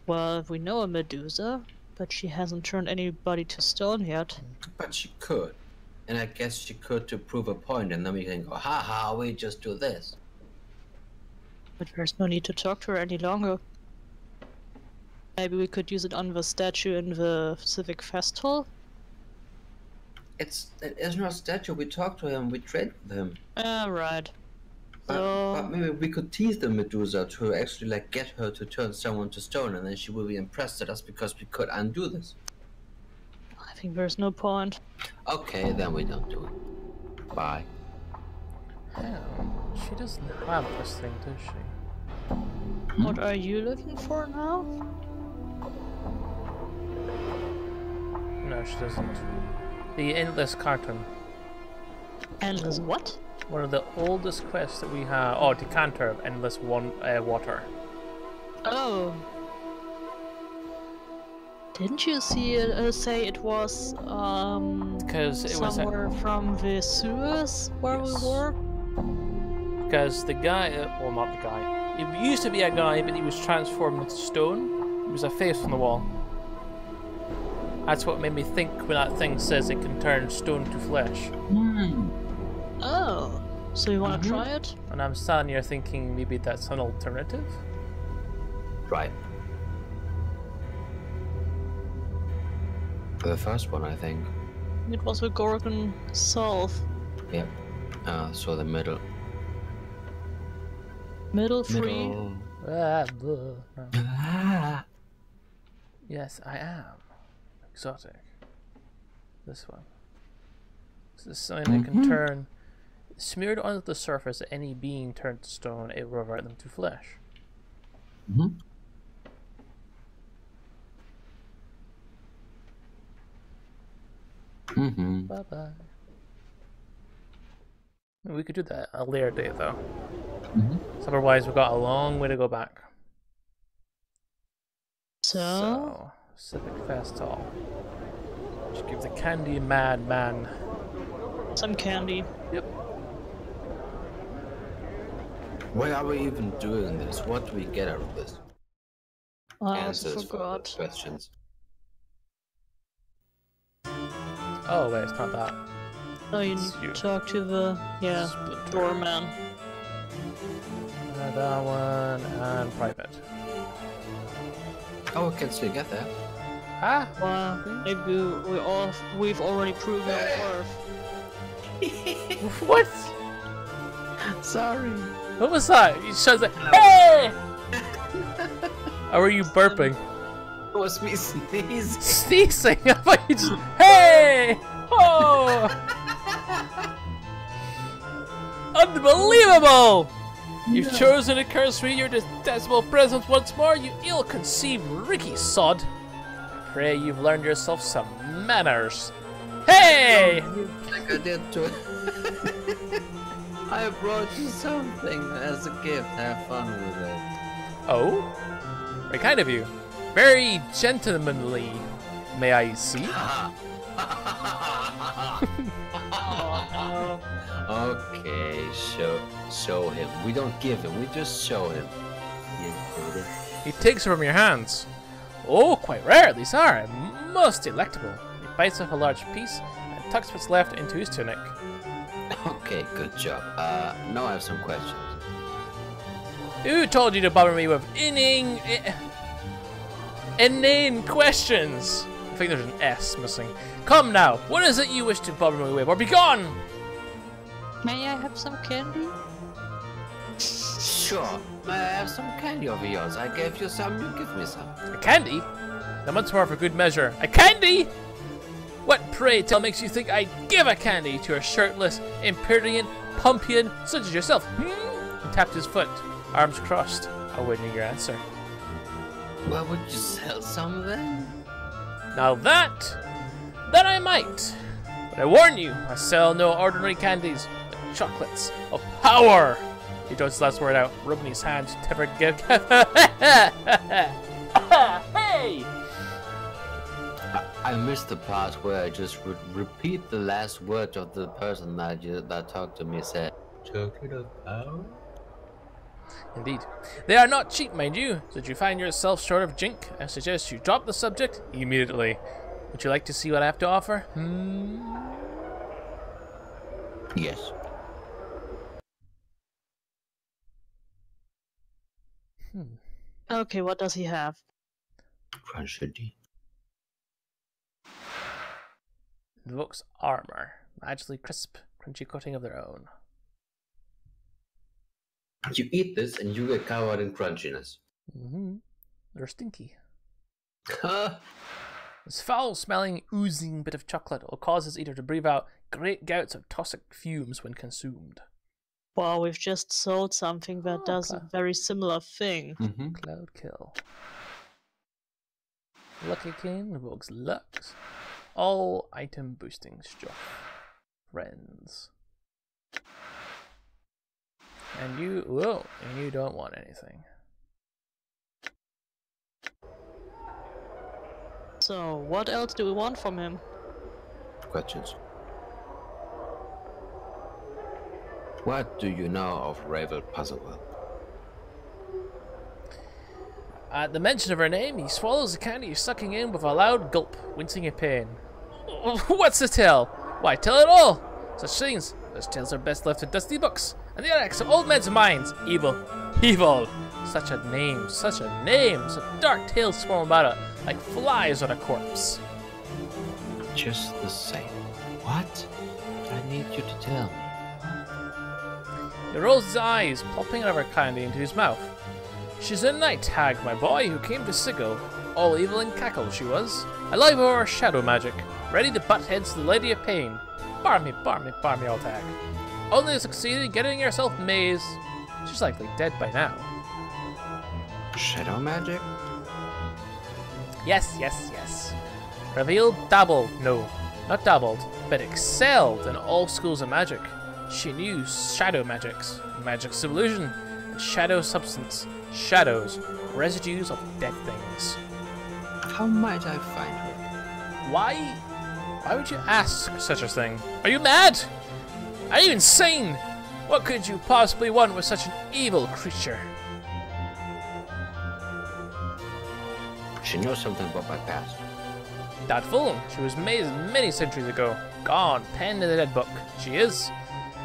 Speaker 3: Well, we know a Medusa, but she hasn't turned anybody to stone yet.
Speaker 1: But she could. And I guess she could to prove a point, and then we can go, haha, we just do this.
Speaker 3: But there's no need to talk to her any longer. Maybe we could use it on the statue in the Civic Fest Hall?
Speaker 1: It is not a statue, we talk to him, we trade with him.
Speaker 3: Right.
Speaker 1: But maybe we could tease the Medusa to actually like get her to turn someone to stone, and then she will be impressed at us because we could undo this.
Speaker 3: I think there's no point.
Speaker 1: Okay, then we don't do it. Bye.
Speaker 2: Yeah, she doesn't have this thing, does she?
Speaker 3: What are you looking for now?
Speaker 2: No, she doesn't. The Endless Carton.
Speaker 3: Endless what?
Speaker 2: One of the oldest quests that we have. Oh, Decanter of Endless Water.
Speaker 3: Oh. Didn't you see it, say it was
Speaker 2: Because it was
Speaker 3: somewhere from the sewers where
Speaker 2: Yes.
Speaker 3: we were?
Speaker 2: because the guy, well, not the guy. It used to be a guy, but he was transformed into stone. It was a face on the wall. That's what made me think when that thing says it can turn stone to flesh.
Speaker 3: Oh, so you want to try it?
Speaker 2: And I'm standing here thinking maybe that's an alternative.
Speaker 1: Right. The first one, I think.
Speaker 3: It was the Gorgon South.
Speaker 1: Yep. So the middle.
Speaker 3: Middle free.
Speaker 1: Middle.
Speaker 2: Ah, blah. No.
Speaker 1: Ah.
Speaker 2: Yes, I am. Exotic. This one. This is something that can turn... Smeared onto the surface, any being turned to stone, it will revert them to flesh. Bye-bye. We could do that a later date, though. So otherwise, we've got a long way to go back.
Speaker 3: So?
Speaker 2: Civic Festival. Just give the candy madman.
Speaker 3: Some candy.
Speaker 2: Yep.
Speaker 1: Why are we even doing this? What do we get out of this?
Speaker 3: I also
Speaker 1: Answers for the
Speaker 3: forgot.
Speaker 1: questions.
Speaker 2: Oh, wait, it's not that.
Speaker 3: Oh, you
Speaker 2: It's
Speaker 3: need
Speaker 2: you.
Speaker 3: to talk to the,
Speaker 2: Splinter.
Speaker 3: doorman.
Speaker 2: That one, and private.
Speaker 1: Oh, we can still get there.
Speaker 2: Ah!
Speaker 3: Well, maybe we've already proven our worth.
Speaker 2: What?
Speaker 1: Sorry.
Speaker 2: What was that? You said that. Hey! Or were you burping?
Speaker 1: It was me sneezing.
Speaker 2: Sneezing? I thought you just. Hey! Oh! Unbelievable! You've chosen to curse me your detestable presence once more, you ill-conceived Ricky sod. I pray you've learned yourself some manners. Hey!
Speaker 1: Like I did to I brought you something as a gift. Have fun with it.
Speaker 2: Oh? Very kind of you. Very gentlemanly, may I see?
Speaker 1: Okay, show him. We don't give him, we just show him.
Speaker 2: He takes it from your hands. Oh, quite rare these are. Most delectable. He bites off a large piece and tucks what's left into his tunic.
Speaker 1: Okay, good job. Now I have some questions.
Speaker 2: Who told you to bother me with inane questions? I think there's an S missing. Come now, what is it you wish to bother me with, or be gone?
Speaker 3: May I have some candy?
Speaker 1: Sure. I have some candy over yours. I gave you some, you give me some.
Speaker 2: A candy? Now once more for good measure. A candy? What, pray tell, makes you think I'd give a candy to a shirtless, imperial pumpion such as yourself? He tapped his foot, arms crossed, awaiting your answer.
Speaker 1: Well, would you sell some then?
Speaker 2: Now that I might. But I warn you, I sell no ordinary candies, but chocolates of power. He throws his last word out, rubbing his hand to never give. Hey!
Speaker 1: I missed the part where I just would repeat the last word of the person that talked to me said. Chocolate of power?
Speaker 2: Indeed. They are not cheap, mind you. Should you find yourself short of jink, I suggest you drop the subject immediately. Would you like to see what I have to offer?
Speaker 1: Yes.
Speaker 3: Okay, what does he have?
Speaker 1: Crunchity.
Speaker 2: Invokes armor. Magically crisp, crunchy coating of their own.
Speaker 1: You eat this and you get covered in crunchiness.
Speaker 2: They're stinky.
Speaker 1: Huh?
Speaker 2: This foul-smelling, oozing bit of chocolate will cause his eater to breathe out great gouts of toxic fumes when consumed.
Speaker 3: Well, we've just sold something that does a very similar thing.
Speaker 2: Cloud kill. Lucky King invokes Lux. All item boosting stuff. Friends. And you, whoa, and you don't want anything.
Speaker 3: So, what else do we want from him?
Speaker 1: Questions. What do you know of Ravel Puzzlewell?
Speaker 2: At the mention of her name, he swallows the candy he's sucking in with a loud gulp, wincing in pain. What's the tale? Why, tell it all! Such things, such tales are best left in dusty books, and the annex of old men's minds. Evil. Evil! Such a name, such a name! Such dark tales swarm about it, like flies on a corpse.
Speaker 1: Just the same. What? I need you to tell me.
Speaker 2: He rolls his eyes, plopping another candy into his mouth. She's a night hag, my boy, who came to Sigil. All evil and cackle she was. Alive over shadow magic, ready to butt heads to the Lady of Pain. Barmy, old hag. Only to succeed in getting yourself mazed. She's likely dead by now.
Speaker 1: Shadow magic?
Speaker 2: Yes, yes, yes. Revealed dabbled, no, not dabbled, but excelled in all schools of magic. She knew shadow magics, magics of illusion, and shadow substance, shadows, residues of dead things.
Speaker 1: How might I find her?
Speaker 2: Why? Why would you ask such a thing? Are you mad? Are you insane? What could you possibly want with such an evil creature?
Speaker 1: She knows something about my past.
Speaker 2: Doubtful. She was made many centuries ago. Gone, penned in the dead book. She is.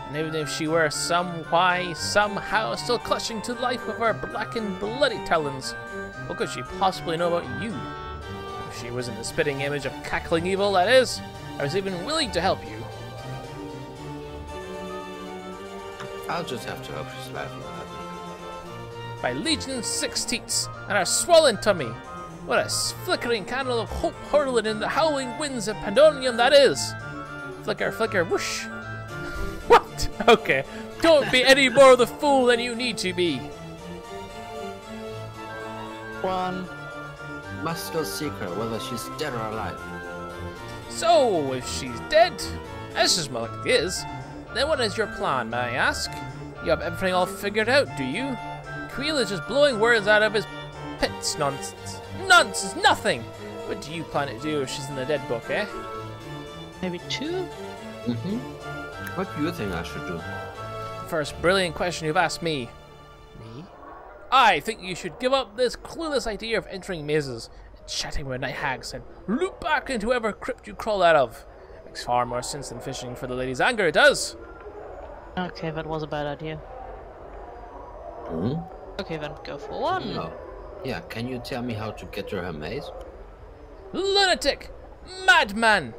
Speaker 2: And even if she were somehow still clutching to life with her black and bloody talons, what could she possibly know about you? If she wasn't the spitting image of cackling evil, that is, I was even willing to help you.
Speaker 1: I'll just have to hope she's laughing at me.
Speaker 2: By Legion 6 teats and her swollen tummy. What a flickering candle of hope hurling in the howling winds of Pandemonium that is! Flicker, flicker, whoosh! What? Okay, don't be any more the fool than you need to be.
Speaker 3: One.
Speaker 1: Must still seek her, whether she's dead or alive.
Speaker 2: So, if she's dead, as just more likely is, then what is your plan, may I ask? You have everything all figured out, do you? Queel is just blowing words out of his pits. Nonsense. Nonsense, nothing! What do you plan to do if she's in the dead book, eh?
Speaker 3: Maybe two?
Speaker 1: Mm-hmm. What do you think I should do?
Speaker 2: First brilliant question you've asked me. Me? I think you should give up this clueless idea of entering mazes and chatting with night hags and loop back into whatever crypt you crawl out of. Makes far more sense than fishing for the lady's anger, it does.
Speaker 3: Okay, that was a bad idea.
Speaker 1: Hmm?
Speaker 3: Okay, then go for one.
Speaker 1: No. Yeah, can you tell me how to get to her maze?
Speaker 2: Lunatic! Madman!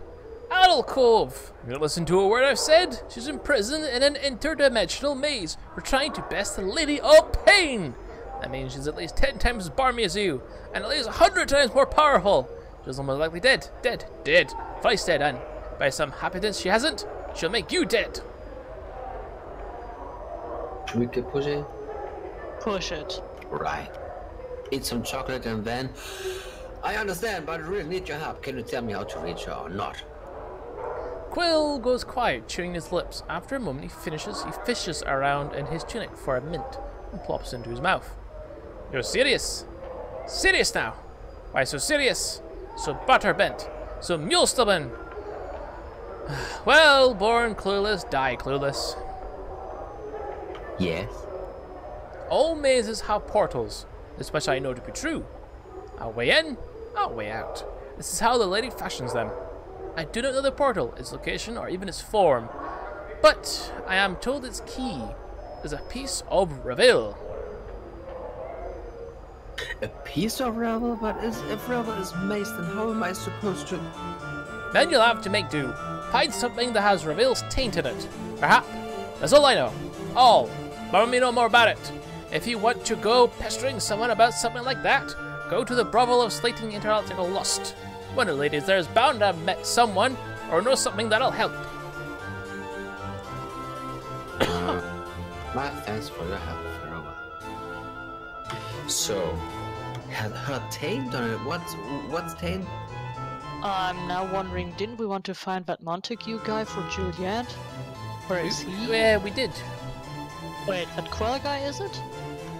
Speaker 2: Alcove! You don't listen to a word I've said? She's imprisoned in an interdimensional maze for trying to best the Lady of Pain! That means she's at least 10 times as barmy as you, and at least 100 times more powerful! She's almost likely dead. Thrice dead, and by some happenstance she hasn't, she'll make you dead!
Speaker 1: Should we keep pushing?
Speaker 3: Push it.
Speaker 1: Right. Eat some chocolate and then... I understand, but I really need your help. Can you tell me how to reach her or not?
Speaker 2: Quill goes quiet, chewing his lips. After a moment, he fishes around in his tunic for a mint and plops into his mouth. You're serious? Serious now? Why so serious? So butter-bent? So mule-stubborn? Well, born clueless, die clueless.
Speaker 1: Yes.
Speaker 2: All mazes have portals. This much I know to be true. Our way in, our way out. This is how the lady fashions them. I do not know the portal, its location, or even its form, but I am told its key is a piece of reveal.
Speaker 1: A piece of Revel? But if Revel is maced, then how am I supposed to...
Speaker 2: Then you'll have to make do. Find something that has reveal's taint in it. Perhaps. That's all I know. All. But let me know more about it. If you want to go pestering someone about something like that, go to the brothel of slating intergalactical lust. One of the ladies there is bound to have met someone or know something that'll help.
Speaker 1: My thanks for your help, Farewell. So, had her taint on it? What's taint?
Speaker 3: I'm now wondering, didn't we want to find that Montague guy for Juliet? Where is he?
Speaker 2: Yeah, we did.
Speaker 3: Wait, that Quell guy, is it?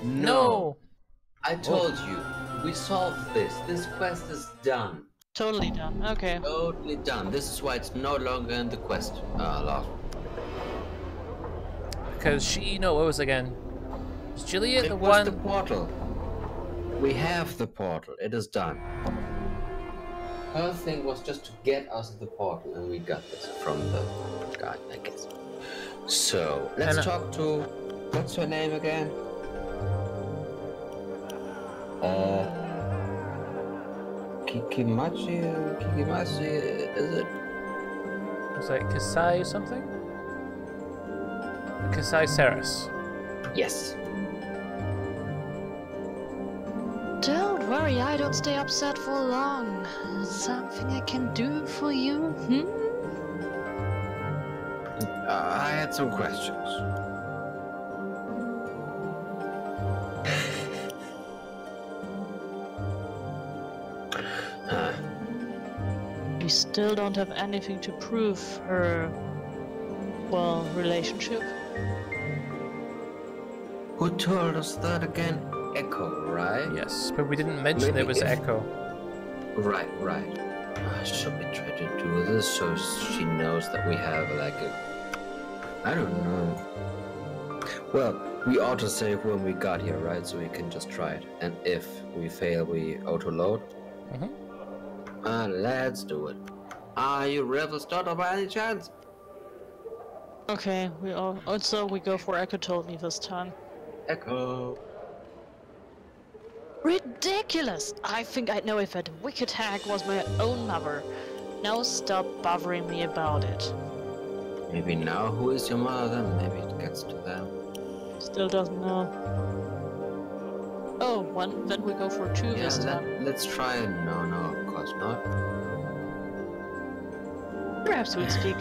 Speaker 1: No. I told you. We solved this. This quest is done.
Speaker 3: Totally done. Okay.
Speaker 1: Totally done. This is why it's no longer in the quest log.
Speaker 2: Because what was again? Was Juliet the
Speaker 1: It was
Speaker 2: one?
Speaker 1: the portal. We have the portal. It is done. Her thing was just to get us the portal, and we got this from the guy, I guess. So let's talk to. What's her name again? Kikimachi, is it?
Speaker 2: Was it Kasai something? Kasai Saris.
Speaker 1: Yes.
Speaker 4: Don't worry, I don't stay upset for long. Something I can do for you?
Speaker 1: I had some questions.
Speaker 3: We still don't have anything to prove her, well, relationship.
Speaker 1: Who told us that again? Echo, right?
Speaker 2: Yes, but we didn't mention
Speaker 1: Maybe
Speaker 2: it was Echo.
Speaker 1: Right. Should we try to do this so she knows that we have like a... I don't know. Well, we auto-save when we got here, right? So we can just try it. And if we fail, we auto-load. Let's do it. Are you Rebel starter by any chance?
Speaker 3: Okay, we go for Echo told me this time.
Speaker 1: Echo.
Speaker 3: Ridiculous! I think I'd know if that wicked hag was my own mother. Now stop bothering me about it.
Speaker 1: Maybe now who is your mother? Maybe it gets to them.
Speaker 3: Still doesn't know. Oh, one. Then we go for two this time.
Speaker 1: Let's try it. No, of course not.
Speaker 3: Perhaps we'd speak.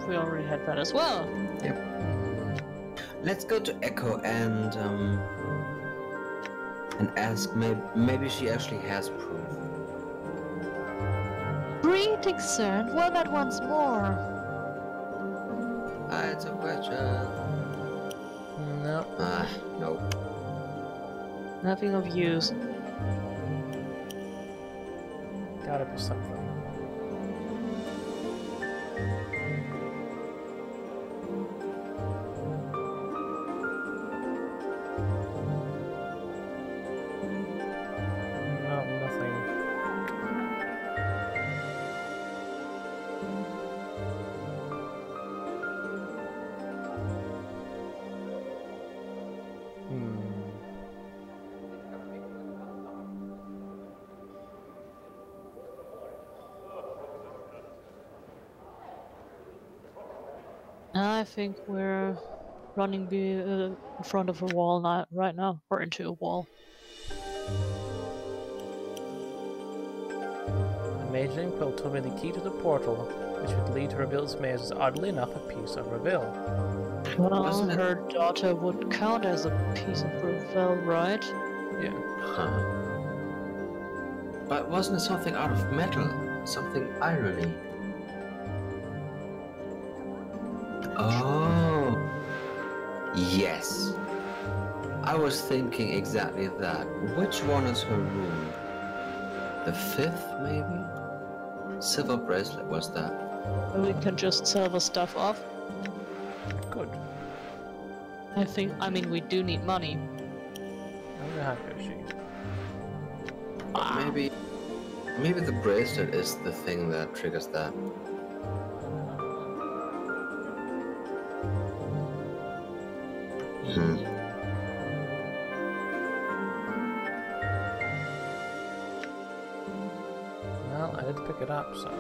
Speaker 3: We already had that as well.
Speaker 1: Yep. Let's go to Echo and ask. Maybe she actually has proof.
Speaker 4: Greetings, sir, and well met once more.
Speaker 1: It's a question.
Speaker 2: No.
Speaker 1: No.
Speaker 3: Nothing of use.
Speaker 2: Gotta be something. No, nothing.
Speaker 3: I think we're running in front of a wall right now, or into a wall.
Speaker 2: Amazing Quill told me the key to the portal, which would lead to Reveal's maze, is oddly enough a piece of Reveal.
Speaker 3: Well, her daughter would count as a piece of Reveal, right?
Speaker 2: Yeah.
Speaker 1: Huh. But wasn't it something out of metal? Something irony? Oh. Yes. I was thinking exactly that. Which one is her room? The fifth, maybe? Silver bracelet was that.
Speaker 3: We can just sell the stuff off.
Speaker 2: Good.
Speaker 3: I mean, we do need money.
Speaker 2: I'm happy with you.
Speaker 1: Maybe the bracelet is the thing that triggers that.
Speaker 2: Well, I did pick it up, so...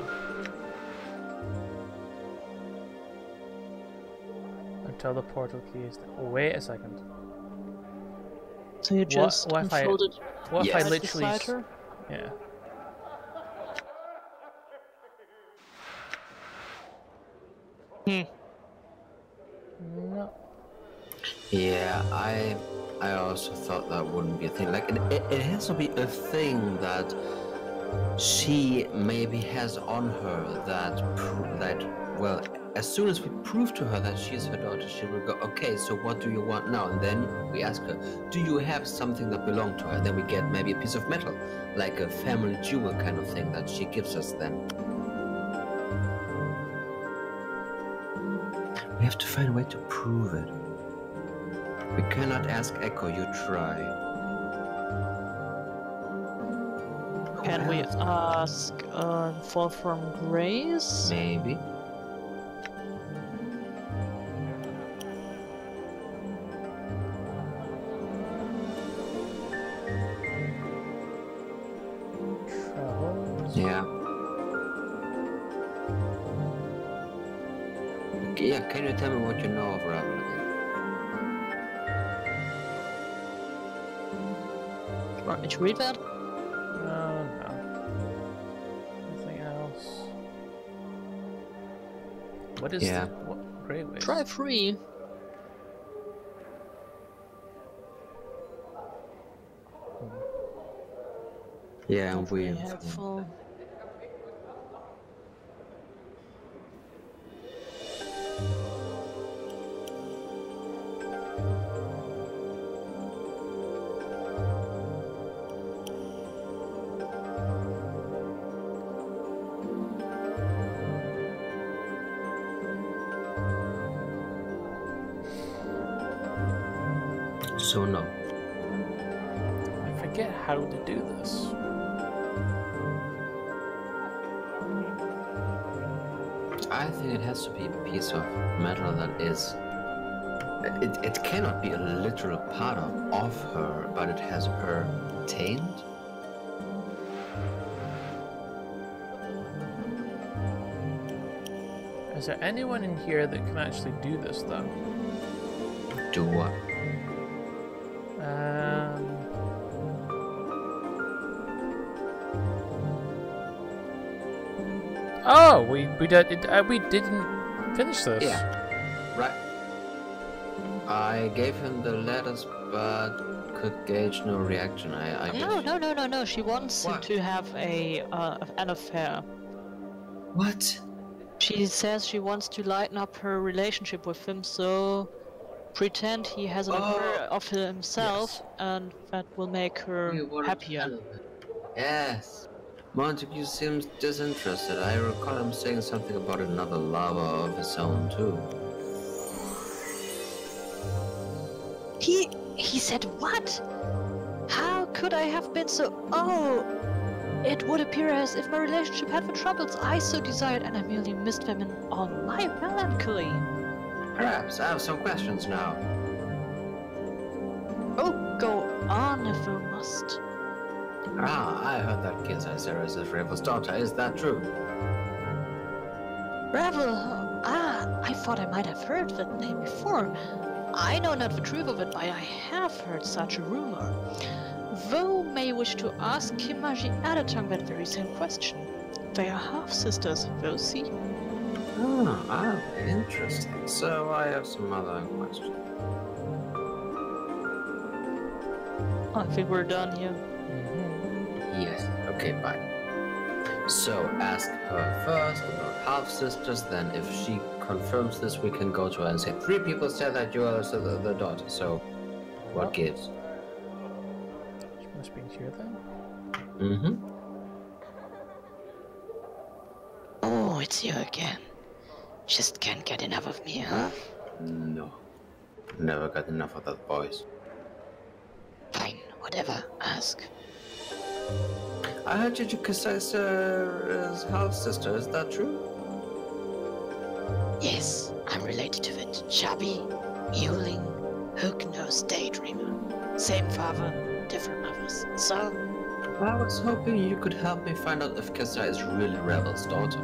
Speaker 2: Until the portal key is... Wait a second.
Speaker 3: So you just
Speaker 2: what if I literally...
Speaker 3: her?
Speaker 2: Yeah. No.
Speaker 1: Yeah, I also thought that wouldn't be a thing. Like, it has to be a thing that she maybe has on her that well, as soon as we prove to her that she is her daughter, she will go, okay, so what do you want now? And then we ask her, do you have something that belonged to her? Then we get maybe a piece of metal, like a family jewel kind of thing that she gives us then. We have to find a way to prove it. We cannot ask Echo, you try.
Speaker 3: Can we ask Fall from Grace?
Speaker 1: Maybe. Yeah. Yeah, can you tell me what you know of Ravel again?
Speaker 3: Want me to read that?
Speaker 2: No. Nothing else. What is
Speaker 1: Yeah.
Speaker 2: what Grey Waste?
Speaker 3: Try 3.
Speaker 1: Yeah, we.
Speaker 3: Helpful.
Speaker 1: So no.
Speaker 2: I forget how to do this.
Speaker 1: I think it has to be a piece of metal that is. It cannot be a literal part of her, but it has her tamed.
Speaker 2: Is there anyone in here that can actually do this though?
Speaker 1: Do what?
Speaker 2: Oh, we didn't finish this.
Speaker 1: Yeah, right. I gave him the letters, but could gauge no reaction. I guess.
Speaker 3: No. She wants him
Speaker 1: What?
Speaker 3: to have an affair.
Speaker 1: What?
Speaker 3: She says she wants to lighten up her relationship with him, so pretend he has an affair of himself, and that will make her
Speaker 1: We wanted to
Speaker 3: happier.
Speaker 1: handle it. Yes. Montague seems disinterested. I recall him saying something about another lover of his own, too.
Speaker 3: He said what? How could I have been so... Oh! It would appear as if my relationship had the troubles I so desired, and I merely missed them in all my melancholy.
Speaker 1: Perhaps I have some questions now.
Speaker 3: Oh, go on if you must.
Speaker 1: I heard that Kizai is his rival's daughter. Is that true?
Speaker 3: Ravel, I thought I might have heard that name before. I know not the truth of it, but I have heard such a rumor. Though may wish to ask Kimaji Adatang that very same question. They are half-sisters, though see?
Speaker 1: Interesting. So I have some other questions.
Speaker 3: I think we're done here.
Speaker 1: Yes. Okay, bye. So ask her first about half-sisters, then if she confirms this, we can go to her and say, 3 people said that you are the daughter, so what gives?
Speaker 2: She must be here then.
Speaker 1: Mm-hmm.
Speaker 4: Oh, it's you again. Just can't get enough of me, huh?
Speaker 1: No. Never got enough of that voice.
Speaker 4: Fine, whatever. Ask.
Speaker 1: I heard Jujukasai's half-sister, is that true?
Speaker 4: Yes, I'm related to it. Chubby, mewling, hook-nosed daydreamer. Same father, different mothers. So,
Speaker 1: I was hoping you could help me find out if Kasai is really Rebel's daughter.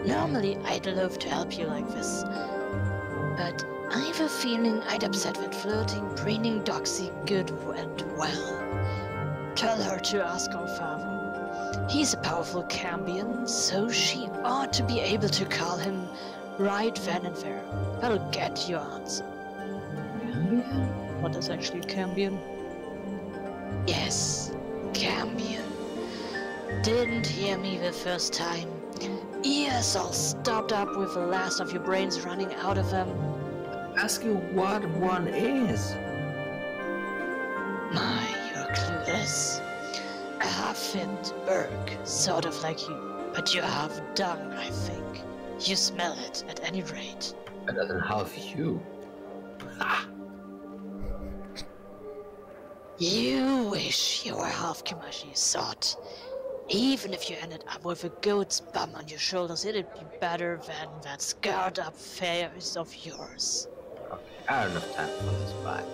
Speaker 4: normally I'd love to help you like this. But I've a feeling I'd upset that flirting, preening doxy good and well. Tell her to ask our father. He's a powerful Cambion, so she ought to be able to call him right then and there. That'll get your answer.
Speaker 3: What is actually a Cambion?
Speaker 4: Yes, Cambion. Didn't hear me the first time. Ears all stopped up with the last of your brains running out of them.
Speaker 1: Ask you what one is.
Speaker 4: My, you're clueless. A half-fit Berg, sort of like you, but you're half dung, I think. You smell it, at any rate.
Speaker 1: Better than half you. Ha!
Speaker 4: You wish you were half Kimashi, sot. Even if you ended up with a goat's bum on your shoulders, it'd be better than that scarred-up face of yours.
Speaker 1: Okay, I don't have time for this, bye.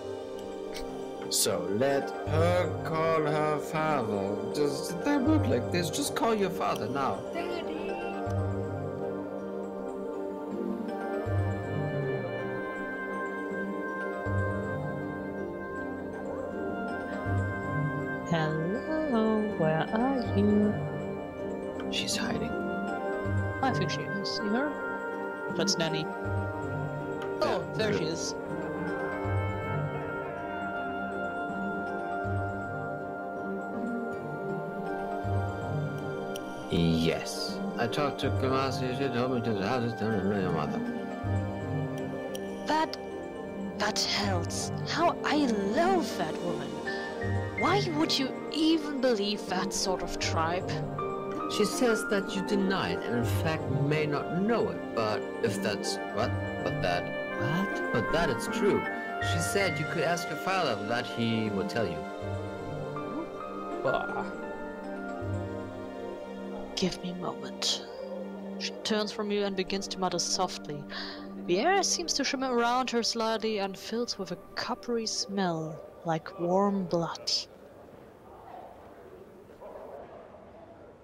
Speaker 1: So let her call her father. Does that work like this? Just call your father now.
Speaker 3: Hello, where are you?
Speaker 1: She's hiding.
Speaker 3: I think she is. See her? That's Nanny. Oh, there she is.
Speaker 1: Yes. I talked to Kamasi. She told me to the house to know your mother.
Speaker 4: That helps. How I love that woman. Why would you even believe that sort of tribe?
Speaker 1: She says that you denied and in fact may not know it, but if that's what? But that it's true. She said you could ask your father that he would tell you.
Speaker 2: Bah.
Speaker 3: Give me a moment. She turns from you and begins to mutter softly. The air seems to shimmer around her slightly and fills with a coppery smell, like warm blood.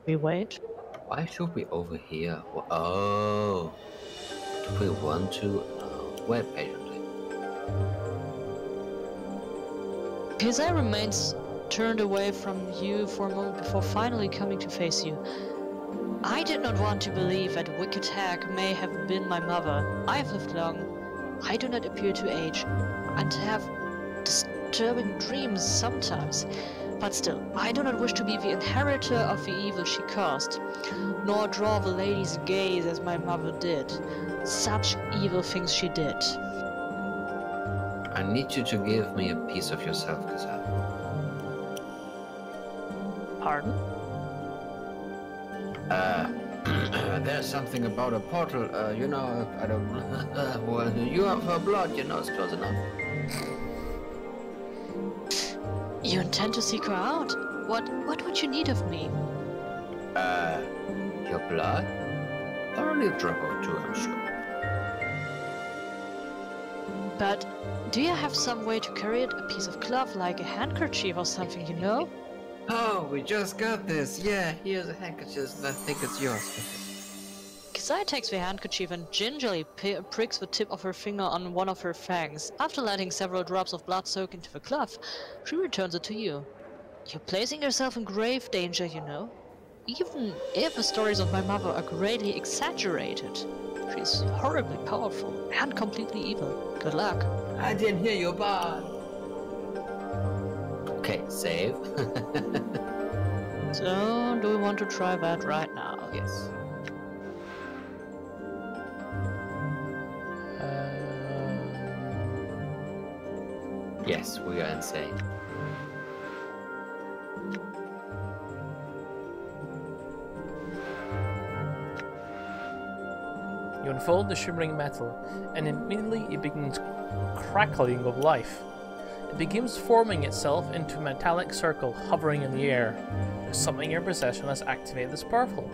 Speaker 3: We wait.
Speaker 1: Why should we over here? Oh. Do we want to wait patiently?
Speaker 3: Pizza remains turned away from you for a moment before finally coming to face you. I did not want to believe that wicked hag may have been my mother. I have lived long. I do not appear to age, and have disturbing dreams sometimes. But still, I do not wish to be the inheritor of the evil she caused, nor draw the lady's gaze as my mother did. Such evil things she did.
Speaker 1: I need you to give me a piece of yourself, Kazal.
Speaker 3: Pardon?
Speaker 1: There's something about a portal, you know, I don't well, you have her blood, you know, it's close enough.
Speaker 3: You intend to seek her out? What would you need of me?
Speaker 1: Your blood? Only a drop or two, I'm sure.
Speaker 3: But do you have some way to carry it? A piece of cloth, like a handkerchief or something, you know?
Speaker 1: Oh, we just got this. Yeah, here's a handkerchief, and I think it's yours.
Speaker 3: Kasai takes the handkerchief and gingerly pricks the tip of her finger on one of her fangs. After letting several drops of blood soak into the cloth, she returns it to you. You're placing yourself in grave danger, you know. Even if the stories of my mother are greatly exaggerated. She's horribly powerful and completely evil. Good luck.
Speaker 1: I didn't hear you, but... Okay, save.
Speaker 3: So, do we want to try that right now?
Speaker 1: Yes. Yes, we are insane.
Speaker 2: You unfold the shimmering metal, and immediately it begins crackling with life. It begins forming itself into a metallic circle hovering in the air. There's something in your possession that's activated this portal.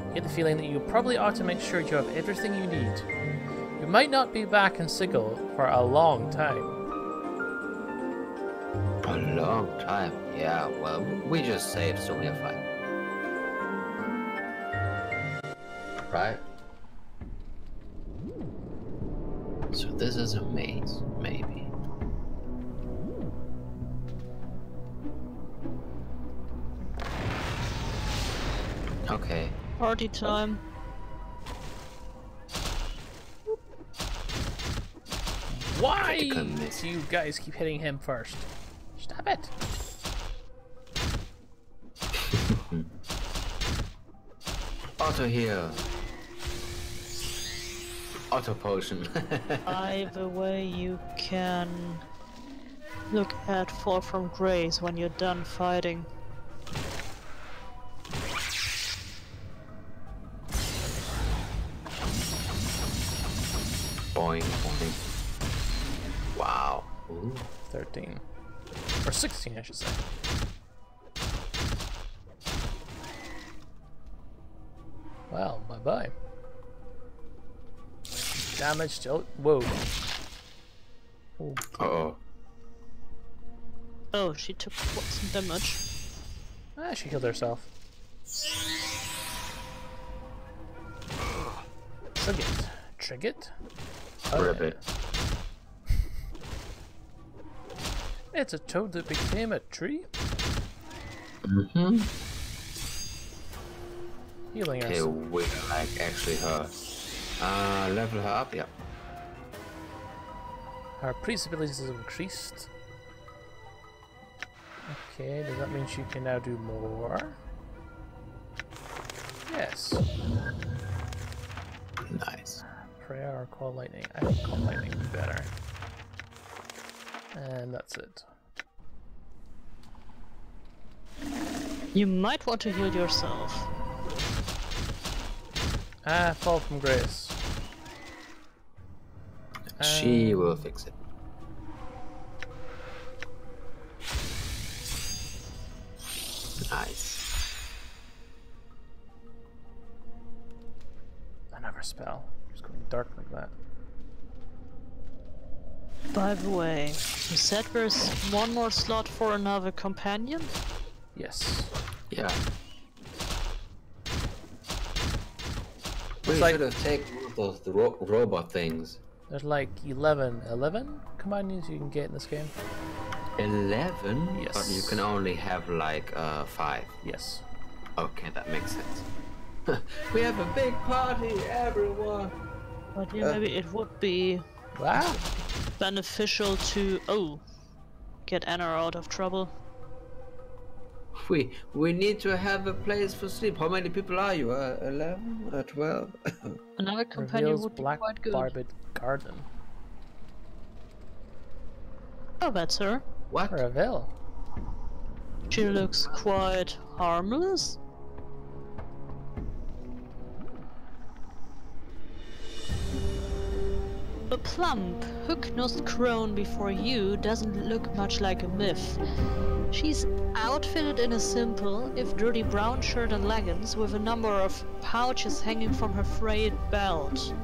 Speaker 2: You get the feeling that you probably ought to make sure you have everything you need. You might not be back in Sigil for a long time.
Speaker 1: A long time. Yeah, well, we just saved, so we're fine. Right? So this is a maze, maybe. Okay.
Speaker 3: Party time.
Speaker 2: Why
Speaker 1: Commit.
Speaker 2: do you guys keep hitting him first? Stop it.
Speaker 1: Auto heal. Auto potion.
Speaker 3: Either way, you can look at Fall from Grace when you're done fighting.
Speaker 1: Boing, boing. Wow. Ooh.
Speaker 2: 13. Or 16, I should say. Well, bye-bye. Damage still. Whoa. Oh.
Speaker 1: Uh-oh.
Speaker 3: Oh, she took some damage.
Speaker 2: Ah, she killed herself. Trigget. Trigget?
Speaker 1: Ribbit.
Speaker 2: It's a toad that became a tree?
Speaker 1: Mm-hmm.
Speaker 2: Healing
Speaker 1: Okay,
Speaker 2: us.
Speaker 1: we like actually her. Level her up, yeah.
Speaker 2: Her priest abilities is increased. Okay, does that mean she can now do more? Yes.
Speaker 1: Nice.
Speaker 2: Prayer or call lightning? I think call lightning would be better. And that's it.
Speaker 3: You might want to heal yourself.
Speaker 2: Ah, fall from grace.
Speaker 1: She will fix it. Nice.
Speaker 2: Another spell. Just going dark like that.
Speaker 3: By the way, you said there's one more slot for another companion?
Speaker 2: Yes.
Speaker 1: Yeah. We
Speaker 2: like-
Speaker 1: should have taken one of those robot things.
Speaker 2: There's like 11 companions you can get in this game.
Speaker 1: 11?
Speaker 2: Yes.
Speaker 1: But you can only have like 5.
Speaker 2: Yes.
Speaker 1: Okay, that makes sense. We have a big party, everyone!
Speaker 3: But yeah, maybe it would be
Speaker 2: Ah!
Speaker 3: beneficial to get Anna out of trouble.
Speaker 1: We need to have a place for sleep. How many people are you? 11? 12?
Speaker 3: Another companion
Speaker 2: Reveals
Speaker 3: would be
Speaker 2: black
Speaker 3: quite good.
Speaker 2: barbed garden.
Speaker 3: Oh, that's her.
Speaker 1: What?
Speaker 2: Reveal.
Speaker 3: She looks quite harmless. A plump, hook-nosed crone before you doesn't look much like a myth. She's outfitted in a simple, if dirty brown shirt and leggings with a number of pouches hanging from her frayed belt.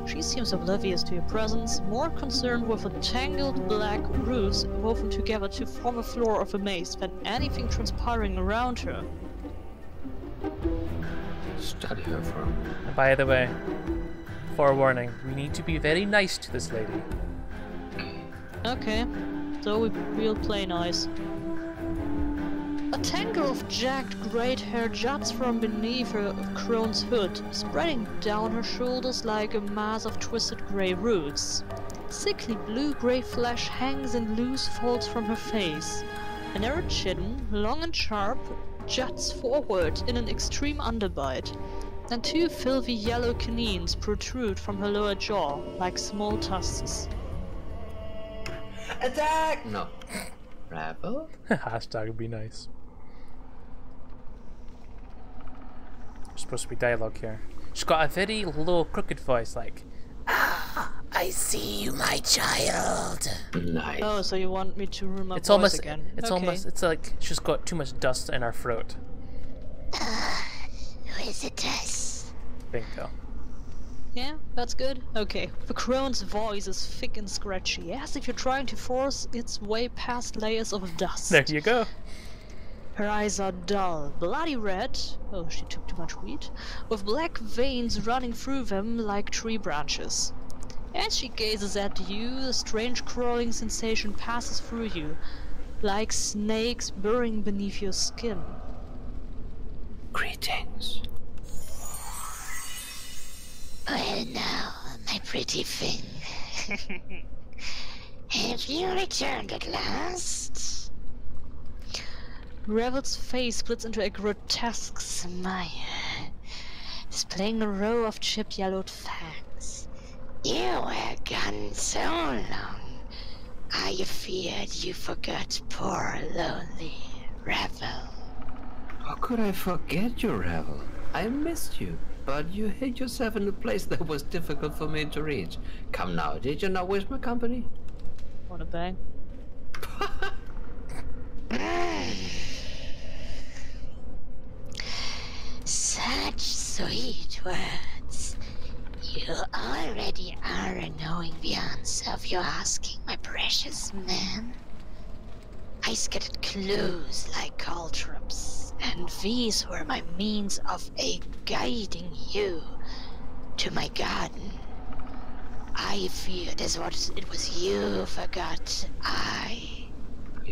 Speaker 3: She seems oblivious to your presence, more concerned with the tangled black roots woven together to form a floor of a maze than anything transpiring around her.
Speaker 1: Study her for
Speaker 2: And by the way, forewarning, we need to be very nice to this lady.
Speaker 3: Okay, so we'll play nice. A tangle of jagged great hair juts from beneath her crone's hood, spreading down her shoulders like a mass of twisted grey roots. Sickly blue-grey flesh hangs in loose folds from her face. A narrow chin, long and sharp, juts forward in an extreme underbite, and 2 filthy yellow canines protrude from her lower jaw like small tusks.
Speaker 1: Attack! No. Rebel?
Speaker 2: Hashtag would be nice. There's supposed to be dialogue here. She's got a very low, crooked voice, like, "Ah, I see you, my child."
Speaker 1: Nice.
Speaker 3: Oh, so you want me to ruin my
Speaker 2: It's
Speaker 3: voice
Speaker 2: almost,
Speaker 3: again?
Speaker 2: it's
Speaker 3: Okay.
Speaker 2: almost, it's like she's got too much dust in her throat.
Speaker 4: Who is it, us?
Speaker 2: Bingo.
Speaker 3: Yeah, that's good. Okay. The crone's voice is thick and scratchy, as if you're trying to force its way past layers of dust.
Speaker 2: There you go.
Speaker 3: Her eyes are dull, bloody red. Oh, she took too much weed. With black veins running through them like tree branches. As she gazes at you, a strange crawling sensation passes through you, like snakes burrowing beneath your skin.
Speaker 1: Greetings.
Speaker 4: Well now, my pretty thing. Have you returned at last?
Speaker 3: Revel's face splits into a grotesque smile.
Speaker 4: displaying a row of chipped yellowed fangs. You were gone so long, I feared you forgot poor lonely Revel.
Speaker 1: How could I forget you, Revel? I missed you, but you hid yourself in a place that was difficult for me to reach. Come now, did you not wish my company?
Speaker 3: Wanna bang?
Speaker 4: Such sweet words. You already are knowing the answer of your asking, my precious man. I scattered clues like caltrops, and these were my means of guiding you to my garden. I feared as what it was you forgot. I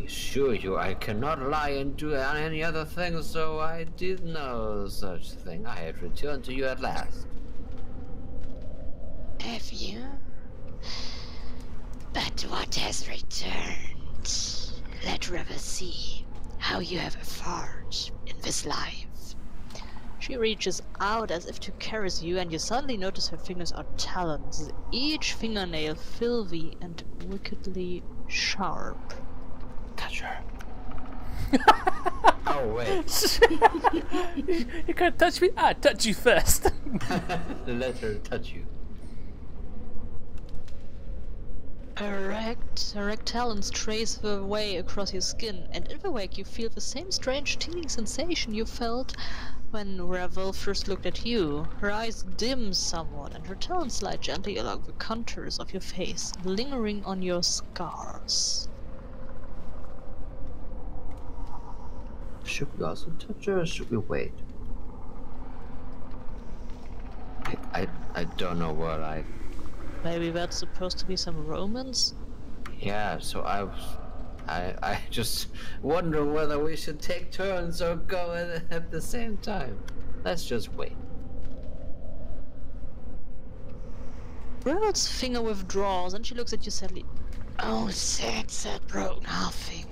Speaker 1: Assure you, I cannot lie and do any other thing, so I did no such thing. I had returned to you at last.
Speaker 4: have you. But what has returned? Let River see how you have fared in this life.
Speaker 3: She reaches out as if to caress you, and you suddenly notice her fingers are talons, each fingernail filthy and wickedly sharp.
Speaker 1: Touch her. Oh, wait.
Speaker 2: You can't touch me? I touch you first.
Speaker 1: Let her touch you.
Speaker 3: Erect talons trace their way across your skin, and in the wake you feel the same strange tingling sensation you felt when Revel first looked at you. Her eyes dim somewhat, and her talons slide gently along the contours of your face, lingering on your scars.
Speaker 1: Should we also touch her, or should we wait? I don't know what I...
Speaker 3: Maybe that's supposed to be some romance?
Speaker 1: Yeah, so I just wonder whether we should take turns or go at the same time. Let's just wait.
Speaker 3: Revel's finger withdraws, and she looks at you sadly.
Speaker 4: Oh, sad broken halving.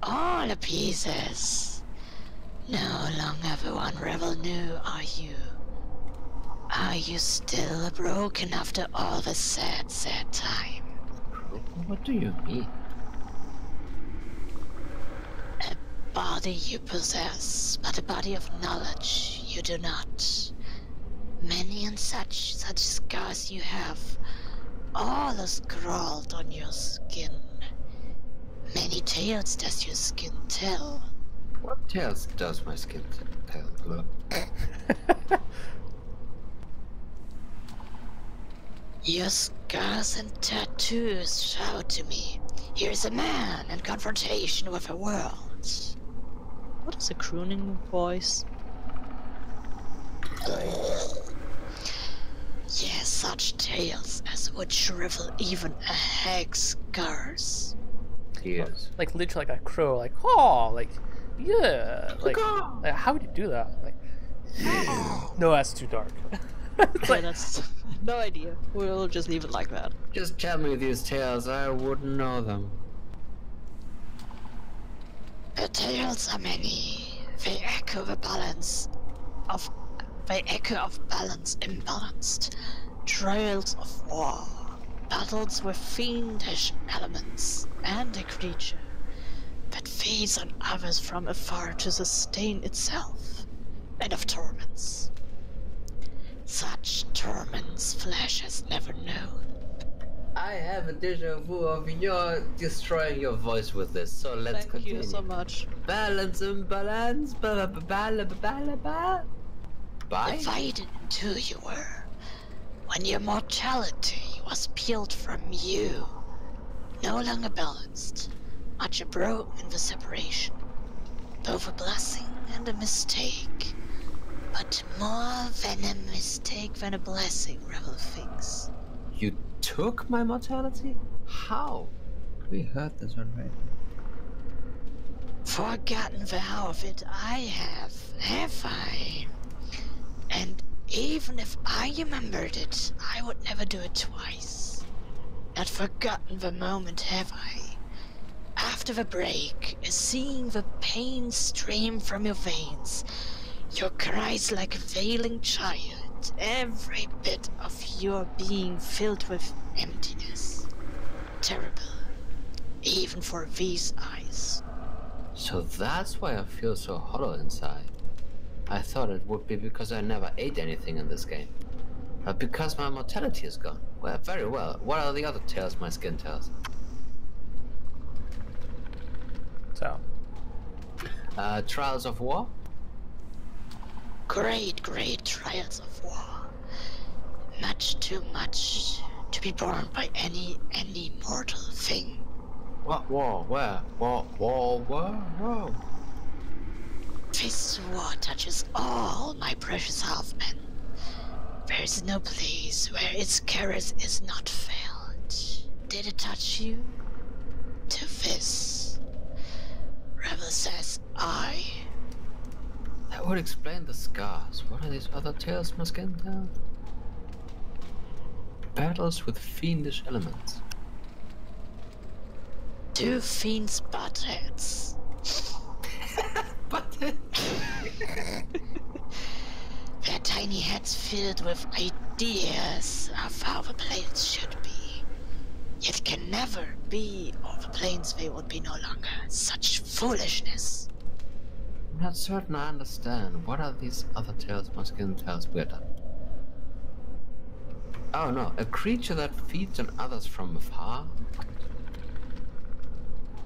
Speaker 4: All the pieces. No longer the one Revel knew, are you? Are you still broken after all the sad time?
Speaker 1: What do you mean?
Speaker 4: A body you possess, but a body of knowledge you do not. Many and such scars you have, all are scrawled on your skin. Many tales does your skin tell.
Speaker 1: What tales does my skin tell? Look.
Speaker 4: Your scars and tattoos shout to me. Here's a man in confrontation with a world.
Speaker 3: What is a crooning voice?
Speaker 4: Yes, such tales as would shrivel even a hag's scars.
Speaker 1: Yes.
Speaker 2: Like literally like a crow, like like yeah, like how would you do that? Like no, that's too dark. It's
Speaker 3: Yeah, that's no idea. We'll just leave it like that.
Speaker 1: Just tell me these tales, I wouldn't know them.
Speaker 4: The tales are many. They echo of balance imbalanced. Trails of war. Battles with fiendish elements and a creature that feeds on others from afar to sustain itself, and of torments. Such torments flesh has never known.
Speaker 1: I have a deja vu of your destroying your voice with this, so let's continue.
Speaker 3: Thank you so much.
Speaker 1: Balance, imbalance, ba-ba-ba-ba-ba-ba-ba. Bye?
Speaker 4: Divided in two you were, when your mortality was peeled from you. No longer balanced, much broken in the separation. Both a blessing and a mistake. But more than a mistake than a blessing, Revel thinks.
Speaker 1: You took my mortality? How? We heard this already.
Speaker 4: Forgotten the how of it I have I? And even if I remembered it, I would never do it twice. Not forgotten the moment, have I? After the break, seeing the pain stream from your veins, Your cries like a wailing child, every bit of your being filled with emptiness. Terrible, even for these eyes.
Speaker 1: So that's why I feel so hollow inside. I thought it would be because I never ate anything in this game. But because my mortality is gone. Well, very well. What are the other tales my skin tells?
Speaker 2: So,
Speaker 1: Trials of War?
Speaker 4: Great trials of war. Much too much to be borne by any mortal thing.
Speaker 1: What war? Where? War?
Speaker 4: This war touches all my precious half-men. There is no place where its caress is not felt. Did it touch you? To this. Rebel says I.
Speaker 1: That would explain the scars. What are these other tales my skin tells? Battles with fiendish elements.
Speaker 4: 2 fiends butt heads.
Speaker 1: But
Speaker 4: Their tiny heads filled with ideas of how the planes should be. Yet can never be, or the planes they would be no longer. Such foolishness.
Speaker 1: I'm not certain I understand. What are these other tales my skin tells we're done? Oh no, a creature that feeds on others from afar?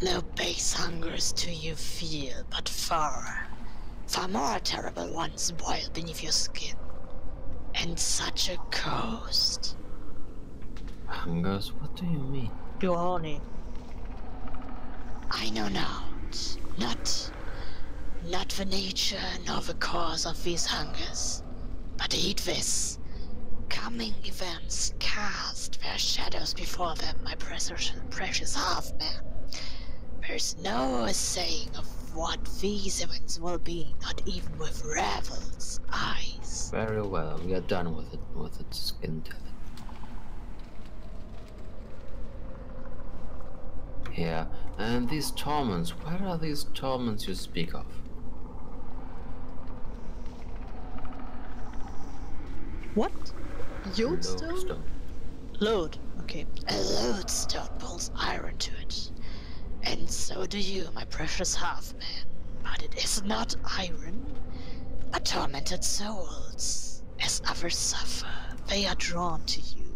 Speaker 4: No base hungers do you feel, but far more terrible ones boil beneath your skin. And such a coast.
Speaker 1: Hungers? What do you mean?
Speaker 3: You're horny.
Speaker 4: I know not the nature nor the cause of these hungers, but heed this. Coming events cast their shadows before them, my precious half-man. There's no saying of what these events will be, not even with Ravel's eyes.
Speaker 1: Very well, we are done with its skin telling. Yeah, and these torments, what are these torments you speak of?
Speaker 3: What? Lodestone?
Speaker 1: Lodestone.
Speaker 3: Load. Okay.
Speaker 4: A lodestone pulls iron to it. And so do you, my precious half-man. But it is not iron, but tormented souls. As others suffer, they are drawn to you,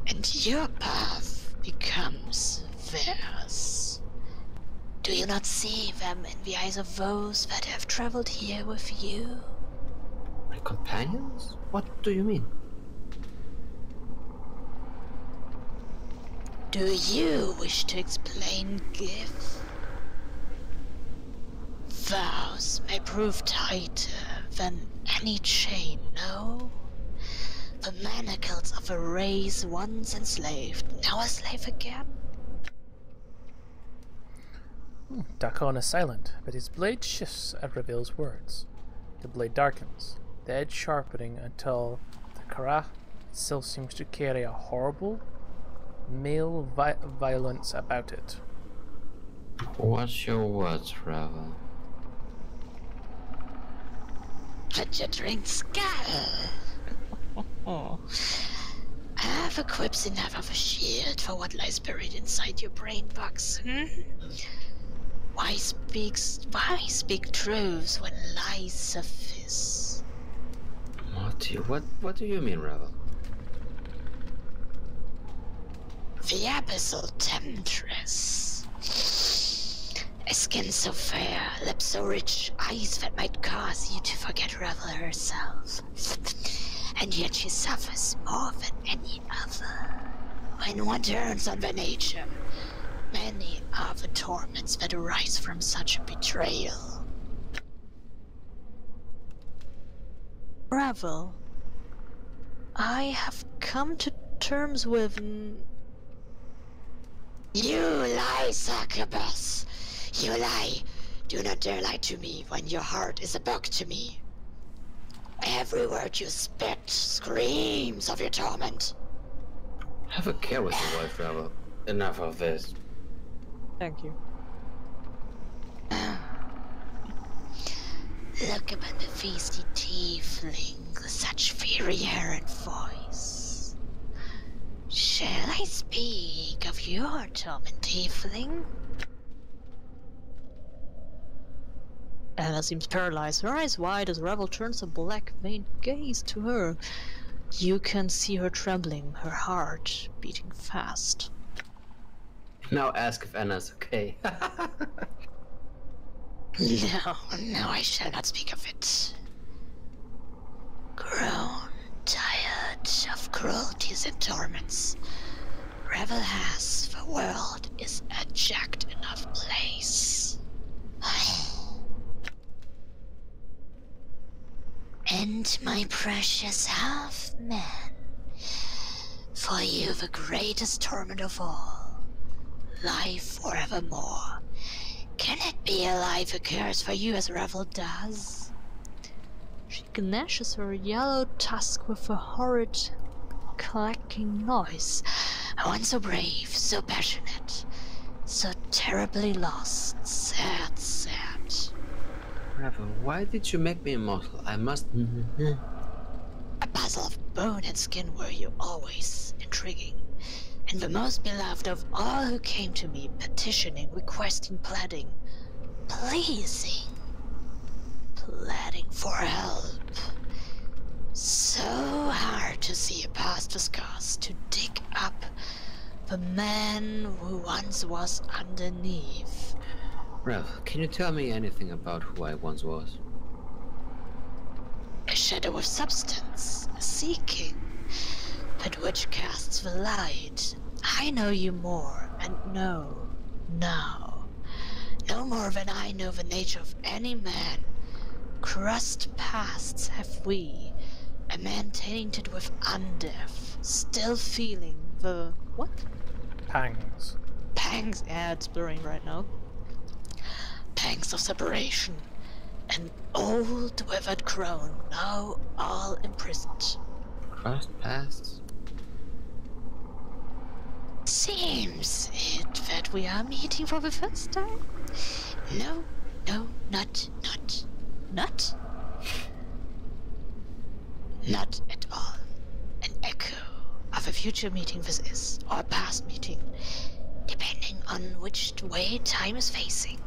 Speaker 4: and your path becomes theirs. Do you not see them in the eyes of those that have traveled here with you?
Speaker 1: My companions? What do you mean?
Speaker 4: Do you wish to explain gift? Vows may prove tighter than any chain, no? The manacles of a race once enslaved, now a slave again?
Speaker 2: Dakon is silent, but his blade shifts at Reveal's words. The blade darkens, the edge sharpening until the Kara still seems to carry a horrible male violence about it.
Speaker 1: What's your words, Ravel?
Speaker 4: Let your drink skull. I have a quips enough of a shield for what lies buried inside your brain box, Why speak truths when lies suffice?
Speaker 1: What do you mean, Ravel?
Speaker 4: The abyssal temptress. A skin so fair, lips so rich, eyes that might cause you to forget Revel herself. And yet she suffers more than any other. When one turns on the nature, many are the torments that arise from such a betrayal.
Speaker 3: Ravel, I have come to terms with...
Speaker 4: You lie, succubus! You lie! Do not dare lie to me when your heart is a book to me. Every word you spit screams of your torment.
Speaker 1: Have a care with your wife, Ravel. Enough of this.
Speaker 3: Thank you.
Speaker 4: Look upon the feisty tiefling with such fiery hair and voice. Shall I speak of your Torment tiefling?
Speaker 3: Anna seems paralyzed, her eyes wide as Revel turns a black veined gaze to her. You can see her trembling, her heart beating fast.
Speaker 1: Now ask if Anna's okay.
Speaker 4: No, I shall not speak of it. Grown tired of cruelties and torments, Revel has, the world is a jacked enough place. And my precious half-man, for you the greatest torment of all, life forevermore. Can it be a life occurs for you as Revel does?
Speaker 3: She gnashes her yellow tusk with a horrid clacking noise.
Speaker 4: One so brave, so passionate, so terribly lost, sad.
Speaker 1: Revel, why did you make me immortal? I must...
Speaker 4: A puzzle of bone and skin were you always, intriguing, and the most beloved of all who came to me, petitioning, requesting, pleading, pleasing, pleading for help. So hard to see past the scars, to dig up the man who once was underneath.
Speaker 1: Revel, can you tell me anything about who I once was?
Speaker 4: A shadow of substance, seeking, but which casts the light. I know you more, and know now. No more than I know the nature of any man. Crossed paths have we, a man tainted with undeath, still feeling the... what?
Speaker 2: Pangs.
Speaker 3: Pangs. Yeah, it's blurring right now.
Speaker 4: Pangs of separation. An old withered crone, now all imprisoned.
Speaker 1: Crossed paths?
Speaker 4: Seems it that we are meeting for the first time? No, not. Not at all. An echo of a future meeting this is, or a past meeting, depending on which way time is facing.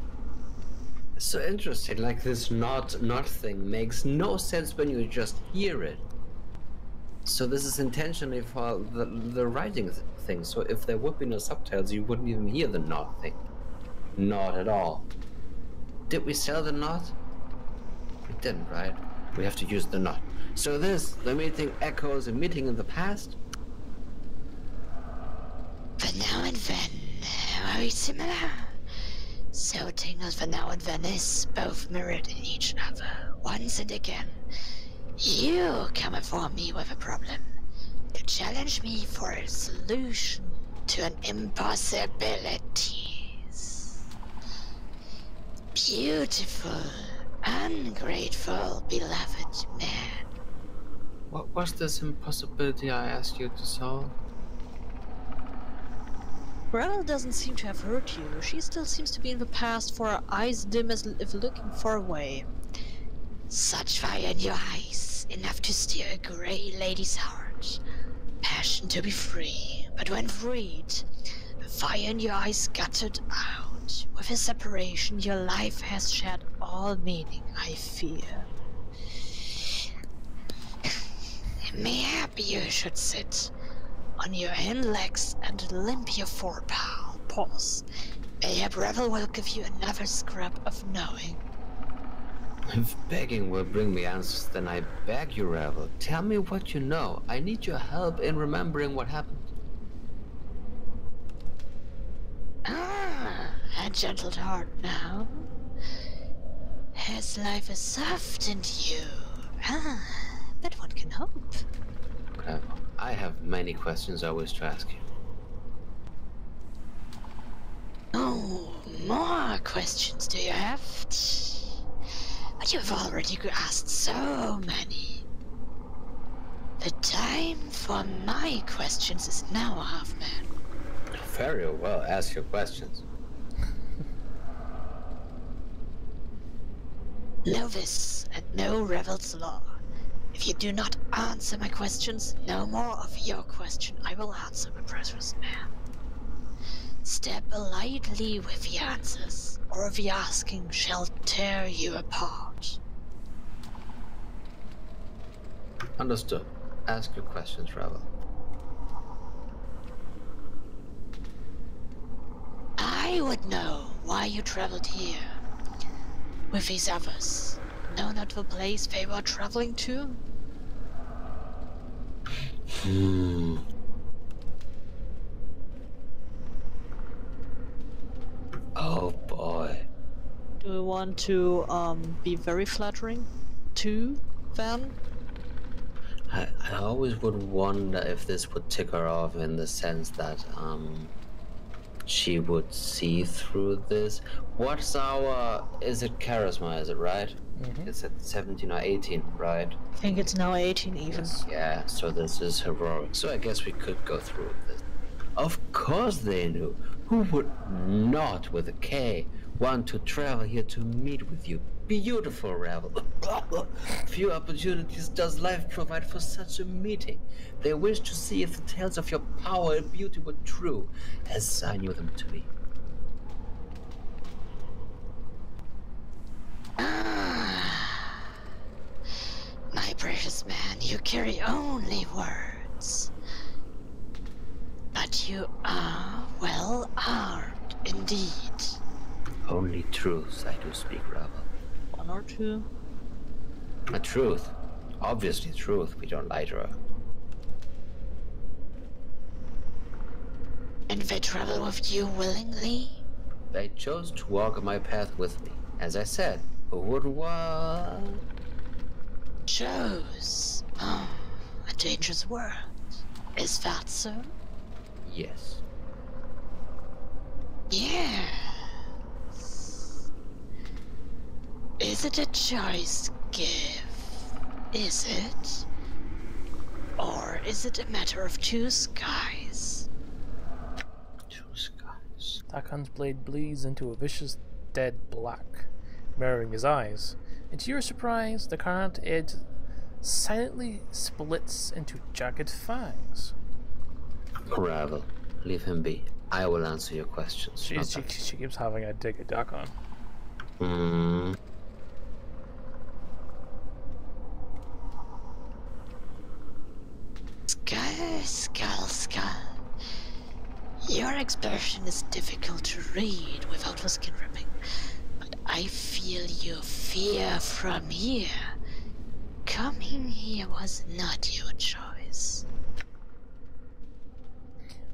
Speaker 1: So interesting, like this not thing makes no sense when you just hear it. So this is intentionally for the writing thing, so if there would be no subtitles you wouldn't even hear the not thing. Not at all. Did we sell the not? We didn't, right? We have to use the not. So the meeting echoes a meeting in the past?
Speaker 4: But now and then, very similar. So tingles the now and then is both mirrored in each other, once and again. You come before me with a problem, to challenge me for a solution to an impossibilities. Beautiful, ungrateful, beloved man.
Speaker 1: What was this impossibility I asked you to solve?
Speaker 3: Revel doesn't seem to have hurt you. She still seems to be in the past, for her eyes dim as if looking far away.
Speaker 4: Such fire in your eyes, enough to steer a grey lady's heart. Passion to be free, but when freed, the fire in your eyes guttered out. With his separation, your life has shed all meaning, I fear. Mayhap you should sit on your hind legs and limp your forepaws. Mayhap Revel will give you another scrap of knowing.
Speaker 1: If begging will bring me answers, then I beg you, Revel. Tell me what you know. I need your help in remembering what happened.
Speaker 4: Ah, a gentled heart now. His life is softened you. Ah, but one can hope.
Speaker 1: Revel, I have many questions I wish to ask you.
Speaker 4: Oh, more questions do you have? But you've already asked so many. The time for my questions is now, half-man.
Speaker 1: Very well, ask your questions.
Speaker 4: Know this, and know Revel's law. If you do not answer my questions, no more of your question I will answer, my precious man. Step lightly with the answers, or the asking shall tear you apart.
Speaker 1: Understood. Ask your questions, Revel.
Speaker 4: I would know why you traveled here with these others. Know not the place they were traveling to?
Speaker 1: Oh boy.
Speaker 3: Do we want to be very flattering to them?
Speaker 1: I always would wonder if this would tick her off in the sense that she would see through this. What's our, is it charisma, is it right? It's at 17 or 18, right?
Speaker 3: I think it's now 18 even.
Speaker 1: Yeah, so this is heroic. So I guess we could go through with this. Of course they knew. Who would not, with a K, want to travel here to meet with you? Beautiful, Revel. Few opportunities does life provide for such a meeting. They wish to see if the tales of your power and beauty were true, as I knew them to be.
Speaker 4: My precious man, you carry only words. But you are well armed indeed.
Speaker 1: Only truths I do speak, Revel.
Speaker 3: One or two.
Speaker 1: A truth. Obviously truth. We don't lie to her.
Speaker 4: And they travel with you willingly?
Speaker 1: They chose to walk my path with me. As I said, who would what?
Speaker 4: Chose. Oh, a dangerous word. Is that so?
Speaker 1: Yes.
Speaker 4: Yes. Is it a choice give? Is it? Or is it a matter of two skies?
Speaker 1: Two skies.
Speaker 2: Takan's blade bleeds into a vicious dead black, mirroring his eyes. And to your surprise, the current edge silently splits into jagged fangs.
Speaker 1: Revel, leave him be. I will answer your questions.
Speaker 2: She keeps having a dig at Takan.
Speaker 4: Skull. Your expression is difficult to read without the skin ripping, but I feel your fear from here. Coming here was not your choice.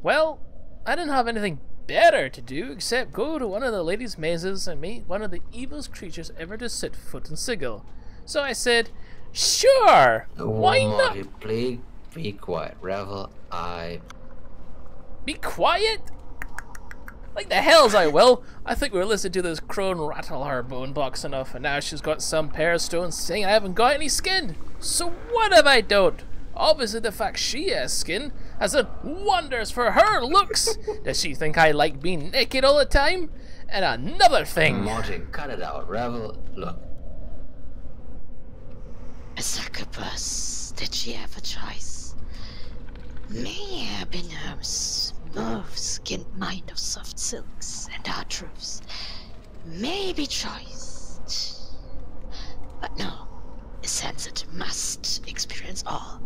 Speaker 2: Well, I didn't have anything better to do except go to one of the ladies' mazes and meet one of the evilest creatures ever to set foot in Sigil. So I said, sure, why not?
Speaker 1: Please be quiet. Revel,
Speaker 2: Be quiet? Like the hells I will. I think we're listening to this crone rattle her bone box enough, and now she's got some pair of stones saying I haven't got any skin. So what if I don't? Obviously the fact she has skin has done wonders for her looks. Does she think I like being naked all the time? And another thing.
Speaker 1: Martin, cut it out. Revel, look.
Speaker 4: A succubus. Did she have a choice? May have been her smooth-skinned mind of soft silks and hard truths. May be choiced. But no, a sensate must experience all,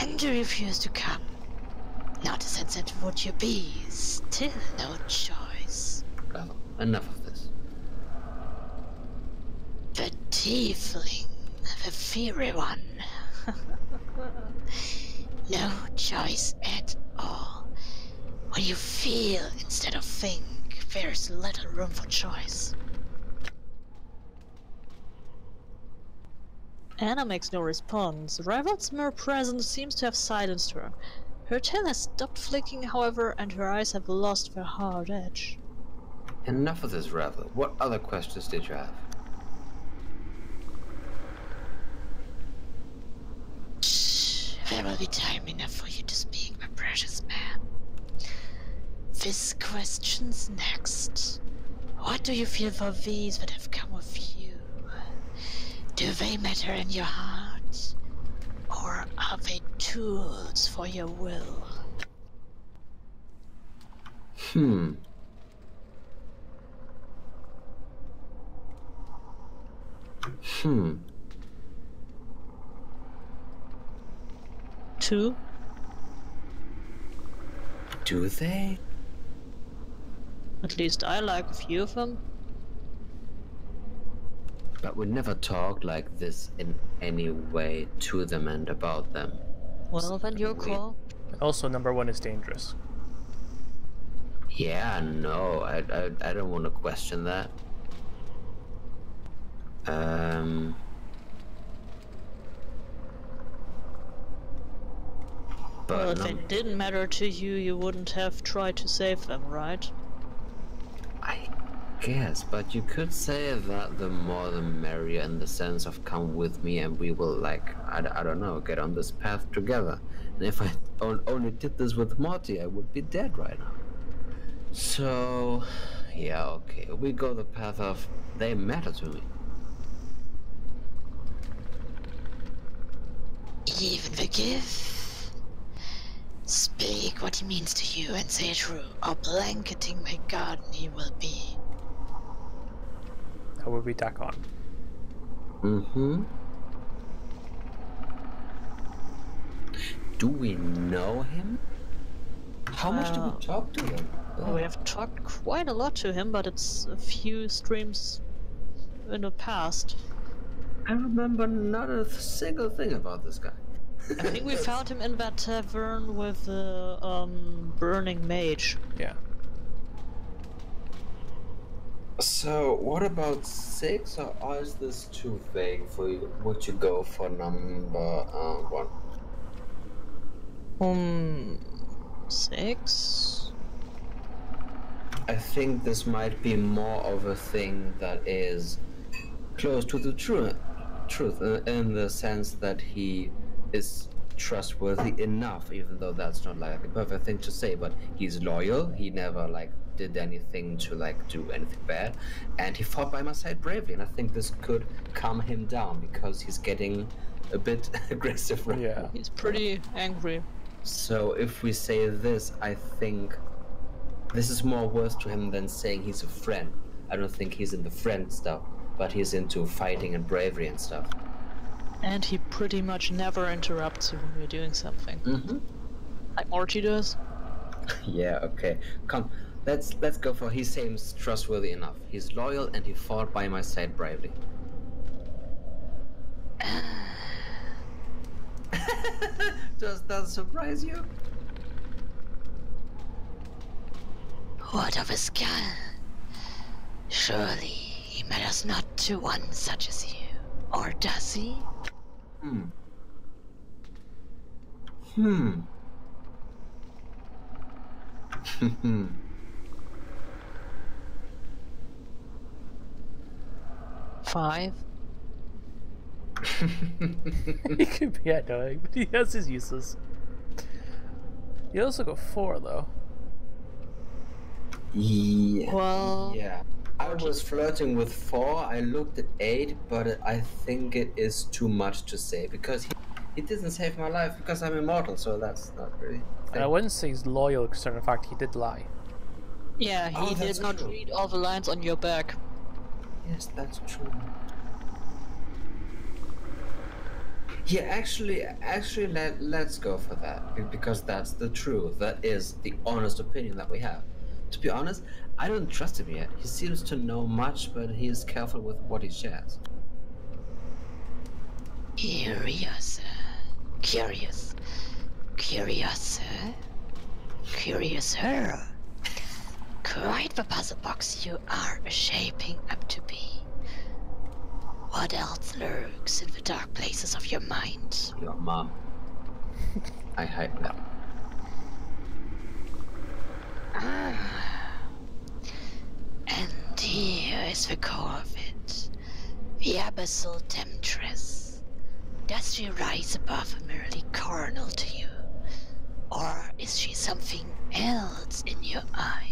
Speaker 4: and to refuse to come. Not a sensate would you be, still no choice.
Speaker 1: Revel, enough of this.
Speaker 4: The tiefling, the fiery one. No choice at all. When you feel instead of think, there's little room for choice.
Speaker 3: Anna makes no response. Revel's mere presence seems to have silenced her. Her tail has stopped flicking, however, and her eyes have lost their hard edge.
Speaker 1: Enough of this, Revel. What other questions did you have?
Speaker 4: There will be time enough for you to speak, my precious man. This question's next. What do you feel for these that have come with you? Do Do they matter in your heart? Or are they tools for your will?
Speaker 1: Hmm. Hmm.
Speaker 3: 2?
Speaker 1: Do they?
Speaker 3: At least I like a few of them.
Speaker 1: But we never talked like this in any way to them and about them.
Speaker 3: Well, then your call.
Speaker 2: Also, number 1 is dangerous.
Speaker 1: Yeah, no, I don't want to question that. But
Speaker 3: Well, if it didn't matter to you, you wouldn't have tried to save them, right?
Speaker 1: I guess, but you could say that the more the merrier in the sense of come with me and we will, like, I don't know, get on this path together. And if I only did this with Morty, I would be dead right now. So, yeah, okay, we go the path of they matter to me.
Speaker 4: Even forgive? Speak what he means to you and say it true, or blanketing my garden he will be.
Speaker 2: That would be Dakon.
Speaker 1: Mm-hmm. Do we know him? How much do we talk to him?
Speaker 3: Well, we have talked quite a lot to him, but it's a few streams in the past.
Speaker 1: I remember not a single thing about this guy.
Speaker 3: I think we found him in that tavern with the burning mage.
Speaker 2: Yeah.
Speaker 1: So, what about 6, or is this too vague for you? Would you go for number 1?
Speaker 3: 6?
Speaker 1: I think this might be more of a thing that is close to the truth in the sense that he is trustworthy enough, even though that's not like a perfect thing to say, but he's loyal, he never like did anything to like do anything bad, and he fought by my side bravely, and I think this could calm him down because he's getting a bit aggressive right now.
Speaker 3: He's pretty angry.
Speaker 1: So if we say this, I think this is more worth to him than saying he's a friend. I don't think he's into friend stuff, but he's into fighting and bravery and stuff.
Speaker 3: And he pretty much never interrupts you when you're doing something.
Speaker 1: Mm-hmm.
Speaker 3: Like Morty does.
Speaker 1: Yeah, okay. Come, let's go for he seems trustworthy enough. He's loyal and he fought by my side bravely. Does that surprise you?
Speaker 4: What of a skull? Surely he matters not to one such as you, or does he?
Speaker 1: Hmm.
Speaker 3: 5.
Speaker 2: He could be annoying, but he has his uses. You also go 4 though.
Speaker 1: Yeah.
Speaker 3: Well,
Speaker 1: Yeah. I was flirting with 4. I looked at 8, but I think it is too much to say because he didn't save my life because I'm immortal, so that's not really.
Speaker 2: And I wouldn't say he's loyal because in fact he did lie.
Speaker 3: yeah, he did
Speaker 1: that's
Speaker 3: not
Speaker 1: true.
Speaker 3: read all the lines on your back.
Speaker 1: Yes, that's true. Yeah, actually, let's go for that because that's the truth. That is the honest opinion that we have. To be honest, I don't trust him yet. He seems to know much, but he is careful with what he shares.
Speaker 4: Curious. Curiouser. Quite the puzzle box you are shaping up to be. What else lurks in the dark places of your mind?
Speaker 1: Your mom. I hide that.
Speaker 4: And here is the core of it. The abyssal temptress. Does she rise above a merely carnal to you? Or is she something else in your eye?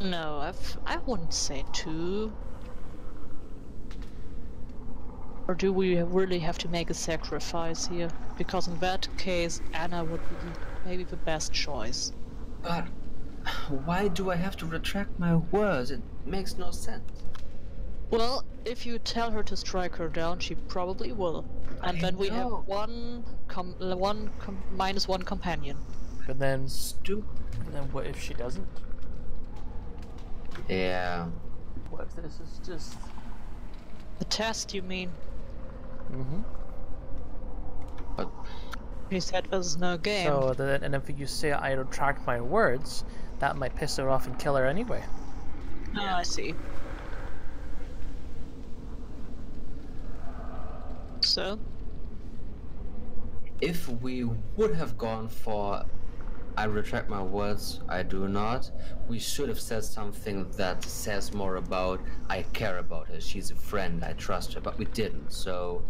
Speaker 3: No, I wouldn't say 2. Or do we really have to make a sacrifice here? Because in that case, Anna would be maybe the best choice.
Speaker 1: But why do I have to retract my words? It makes no sense.
Speaker 3: Well, if you tell her to strike her down, she probably will. And then we have minus one companion.
Speaker 2: But then,
Speaker 1: Stupid.
Speaker 2: what if she doesn't?
Speaker 1: Yeah.
Speaker 2: What if this is just...
Speaker 3: The test, you mean?
Speaker 2: Mm-hmm.
Speaker 1: But
Speaker 3: You said there's no game.
Speaker 2: So then, and if you say I retract my words, that might piss her off and kill her anyway.
Speaker 3: Oh, I see. So?
Speaker 1: if we would have gone for I retract my words, I do not, we should have said something that says more about I care about her, she's a friend, I trust her, but we didn't. So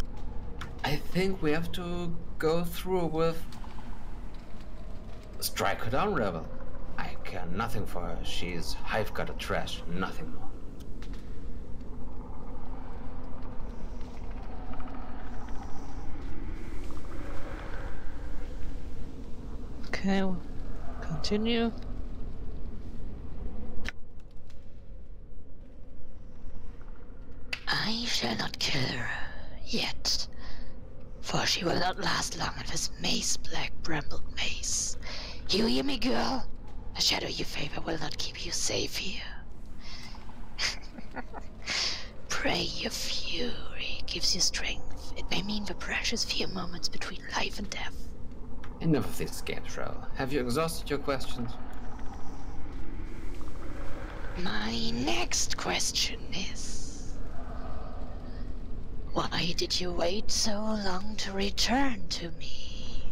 Speaker 1: I think we have to go through with strike her down, Rebel. I care nothing for her. She's hive gutter trash, nothing more.
Speaker 3: Okay, we'll continue.
Speaker 4: I shall not kill her yet, for she will not last long in this maze-black brambled maze. You hear me, girl? The shadow you favor will not keep you safe here. Pray your fury gives you strength. It may mean the precious few moments between life and death.
Speaker 1: Enough of this game, Shroud. Have you exhausted your questions?
Speaker 4: My next question is... why did you wait so long to return to me?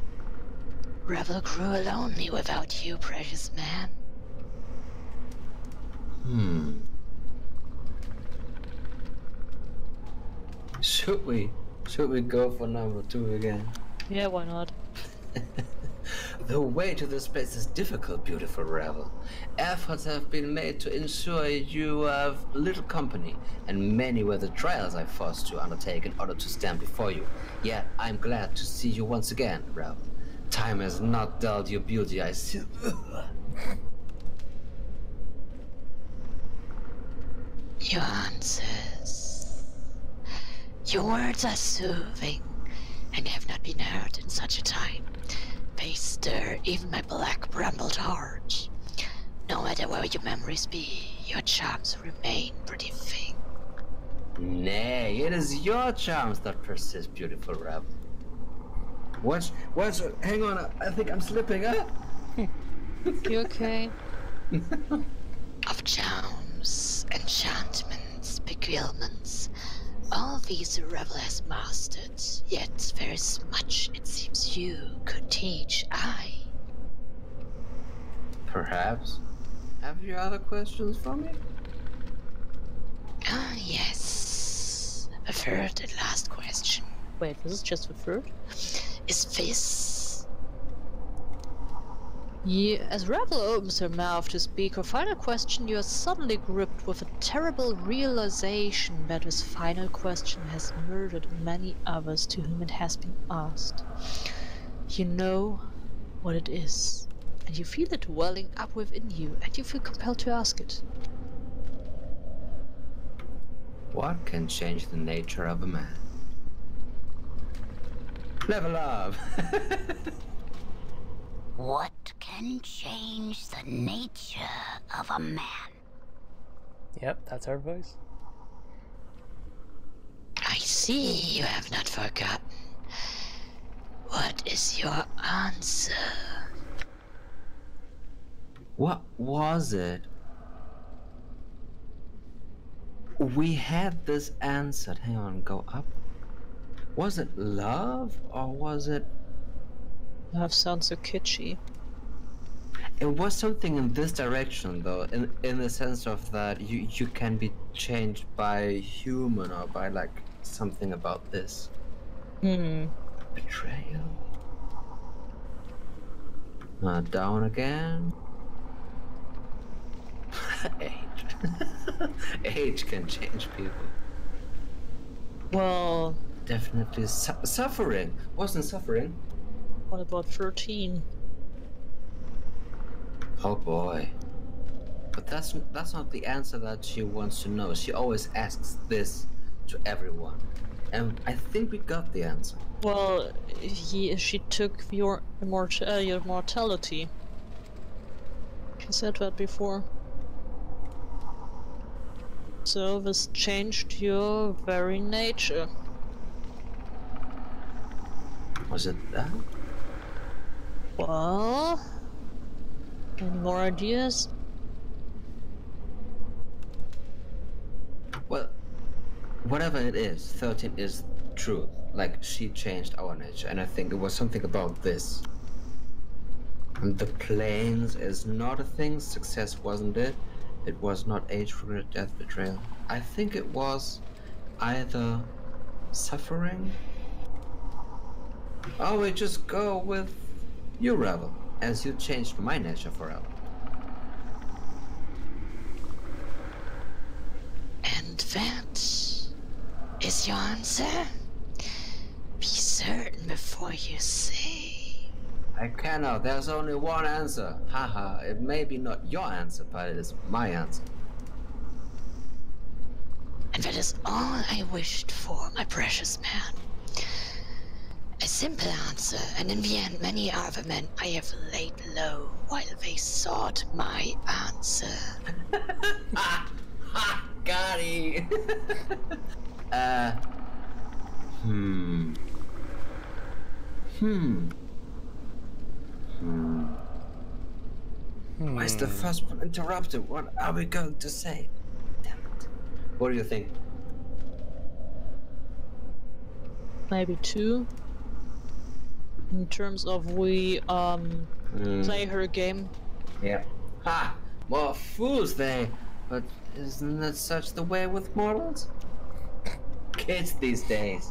Speaker 4: Revel grew lonely without you, precious man.
Speaker 1: Should we go for number 2 again?
Speaker 3: Yeah, why not?
Speaker 1: The way to this place is difficult, beautiful Revel. Efforts have been made to ensure you have little company, and many were the trials I forced to undertake in order to stand before you. Yet I'm glad to see you once again, Revel. Time has not dulled your beauty, I see.
Speaker 4: Your answers. Your words are soothing, and have not been heard in such a time. They stir even my black brambled heart. No matter where your memories be, your charms remain, pretty thing.
Speaker 1: Nay, it is your charms that persist, beautiful Revel. What's, hang on, I think I'm slipping, huh?
Speaker 3: You okay?
Speaker 4: Of charms, enchantments, beguilements, all these the Revel has mastered, yet there is much it seems you could teach I.
Speaker 1: Perhaps. Have you other questions for me?
Speaker 4: Ah, yes. The third and last question.
Speaker 3: Wait, this is just the third?
Speaker 4: Is this...
Speaker 3: Yeah, as Revel opens her mouth to speak her final question, you are suddenly gripped with a terrible realization that this final question has murdered many others to whom it has been asked. You know what it is, and you feel it welling up within you, and you feel compelled to ask it.
Speaker 1: What can change the nature of a man? Level up!
Speaker 5: What can change the nature of a man?
Speaker 2: Yep, that's our voice.
Speaker 4: I see you have not forgotten. What is your answer?
Speaker 1: What was it? We had this answered. Hang on, go up. Was it love or was it...
Speaker 3: Love sounds so kitschy.
Speaker 1: It was something in this direction though, in the sense of that you can be changed by human or by like something about this. Betrayal. Down again. Age. Age can change people.
Speaker 3: Well,
Speaker 1: Definitely suffering. Wasn't suffering.
Speaker 3: what about 13?
Speaker 1: Oh boy. But that's not the answer that she wants to know. She always asks this to everyone. And I think we got the answer.
Speaker 3: Well, she took your mortality. She said that before. So this changed your very nature.
Speaker 1: Was it that?
Speaker 3: Well, any more ideas?
Speaker 1: Well, whatever it is, 13 is truth. Like, she changed our nature, and I think it was something about this. And the planes is not a thing, success wasn't it. It was not age regret, death, betrayal. I think it was either suffering. Oh, we just go with you, Rebel, as you changed my nature forever.
Speaker 5: And that is your answer? Be certain before you say.
Speaker 1: I cannot, there's only one answer. Haha, it may be not your answer, but it is my answer.
Speaker 5: And that is all I wished for, my precious man. A simple answer, and in the end many other men I have laid low while they sought my answer.
Speaker 1: Ha! Ha! Got it! Why is the first one interrupted? What are we going to say? Damn it. What do you think?
Speaker 3: Maybe 2. In terms of we play her game.
Speaker 1: Yeah. Ha! More fools they! But isn't that such the way with mortals? Kids these days.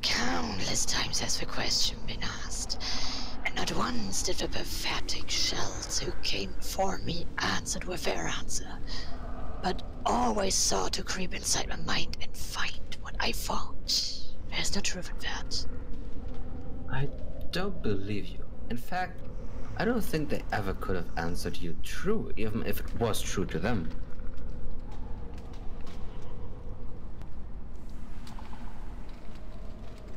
Speaker 5: Countless times has the question been asked, and not once did the pathetic shells who came before me answered with their answer, but always sought to creep inside my mind and find what I thought. There's no truth in that.
Speaker 1: I don't believe you. In fact, I don't think they ever could have answered you true, even if it was true to them.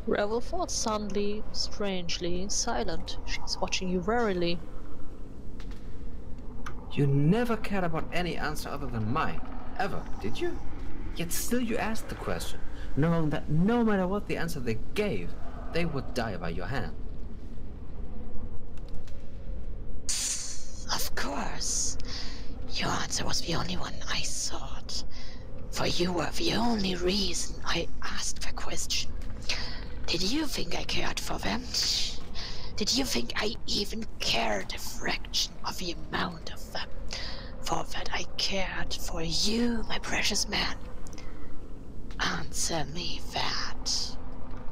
Speaker 3: Revel thought suddenly, strangely silent. She's watching you warily.
Speaker 1: You never cared about any answer other than mine. Ever, did you? Yet still you asked the question, knowing that no matter what the answer they gave, they would die by your hand.
Speaker 5: Of course. Your answer was the only one I sought. For you were the only reason I asked the question. Did you think I cared for them? Did you think I even cared a fraction of the amount of them? For that I cared for you, my precious man. Answer me that.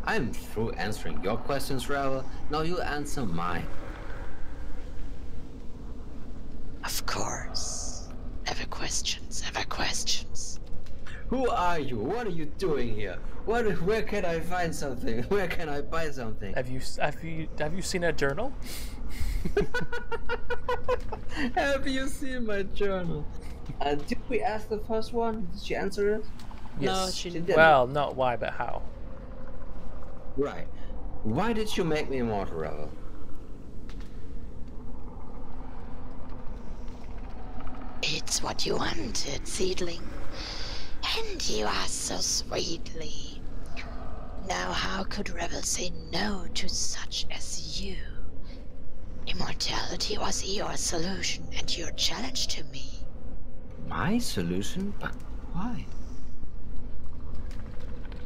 Speaker 1: I'm through answering your questions, Ravel. Now you answer mine.
Speaker 5: Of course. Ever questions, ever questions.
Speaker 1: Who are you? What are you doing here? Where can I find something? Where can I buy something?
Speaker 2: Have you seen a journal?
Speaker 1: Have you seen my journal? Did we ask the first one? Did she answer it?
Speaker 3: No,
Speaker 2: Yes.
Speaker 3: she didn't.
Speaker 2: Well, not why, but how.
Speaker 1: Right. Why did you make me immortal, Ravel?
Speaker 5: It's what you wanted, seedling. And you asked so sweetly. Now how could Rebel say no to such as you? Immortality was your solution and your challenge to me.
Speaker 1: My solution? But why?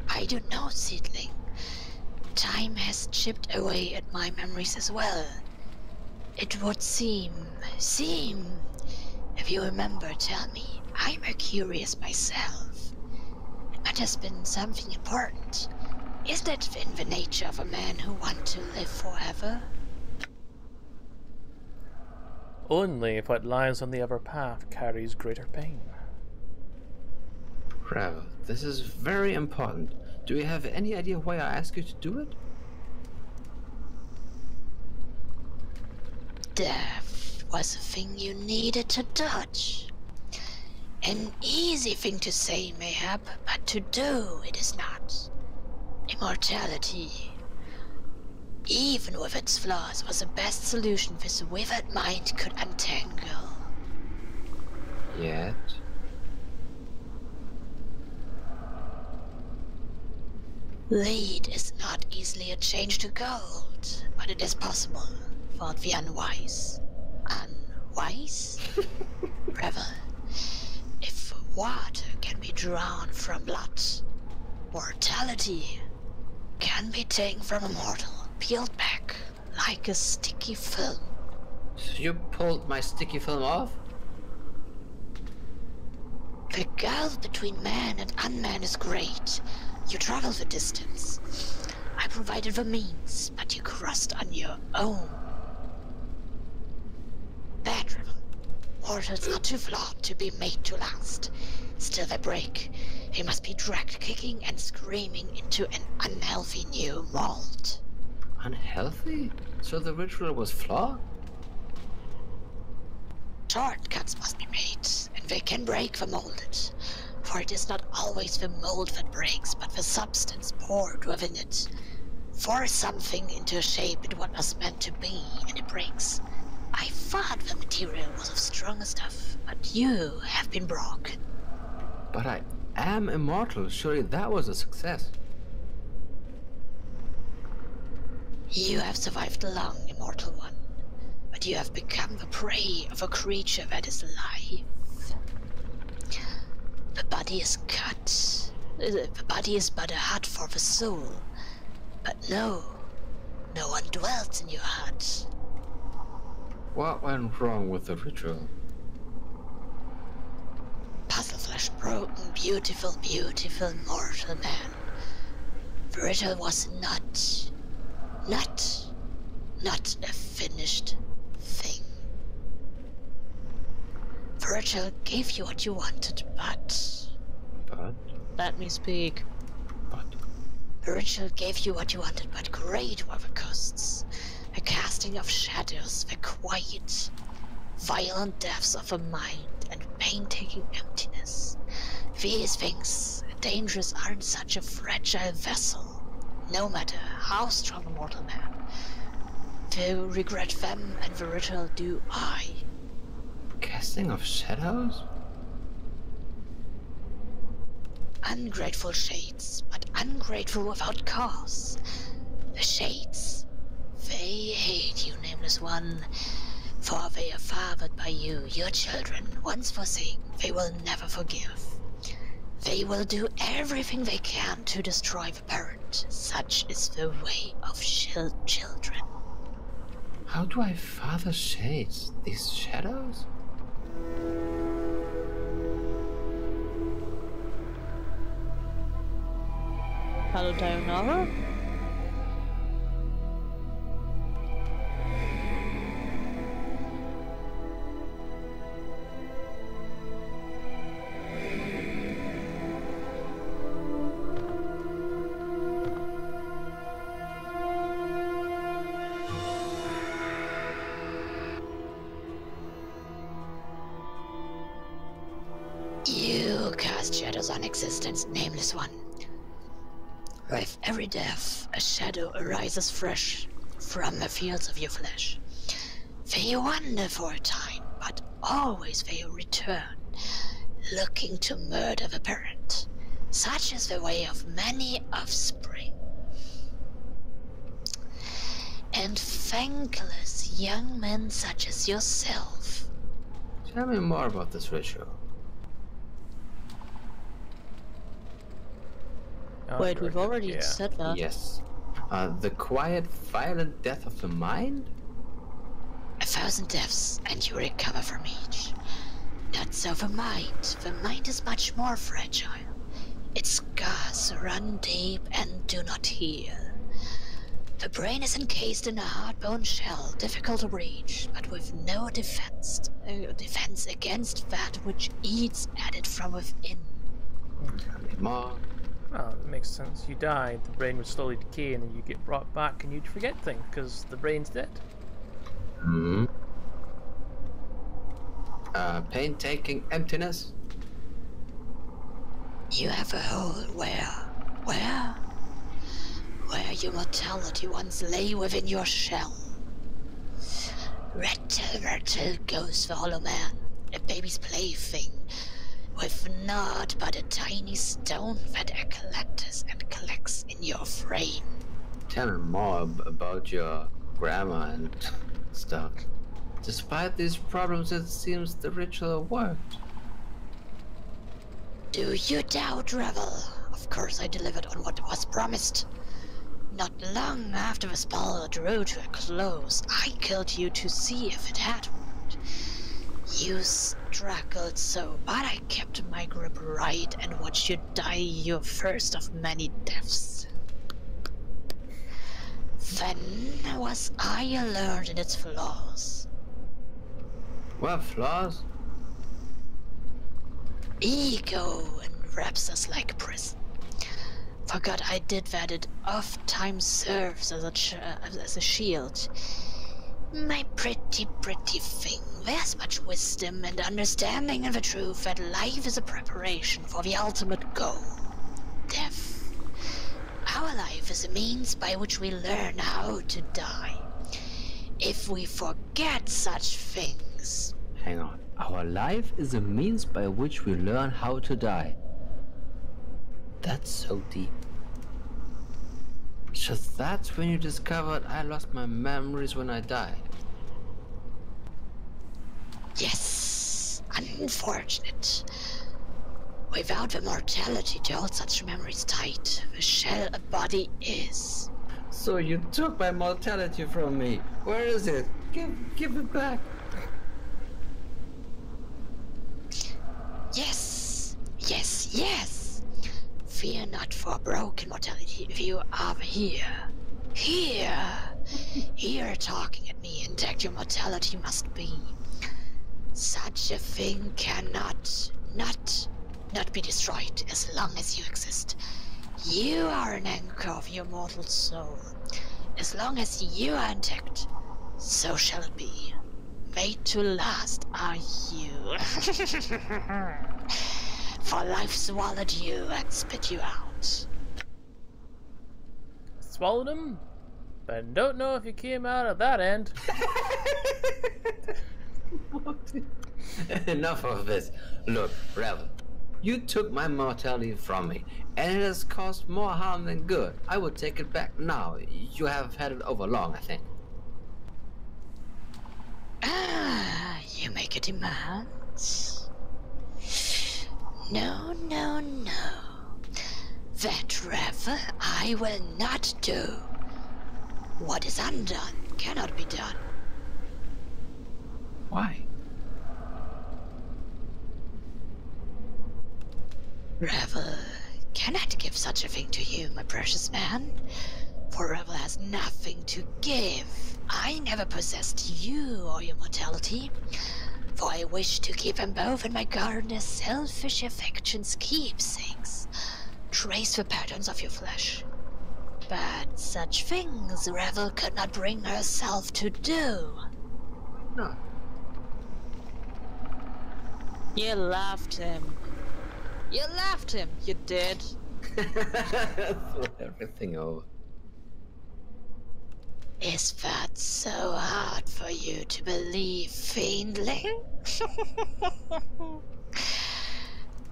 Speaker 5: I don't know, seedling. Time has chipped away at my memories as well. It would seem, if you remember, tell me, I'm a curious myself. It might have been something important. Isn't it in the nature of a man who wants to live forever?
Speaker 2: Only if what lies on the other path carries greater pain.
Speaker 1: Revel, this is very important. Do you have any idea why I asked you to do it?
Speaker 5: Death was a thing you needed to dodge. An easy thing to say, mayhap, but to do it is not. Immortality, even with its flaws, was the best solution this withered mind could untangle.
Speaker 1: Yet?
Speaker 5: Lead is not easily a change to gold, but it is possible for the unwise. Unwise? Revel, if water can be drawn from blood, mortality can be taken from a mortal, peeled back like a sticky film.
Speaker 1: So you pulled my sticky film off?
Speaker 5: The gulf between man and unman is great. You travel the distance. I provided the means, but you crossed on your own. Bad Revel. Mortals are too flawed to be made to last. Still they break. They must be dragged kicking and screaming into an unhealthy new mold.
Speaker 1: Unhealthy? So the ritual was flawed?
Speaker 5: Shortcuts must be made, and they can break the molded. For it is not always the mold that breaks, but the substance poured within it. Force something into a shape it was meant to be, and it breaks. I thought the material was of stronger stuff, but you have been broken.
Speaker 1: But I am immortal. Surely that was a success.
Speaker 5: You have survived long, Immortal One, but you have become the prey of a creature that is alive. The body is cut. The body is but a hut for the soul. But no one dwells in your hut.
Speaker 1: What went wrong with the ritual?
Speaker 5: Puzzle flesh broken, beautiful mortal man. The ritual was not a finished thing. The ritual gave you what you wanted, but...
Speaker 3: Let me speak.
Speaker 5: The ritual gave you what you wanted, but great were the costs. The casting of shadows, the quiet, violent deaths of the mind, and painstaking emptiness. These things, dangerous, are in such a fragile vessel. No matter how strong a mortal man, to regret them and the ritual do I.
Speaker 1: Casting of shadows?
Speaker 5: Ungrateful shades, but ungrateful without cause. The shades, they hate you, Nameless One, for they are fathered by you, your children. Once forsaken, they will never forgive. They will do everything they can to destroy the parent. Such is the way of children.
Speaker 1: How do I father shades? These shadows?
Speaker 3: Hello, Dionara?
Speaker 5: You cast shadows on existence, Nameless One. With every death, a shadow arises fresh from the fields of your flesh. They wander for a time, but always they return, looking to murder the parent. Such is the way of many offspring. And thankless young men such as yourself.
Speaker 1: Tell me more about this ritual.
Speaker 3: Wait, we've already said that.
Speaker 1: Yes. The quiet, violent death of the mind?
Speaker 5: 1,000 deaths, and you recover from each. Not so the mind. The mind is much more fragile. Its scars run deep and do not heal. The brain is encased in a hard bone shell, difficult to reach, but with no defense against that which eats at it from within.
Speaker 1: More.
Speaker 2: Well, it makes sense. You die, the brain would slowly decay, and then you get brought back and you'd forget things, because the brain's dead.
Speaker 1: Hmm. Pain-taking emptiness.
Speaker 5: You have a hole where your mortality once lay within your shell. Rattle goes for Hollow Man, a baby's plaything, with naught but a tiny stone that collects in your frame.
Speaker 1: Tell me more about your grammar and stuff. Despite these problems, it seems the ritual worked.
Speaker 5: Do you doubt, Revel? Of course I delivered on what was promised. Not long after the spell drew to a close, I killed you to see if it had worked. You struggled so, but I kept my grip right and watched you die your first of many deaths. Then was I alert in its flaws.
Speaker 1: What flaws?
Speaker 5: Ego enwraps us like prison. Forgot I did that it oft-times serves as a shield. My pretty thing, there's much wisdom and understanding in the truth that life is a preparation for the ultimate goal, death. Our life is a means by which we learn how to die. If we forget such things...
Speaker 1: Hang on. Our life is a means by which we learn how to die. That's so deep. So that's when you discovered I lost my memories when I died.
Speaker 5: Yes, unfortunate. Without the mortality to hold such memories tight, the shell a body is.
Speaker 1: So you took my mortality from me. Where is it? Give it back.
Speaker 5: Yes. Fear not for broken mortality if you are here. Here talking at me, intact your mortality must be. Such a thing cannot not be destroyed as long as you exist. You are an anchor of your mortal soul. As long as you are intact, so shall it be. Made to last are you. For life swallowed you and spit you out.
Speaker 2: Swallowed him, but don't know if you came out of that end.
Speaker 1: Enough of this. Look, Revel, you took my mortality from me, and it has caused more harm than good. I will take it back now. You have had it over long, I think.
Speaker 5: You make a demand? No. That, Revel, I will not do. What is undone cannot be done.
Speaker 1: Why?
Speaker 5: Revel cannot give such a thing to you, my precious man. For Revel has nothing to give. I never possessed you or your mortality, for I wish to keep them both in my garden as selfish affection's keepsakes. Trace the patterns of your flesh. But such things Revel could not bring herself to do.
Speaker 1: No.
Speaker 3: You laughed him. You did.
Speaker 1: Throw everything over.
Speaker 5: Is that so hard for you to believe, fiendling?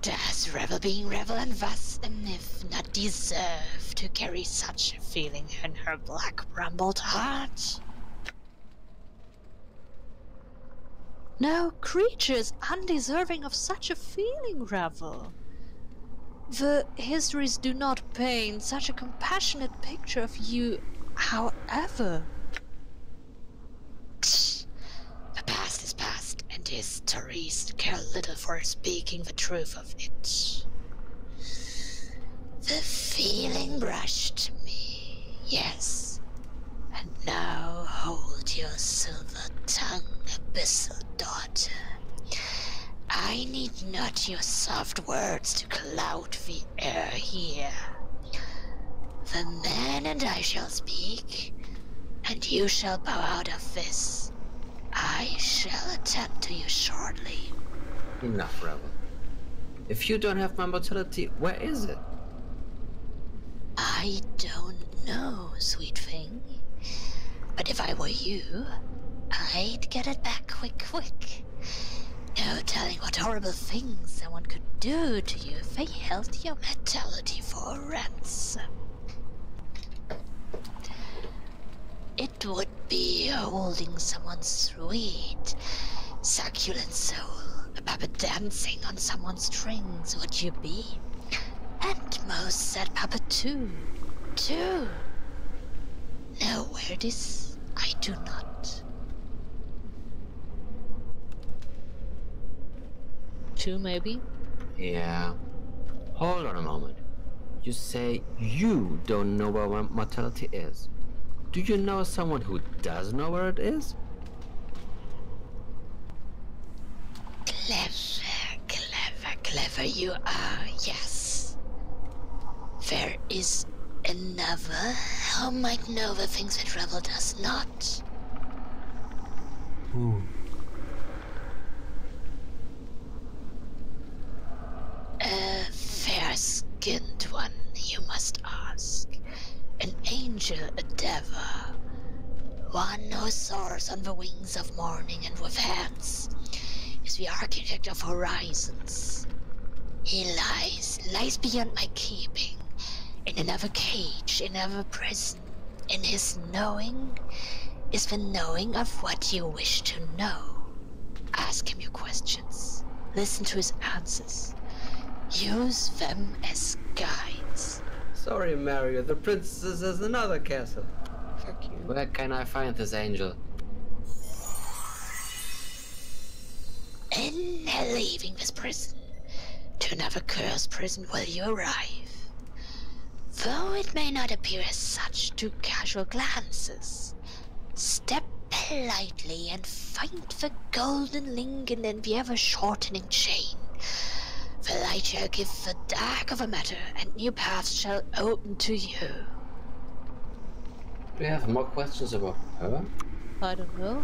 Speaker 5: Does Revel being Revel and thus a myth not deserve to carry such a feeling in her black rumbled heart?
Speaker 3: No creature is undeserving of such a feeling, Revel. The histories do not paint such a compassionate picture of you, however.
Speaker 5: The past is past, and histories care little for speaking the truth of it. The feeling brushed me, yes. with your silver tongue, abyssal daughter. I need not your soft words to cloud the air here. The man and I shall speak, and you shall bow out of this. I shall attend to you shortly.
Speaker 1: Enough, Rebel. If you don't have my mortality, where is it?
Speaker 5: I don't know, sweet thing. But if I were you, I'd get it back quick. No telling what horrible things someone could do to you if they held your mortality for ransom. It would be holding someone's sweet, succulent soul, a puppet dancing on someone's strings, would you be? And most said puppet too. Know where it is? I do not.
Speaker 3: 2 maybe?
Speaker 1: Yeah. Hold on a moment. You say you don't know where mortality is. Do you know someone who does know where it is?
Speaker 5: Clever you are, yes. There is another who might know the things that Rebel does not.
Speaker 1: Who?
Speaker 5: A fair-skinned one, you must ask. An angel, a devil. One who soars on the wings of morning and with hands is the architect of horizons. He lies beyond my keeping, in another cage, in another prison. In his knowing is the knowing of what you wish to know. Ask him your questions. Listen to his answers. Use them as guides.
Speaker 1: Sorry, Mario, the princess has another castle.
Speaker 3: Fuck you.
Speaker 1: Where can I find this angel?
Speaker 5: In leaving this prison, to another cursed prison will you arrive. Though it may not appear as such to casual glances, step politely and find the golden link and the ever-shortening chain. The light shall give the dark of a matter, and new paths shall open to you.
Speaker 1: Do you have more questions about her?
Speaker 3: I don't know.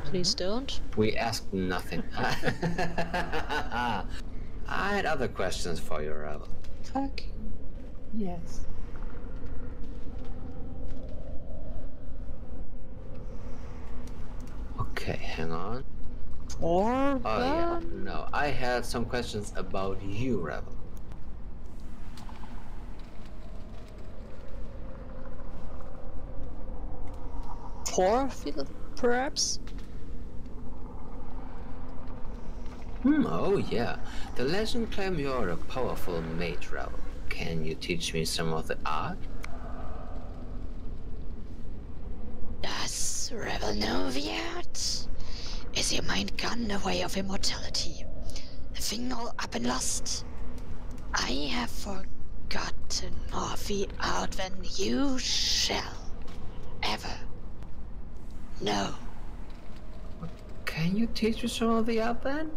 Speaker 3: Please don't.
Speaker 1: We asked nothing. I had other questions for you, Rebel.
Speaker 3: Fuck.
Speaker 1: Yes. Okay, hang on.
Speaker 3: Or
Speaker 1: Oh yeah, no. I had some questions about you, Rebel.
Speaker 3: perhaps?
Speaker 1: Oh yeah. The legend claims you're a powerful mage, Rebel. Can you teach me some of the art?
Speaker 5: Does Rebel know the art? Is your mind gone the way of immortality? A thing all up and lost? I have forgotten more the art than you shall ever know.
Speaker 1: Can you teach me some of the art then?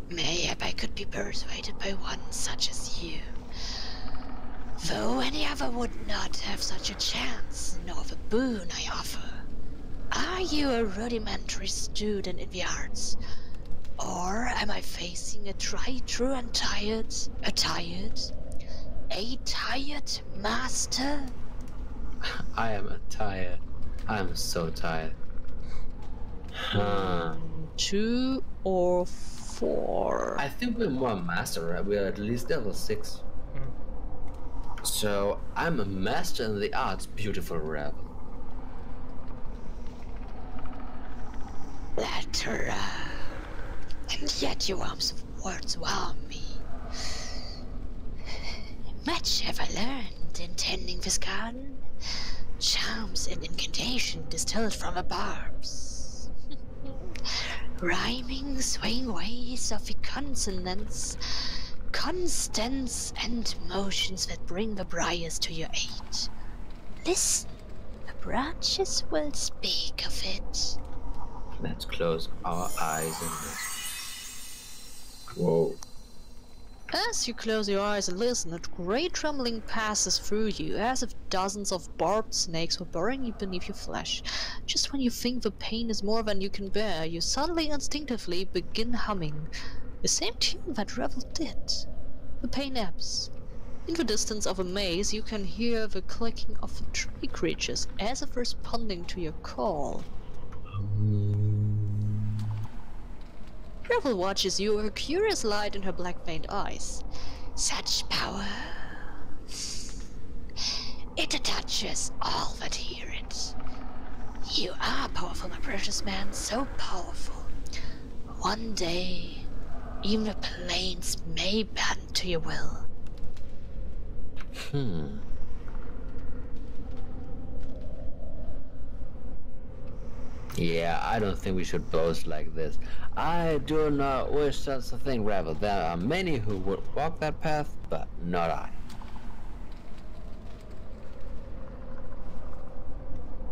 Speaker 5: Mayhap I could be persuaded by one such as you. Though any other would not have such a chance, nor the boon I offer. Are you a rudimentary student in the arts? Or am I facing a tried-true and tired master?
Speaker 1: I am tired. I'm so tired.
Speaker 3: 2 or 4.
Speaker 1: I think we're more master, right? We're at least level 6. So, I'm a master in the arts, beautiful Rebel.
Speaker 5: Lateral. And yet your arms of words wow me. Much have I learned in tending this garden. Charms and incantation distilled from the barbs. Rhyming, swaying ways of the consonants, constants and motions that bring the briars to your aid. Listen, branches will speak of it.
Speaker 1: Let's close our eyes in this. Whoa.
Speaker 3: As you close your eyes and listen, a great trembling passes through you, as if dozens of barbed snakes were burrowing beneath your flesh. Just when you think the pain is more than you can bear, you suddenly instinctively begin humming the same tune that Revel did. The pain ebbs. In the distance of a maze, you can hear the clicking of the tree creatures, as if responding to your call. Revel watches you, her curious light in her black-veined eyes.
Speaker 5: Such power. It touches all that hear it. You are powerful, my precious man, so powerful. One day, even the plains may bend to your will.
Speaker 1: Yeah, I don't think we should boast like this. I do not wish such a thing, Revel. There are many who would walk that path, but not I.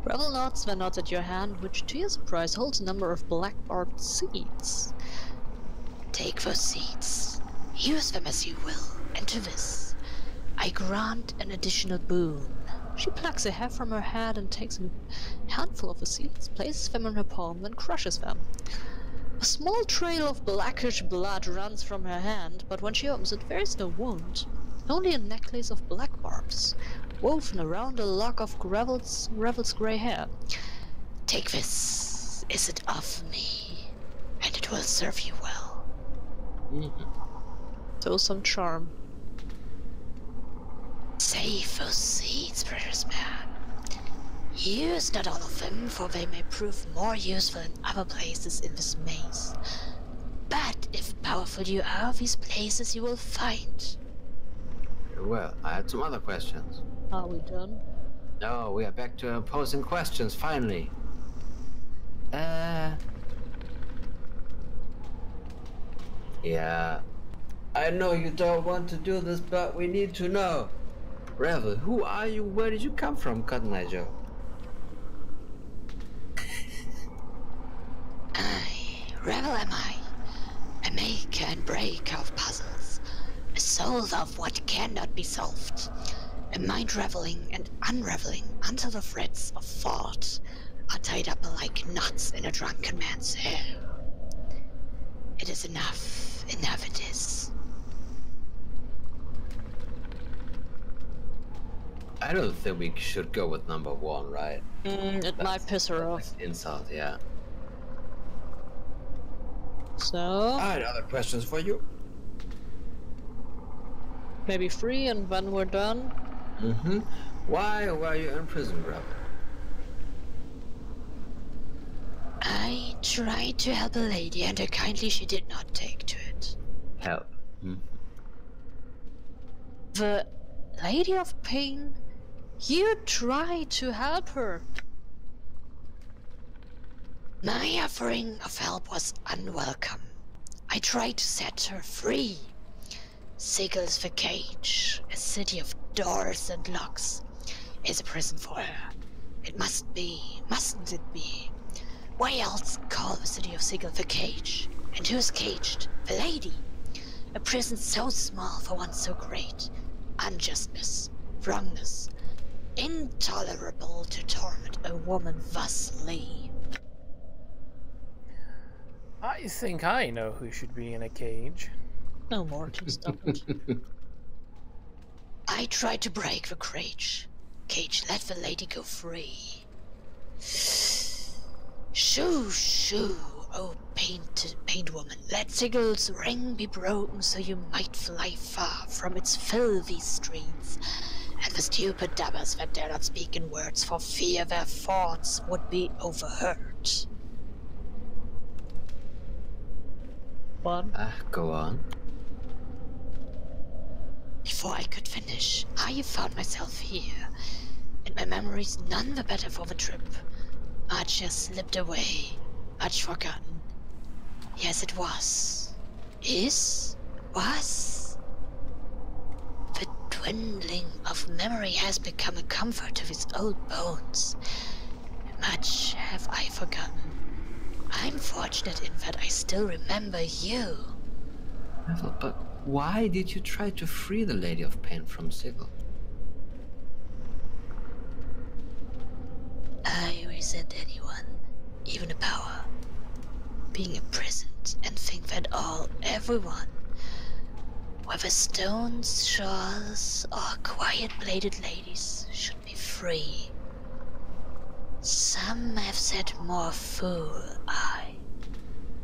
Speaker 3: Revel nods, then nods at your hand, which to your surprise holds a number of black barbed seeds.
Speaker 5: Take those seeds. Use them as you will. And to this, I grant an additional boon.
Speaker 3: She plucks a hair from her head and takes a handful of the seeds, places them in her palm, then crushes them. A small trail of blackish blood runs from her hand, but when she opens it, there is no wound, only a necklace of black barbs, woven around a lock of Revel's grey hair.
Speaker 5: Take this. Is it of me? And it will serve you well.
Speaker 3: So some charm.
Speaker 5: Save those seeds, precious man. Use not all of them, for they may prove more useful in other places in this maze. But if powerful you are, these places you will find.
Speaker 1: Well, I had some other questions.
Speaker 3: Are we done?
Speaker 1: No, we are back to posing questions, finally. Yeah. I know you don't want to do this, but we need to know. Revel, who are you? Where did you come from, Cotton Eye Joe?
Speaker 5: Revel am I, a maker and breaker of puzzles, a soul of what cannot be solved, a mind reveling and unraveling until the threads of thought are tied up like knots in a drunken man's hair. It is enough it is.
Speaker 1: I don't think we should go with number one, right?
Speaker 3: It might piss her off.
Speaker 1: Insult, yeah.
Speaker 3: So,
Speaker 1: I had other questions for you.
Speaker 3: maybe 3, and when we're done.
Speaker 1: Why were you in prison, Revel?
Speaker 5: I tried to help a lady, and kindly she did not take to it.
Speaker 1: Help.
Speaker 3: The Lady of Pain? You tried to help her.
Speaker 5: My offering of help was unwelcome. I tried to set her free. Sigel's the cage, a city of doors and locks, is a prison for her. It must be, mustn't it be? Why else call the city of Sigil the cage? And who's caged? The lady. A prison so small for one so great. Unjustness, wrongness, intolerable to torment a woman thusly.
Speaker 2: I think I know who should be in a cage.
Speaker 3: No more to stop it.
Speaker 5: I tried to break the cage. Let the lady go free. Shoo, shoo, oh pained woman, let Sigel's ring be broken so you might fly far from its filthy streets, and the stupid dabbers that dare not speak in words for fear their thoughts would be overheard.
Speaker 3: One.
Speaker 1: Go on.
Speaker 5: Before I could finish, I found myself here, and my memories none the better for the trip. Much has slipped away, much forgotten. Yes, it was. Was? The dwindling of memory has become a comfort to his old bones. Much have I forgotten. I'm fortunate in that I still remember you.
Speaker 1: But why did you try to free the Lady of Pain from Sigil?
Speaker 5: I resent anyone, even a power, being imprisoned and think that everyone, whether stones, shawls, or quiet-bladed ladies, should be free. Some have said more fool I.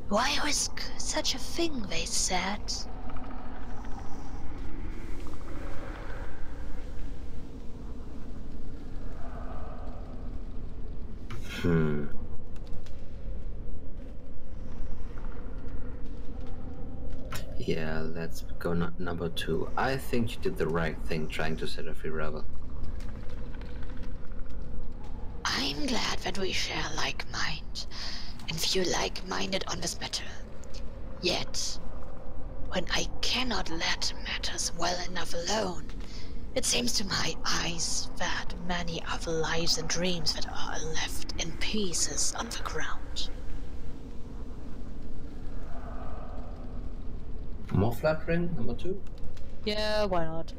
Speaker 5: Why risk such a thing, they said?
Speaker 1: Yeah, let's go number 2. I think you did the right thing trying to set a free rebel.
Speaker 5: I'm glad that we share like mind, and view like-minded on this matter. Yet, when I cannot let matters well enough alone, it seems to my eyes that many are the lives and dreams that are left in pieces on the ground.
Speaker 1: More flattering, number 2.
Speaker 3: Yeah, why not?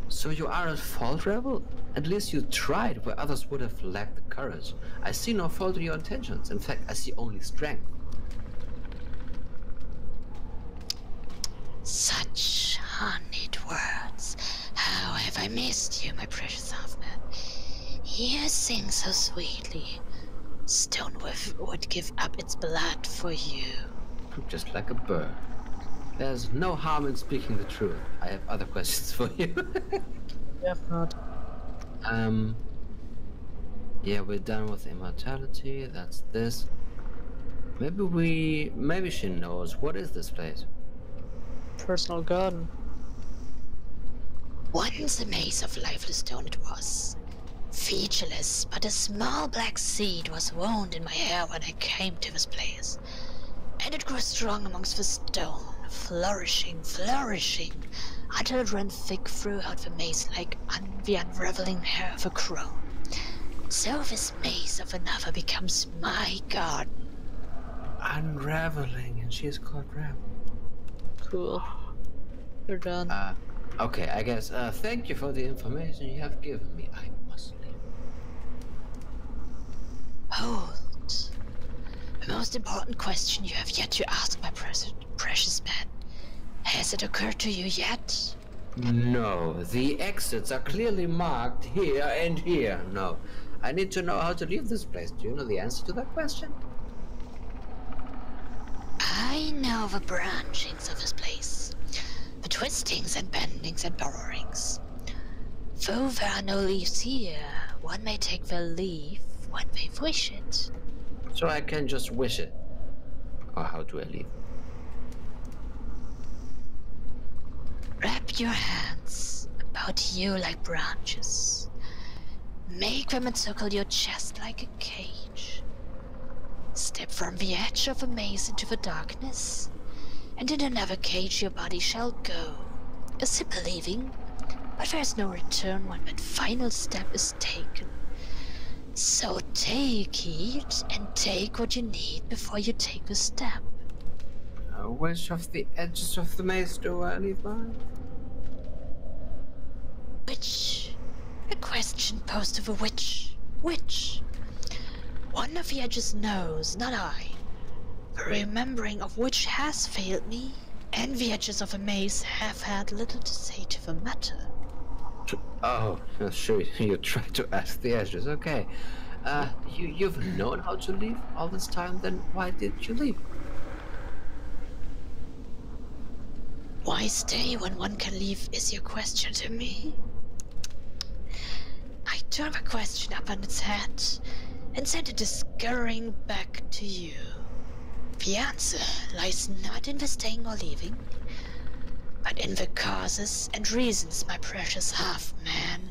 Speaker 1: So you are at fault, Rebel? At least you tried where others would have lacked the courage. I see no fault in your intentions. In fact, I see only strength.
Speaker 5: Such honeyed words. How have I missed you, my precious half-man? You sing so sweetly. Stone would give up its blood for you.
Speaker 1: Just like a bird. There's no harm in speaking the truth. I have other questions for you.
Speaker 3: If not.
Speaker 1: Yeah, we're done with immortality. That's this. Maybe she knows. What is this place?
Speaker 3: Personal garden.
Speaker 5: Once a maze of lifeless stone it was. Featureless, but a small black seed was wound in my hair when I came to this place. And it grew strong amongst the stone, flourishing, until it ran thick throughout the maze like the unraveling hair of a crow. So this maze of another becomes my garden.
Speaker 1: Unraveling, and she's called Rebel.
Speaker 3: Cool. You're done.
Speaker 1: Okay, I guess, thank you for the information you have given me. I must leave.
Speaker 5: Hold. The most important question you have yet to ask, my precious man. Has it occurred to you yet?
Speaker 1: No, the exits are clearly marked here and here. No, I need to know how to leave this place. Do you know the answer to that question?
Speaker 5: I know the branchings of this place. The twistings and bendings and borrowings. Though there are no leaves here, one may take the leaf when they wish it.
Speaker 1: So I can just wish it. Or how do I leave?
Speaker 5: Wrap your hands about you like branches. Make them encircle your chest like a cage. Step from the edge of a maze into the darkness, and in another cage your body shall go. A simple leaving, but there's no return when that final step is taken. So take heed and take what you need before you take the step.
Speaker 1: Which of the edges of the maze do I leave behind?
Speaker 5: Which? A question posed to the witch. Which? One of the edges knows, not I. The remembering of which has failed me, and the edges of a maze have had little to say to the matter.
Speaker 1: Oh, sure, you tried to ask the edges, okay. You've known how to leave all this time, then why did you leave?
Speaker 5: Why stay when one can leave is your question to me? I turn the question up on its head and send it scurrying back to you. The answer lies not in the staying or leaving, but in the causes and reasons, my precious half-man.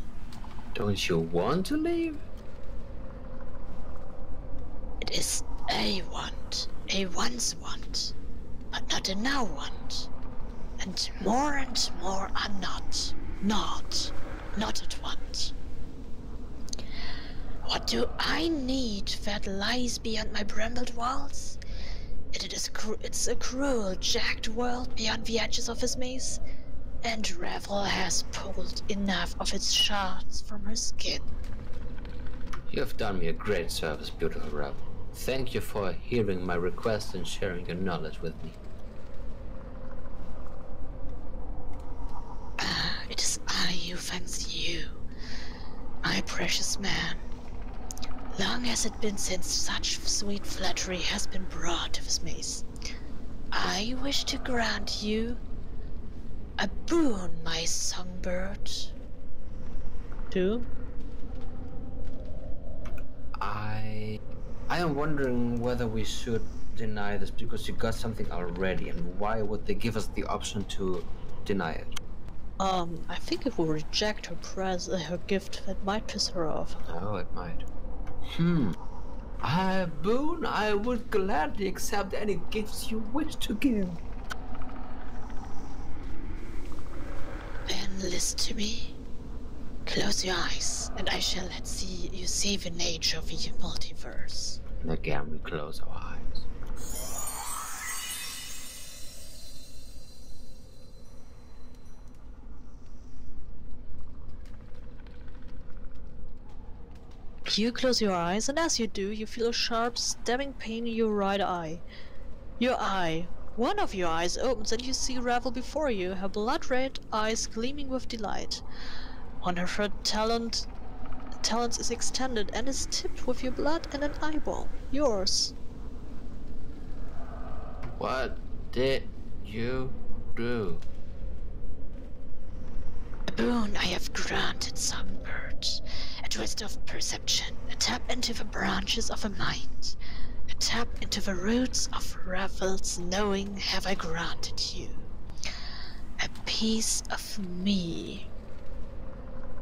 Speaker 1: Don't you want to leave?
Speaker 5: It is a want, a once want, but not a now want. And more are not. Not at once. What do I need that lies beyond my brambled walls? It's a cruel, jagged world beyond the edges of his maze, and Revel has pulled enough of its shards from her skin.
Speaker 1: You have done me a great service, beautiful Revel. Thank you for hearing my request and sharing your knowledge with me.
Speaker 5: It is I who thanks you, my precious man. Long has it been since such sweet flattery has been brought to this maze. I wish to grant you a boon, my songbird.
Speaker 3: Two?
Speaker 1: I am wondering whether we should deny this because you got something already, and why would they give us the option to deny it?
Speaker 3: I think if we reject her gift, that might piss her off.
Speaker 1: Oh, it might. Boon, I would gladly accept any gifts you wish to give.
Speaker 5: Then listen to me. Close your eyes, and I shall you see the nature of the multiverse.
Speaker 1: And again, we close our eyes.
Speaker 3: You close your eyes, and as you do, you feel a sharp, stabbing pain in your right eye. One of your eyes opens, and you see Revel before you, her blood-red eyes gleaming with delight. One of her talons is extended and is tipped with your blood and an eyeball. Yours.
Speaker 1: What did you do?
Speaker 5: A boon I have granted Songbird. A twist of perception, a tap into the branches of a mind, a tap into the roots of Revel's knowing have I granted you. A piece of me.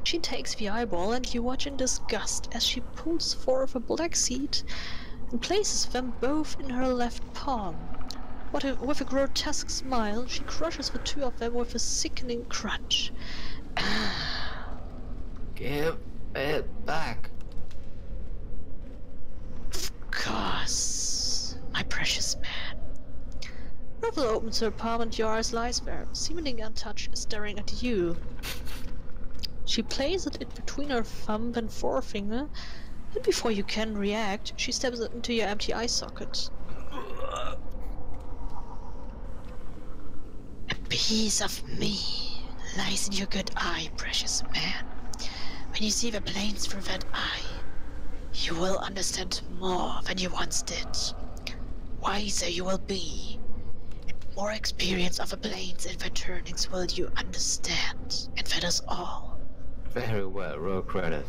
Speaker 5: She takes the eyeball and you watch in disgust as she pulls forth a black seed and places them both in her left palm. With a grotesque smile, she crushes the two of them with a sickening crunch.
Speaker 1: Give it back.
Speaker 5: Of course, my precious man.
Speaker 3: Revel opens her palm and your eyes lies there, seemingly untouched, staring at you. She places it between her thumb and forefinger, and before you can react, she stabs it into your empty eye socket.
Speaker 5: A piece of me lies in your good eye, precious man. When you see the planes through that eye, you will understand more than you once did. Wiser you will be. More experience of the planes and their turnings will you understand, and that is all.
Speaker 1: Very well, roll credits.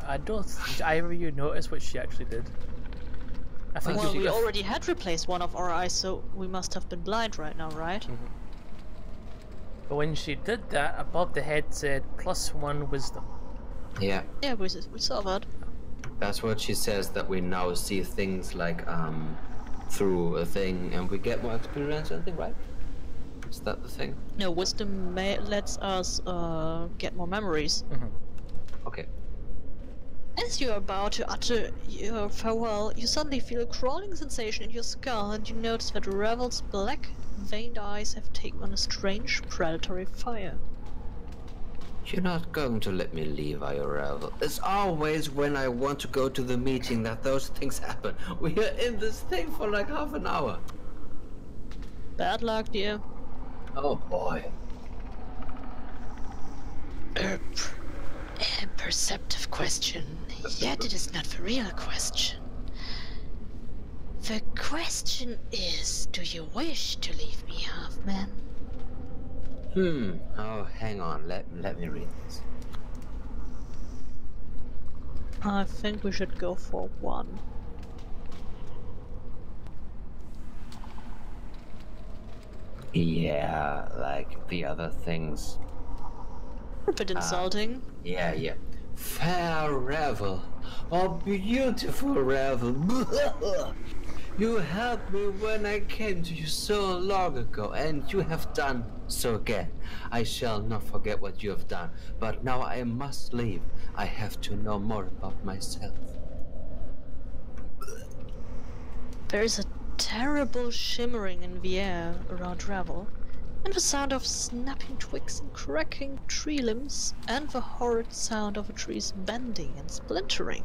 Speaker 2: I don't think either of you noticed what she actually did. I think
Speaker 3: Well,
Speaker 2: she
Speaker 3: we
Speaker 2: got...
Speaker 3: already had replaced one of our eyes, so we must have been blind right now, right?
Speaker 2: But when she did that, above the head said +1 wisdom.
Speaker 1: Yeah,
Speaker 3: Yeah, we saw that.
Speaker 1: that's what she says, that we now see things like through a thing and we get more experience, I think, right? Is that the thing?
Speaker 3: No, wisdom lets us get more memories.
Speaker 1: Okay.
Speaker 3: As you are about to utter your farewell, you suddenly feel a crawling sensation in your skull, and you notice that Revel's black, veined eyes have taken on a strange, predatory fire.
Speaker 1: You're not going to let me leave, are you, Revel? It's always when I want to go to the meeting that those things happen. We are in this thing for like half an hour.
Speaker 3: Bad luck, dear.
Speaker 1: Oh boy.
Speaker 5: A perceptive question, yet it is not the real question. The question is, do you wish to leave me, Halfman?
Speaker 1: Oh, hang on. Let me read this.
Speaker 3: I think we should go for one.
Speaker 1: Yeah, like the other things.
Speaker 3: A bit insulting.
Speaker 1: Yeah. Fair Revel, oh beautiful Revel. You helped me when I came to you so long ago, and you have done so again. I shall not forget what you have done, but now I must leave. I have to know more about myself.
Speaker 3: There is a terrible shimmering in the air around Revel, and the sound of snapping twigs and cracking tree limbs, and the horrid sound of the trees bending and splintering.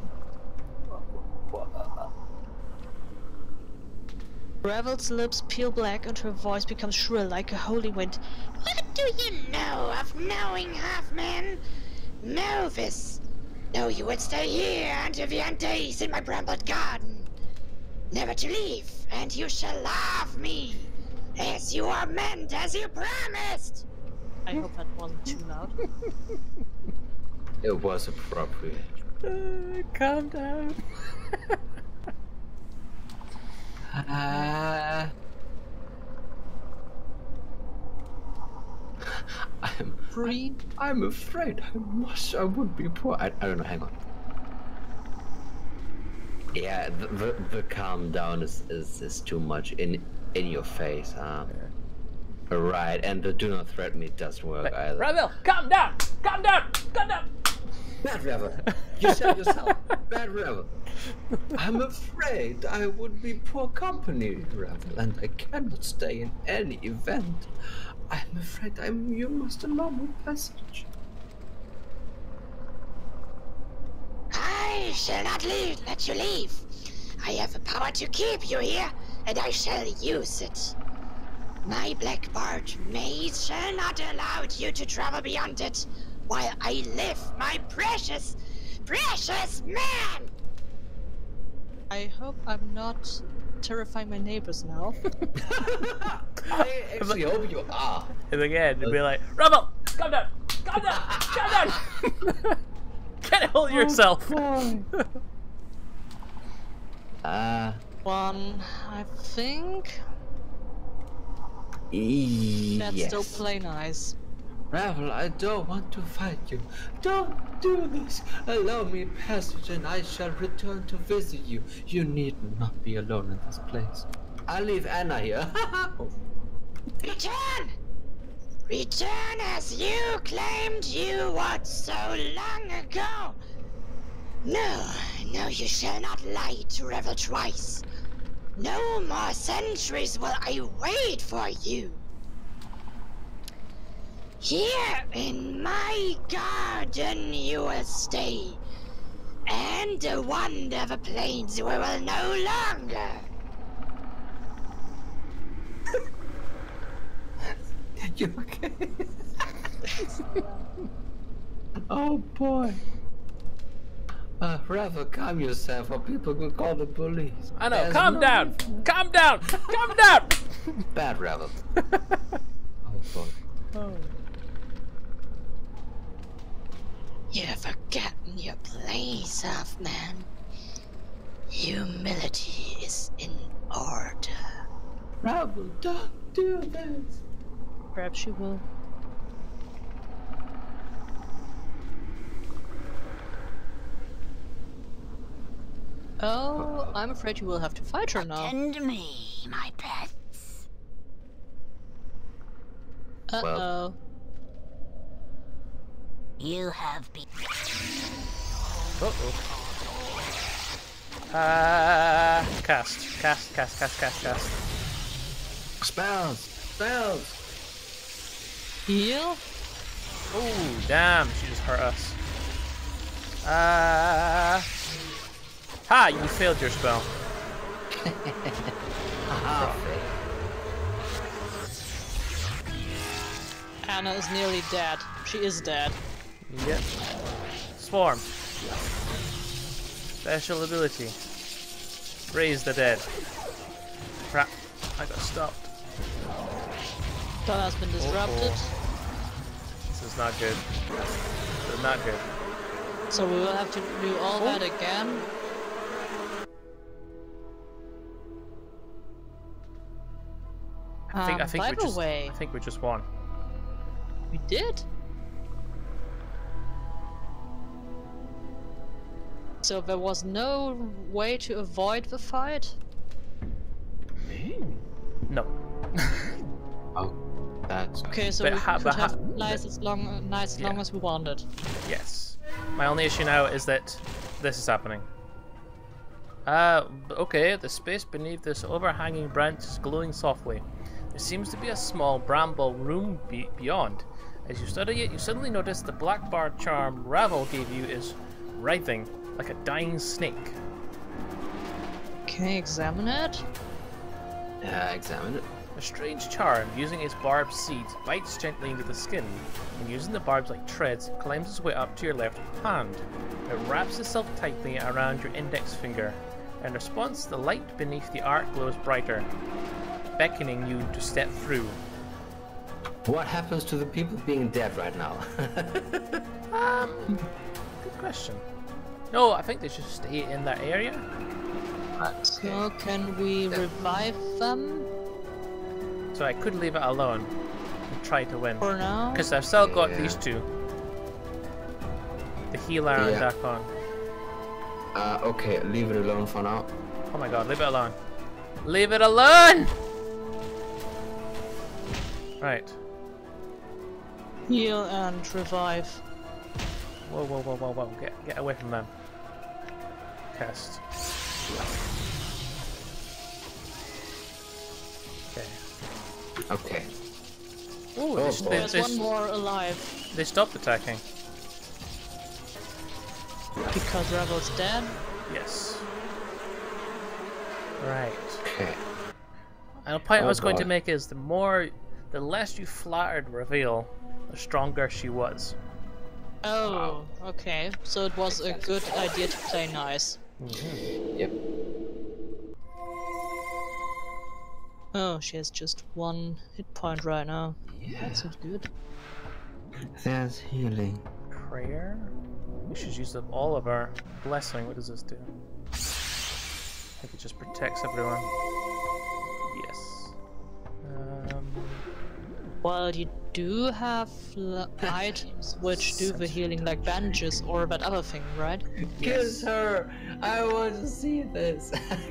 Speaker 3: Revel's lips peel black and her voice becomes shrill like a holy wind.
Speaker 5: What do you know of knowing half-man? Know this. Know you would stay here until the end days in my brambled garden. Never to leave, and you shall love me, as you are meant, as you promised.
Speaker 3: I hope that wasn't too loud.
Speaker 1: It was appropriate.
Speaker 2: Calm down.
Speaker 1: I'm afraid I would be poor. I don't know, hang on. Yeah, the calm down is too much in your face. Right, and the do not threaten me doesn't work either.
Speaker 2: Revel, calm down! Calm down! Calm down!
Speaker 1: Bad Revel, you said yourself. Bad Revel. I'm afraid I would be poor company, Revel, and I cannot stay in any event. I'm afraid you must allow me passage.
Speaker 5: I shall not let you leave. I have the power to keep you here, and I shall use it. My black barge maze shall not allow you to travel beyond it, while I live, my precious, precious man!
Speaker 3: I hope I'm not terrifying my neighbors now.
Speaker 1: I actually hope you are.
Speaker 2: And again, it'd be like, Revel, calm down! Calm down! Calm down! Can't hold yourself!
Speaker 3: One, I think. That's
Speaker 1: Yes.
Speaker 3: still play nice.
Speaker 1: Revel, I don't want to fight you. Don't do this. Allow me passage and I shall return to visit you. You need not be alone in this place. I'll leave Anna here.
Speaker 5: Return! Return as you claimed you would so long ago. No, you shall not lie to Revel twice. No more centuries will I wait for you. Here in my garden you will stay, and wander the plains we will no longer.
Speaker 1: You okay? Oh boy. Revel, calm yourself or people will call the police.
Speaker 2: I know,
Speaker 1: There's
Speaker 2: calm
Speaker 1: no
Speaker 2: down!
Speaker 1: reason.
Speaker 2: Calm down! Calm down!
Speaker 1: Bad Revel. Oh boy.
Speaker 2: Oh.
Speaker 5: You've forgotten your place, half-man. Humility is in order.
Speaker 1: Revel, don't do this.
Speaker 3: Perhaps she will. Oh, I'm afraid you will have to fight her now.
Speaker 5: Attend me, my pets.
Speaker 3: Uh-oh.
Speaker 5: You have been...
Speaker 2: Uh-oh. Cast.
Speaker 1: Spells.
Speaker 3: Heal?
Speaker 2: Oh, damn, she just hurt us. Ha, you failed your spell.
Speaker 3: Anna is nearly dead. She is dead.
Speaker 2: Yep. Swarm. Special ability. Raise the dead. Crap, I got stopped.
Speaker 3: That has been disrupted.
Speaker 2: This is not good. This is not good.
Speaker 3: So we will have to do all that again.
Speaker 2: I think
Speaker 3: by
Speaker 2: we
Speaker 3: the
Speaker 2: just
Speaker 3: way,
Speaker 2: I think we just won.
Speaker 3: we did. So there was no way to avoid the fight?
Speaker 2: No.
Speaker 1: Oh, that's
Speaker 3: Okay, so
Speaker 2: But
Speaker 3: we
Speaker 2: ha-
Speaker 3: could
Speaker 2: but
Speaker 3: have
Speaker 2: ha-
Speaker 3: nice as long as we wanted.
Speaker 2: Yes. My only issue now is that this is happening. Okay, the space beneath this overhanging branch is glowing softly. There seems to be a small bramble room beyond. As you study it, you suddenly notice the black bar charm Ravel gave you is writhing like a dying snake.
Speaker 3: Okay, examine it.
Speaker 1: examine it.
Speaker 2: A strange charm, using its barbed seeds, bites gently into the skin, and using the barbs like treads, climbs its way up to your left hand. It wraps itself tightly around your index finger. In response, the light beneath the arc glows brighter, beckoning you to step through.
Speaker 1: What happens to the people being dead right now?
Speaker 2: Good question. No, I think they should stay in that area.
Speaker 3: So can we revive them
Speaker 2: So I could leave it alone and try to win.
Speaker 3: for now?
Speaker 2: Because I've still got
Speaker 1: Yeah.
Speaker 2: these two. The healer and
Speaker 1: Yeah.
Speaker 2: Dakon.
Speaker 1: Okay, leave it alone for now.
Speaker 2: Oh my god, leave it alone. Leave it alone! Right.
Speaker 3: Heal and revive.
Speaker 2: Whoa, whoa, whoa, whoa, whoa. Get away from them. Cast. Okay.
Speaker 1: Okay.
Speaker 2: Ooh,
Speaker 1: Oh, boy.
Speaker 3: There's one more alive
Speaker 2: they stopped attacking.
Speaker 3: because Rebel's dead.
Speaker 2: Yes. Right.
Speaker 1: Okay.
Speaker 2: And the point I
Speaker 1: Oh,
Speaker 2: was going to
Speaker 1: God.
Speaker 2: make is the less you flattered Reveal, the stronger she was.
Speaker 3: Oh, okay. So it was a good idea to play nice.
Speaker 1: Yep.
Speaker 3: Oh, she has just one hit point right now. That's not good.
Speaker 1: There's healing.
Speaker 2: Prayer? We should use up all of our blessing. What does this do? I think it just protects everyone. Yes.
Speaker 3: Well, you do have items which do the healing, like bandages or that other thing, right?
Speaker 1: Kiss her! I want to see this.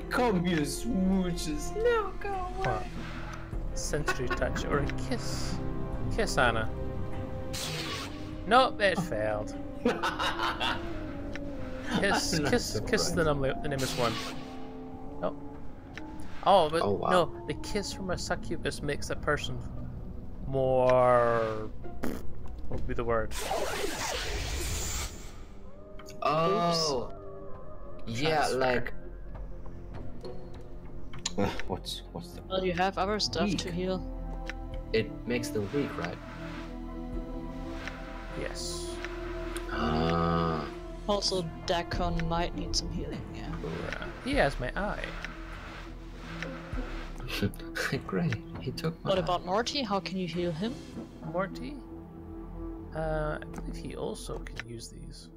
Speaker 1: Come, you smooches. No, go away.
Speaker 2: What? Sensory touch or a kiss? Kiss Anna. Nope, it failed. Kiss
Speaker 1: I'm not
Speaker 2: kiss the
Speaker 1: surprised.
Speaker 2: Nameless One. Nope. Oh, but
Speaker 1: Oh, wow.
Speaker 2: no, the kiss from a succubus makes a person more. What would be the word?
Speaker 1: Oh. Yeah,
Speaker 2: Transfer.
Speaker 1: like. What's the?
Speaker 3: Well, you have other stuff
Speaker 1: Weak.
Speaker 3: to heal.
Speaker 1: It makes them weak, right?
Speaker 2: Yes.
Speaker 1: Ah.
Speaker 3: Also, Dakon might need some healing, yeah.
Speaker 2: He has my eye.
Speaker 1: Great. He took my.
Speaker 3: What about Morty? How can you heal him?
Speaker 2: Morty? I believe he also can use these.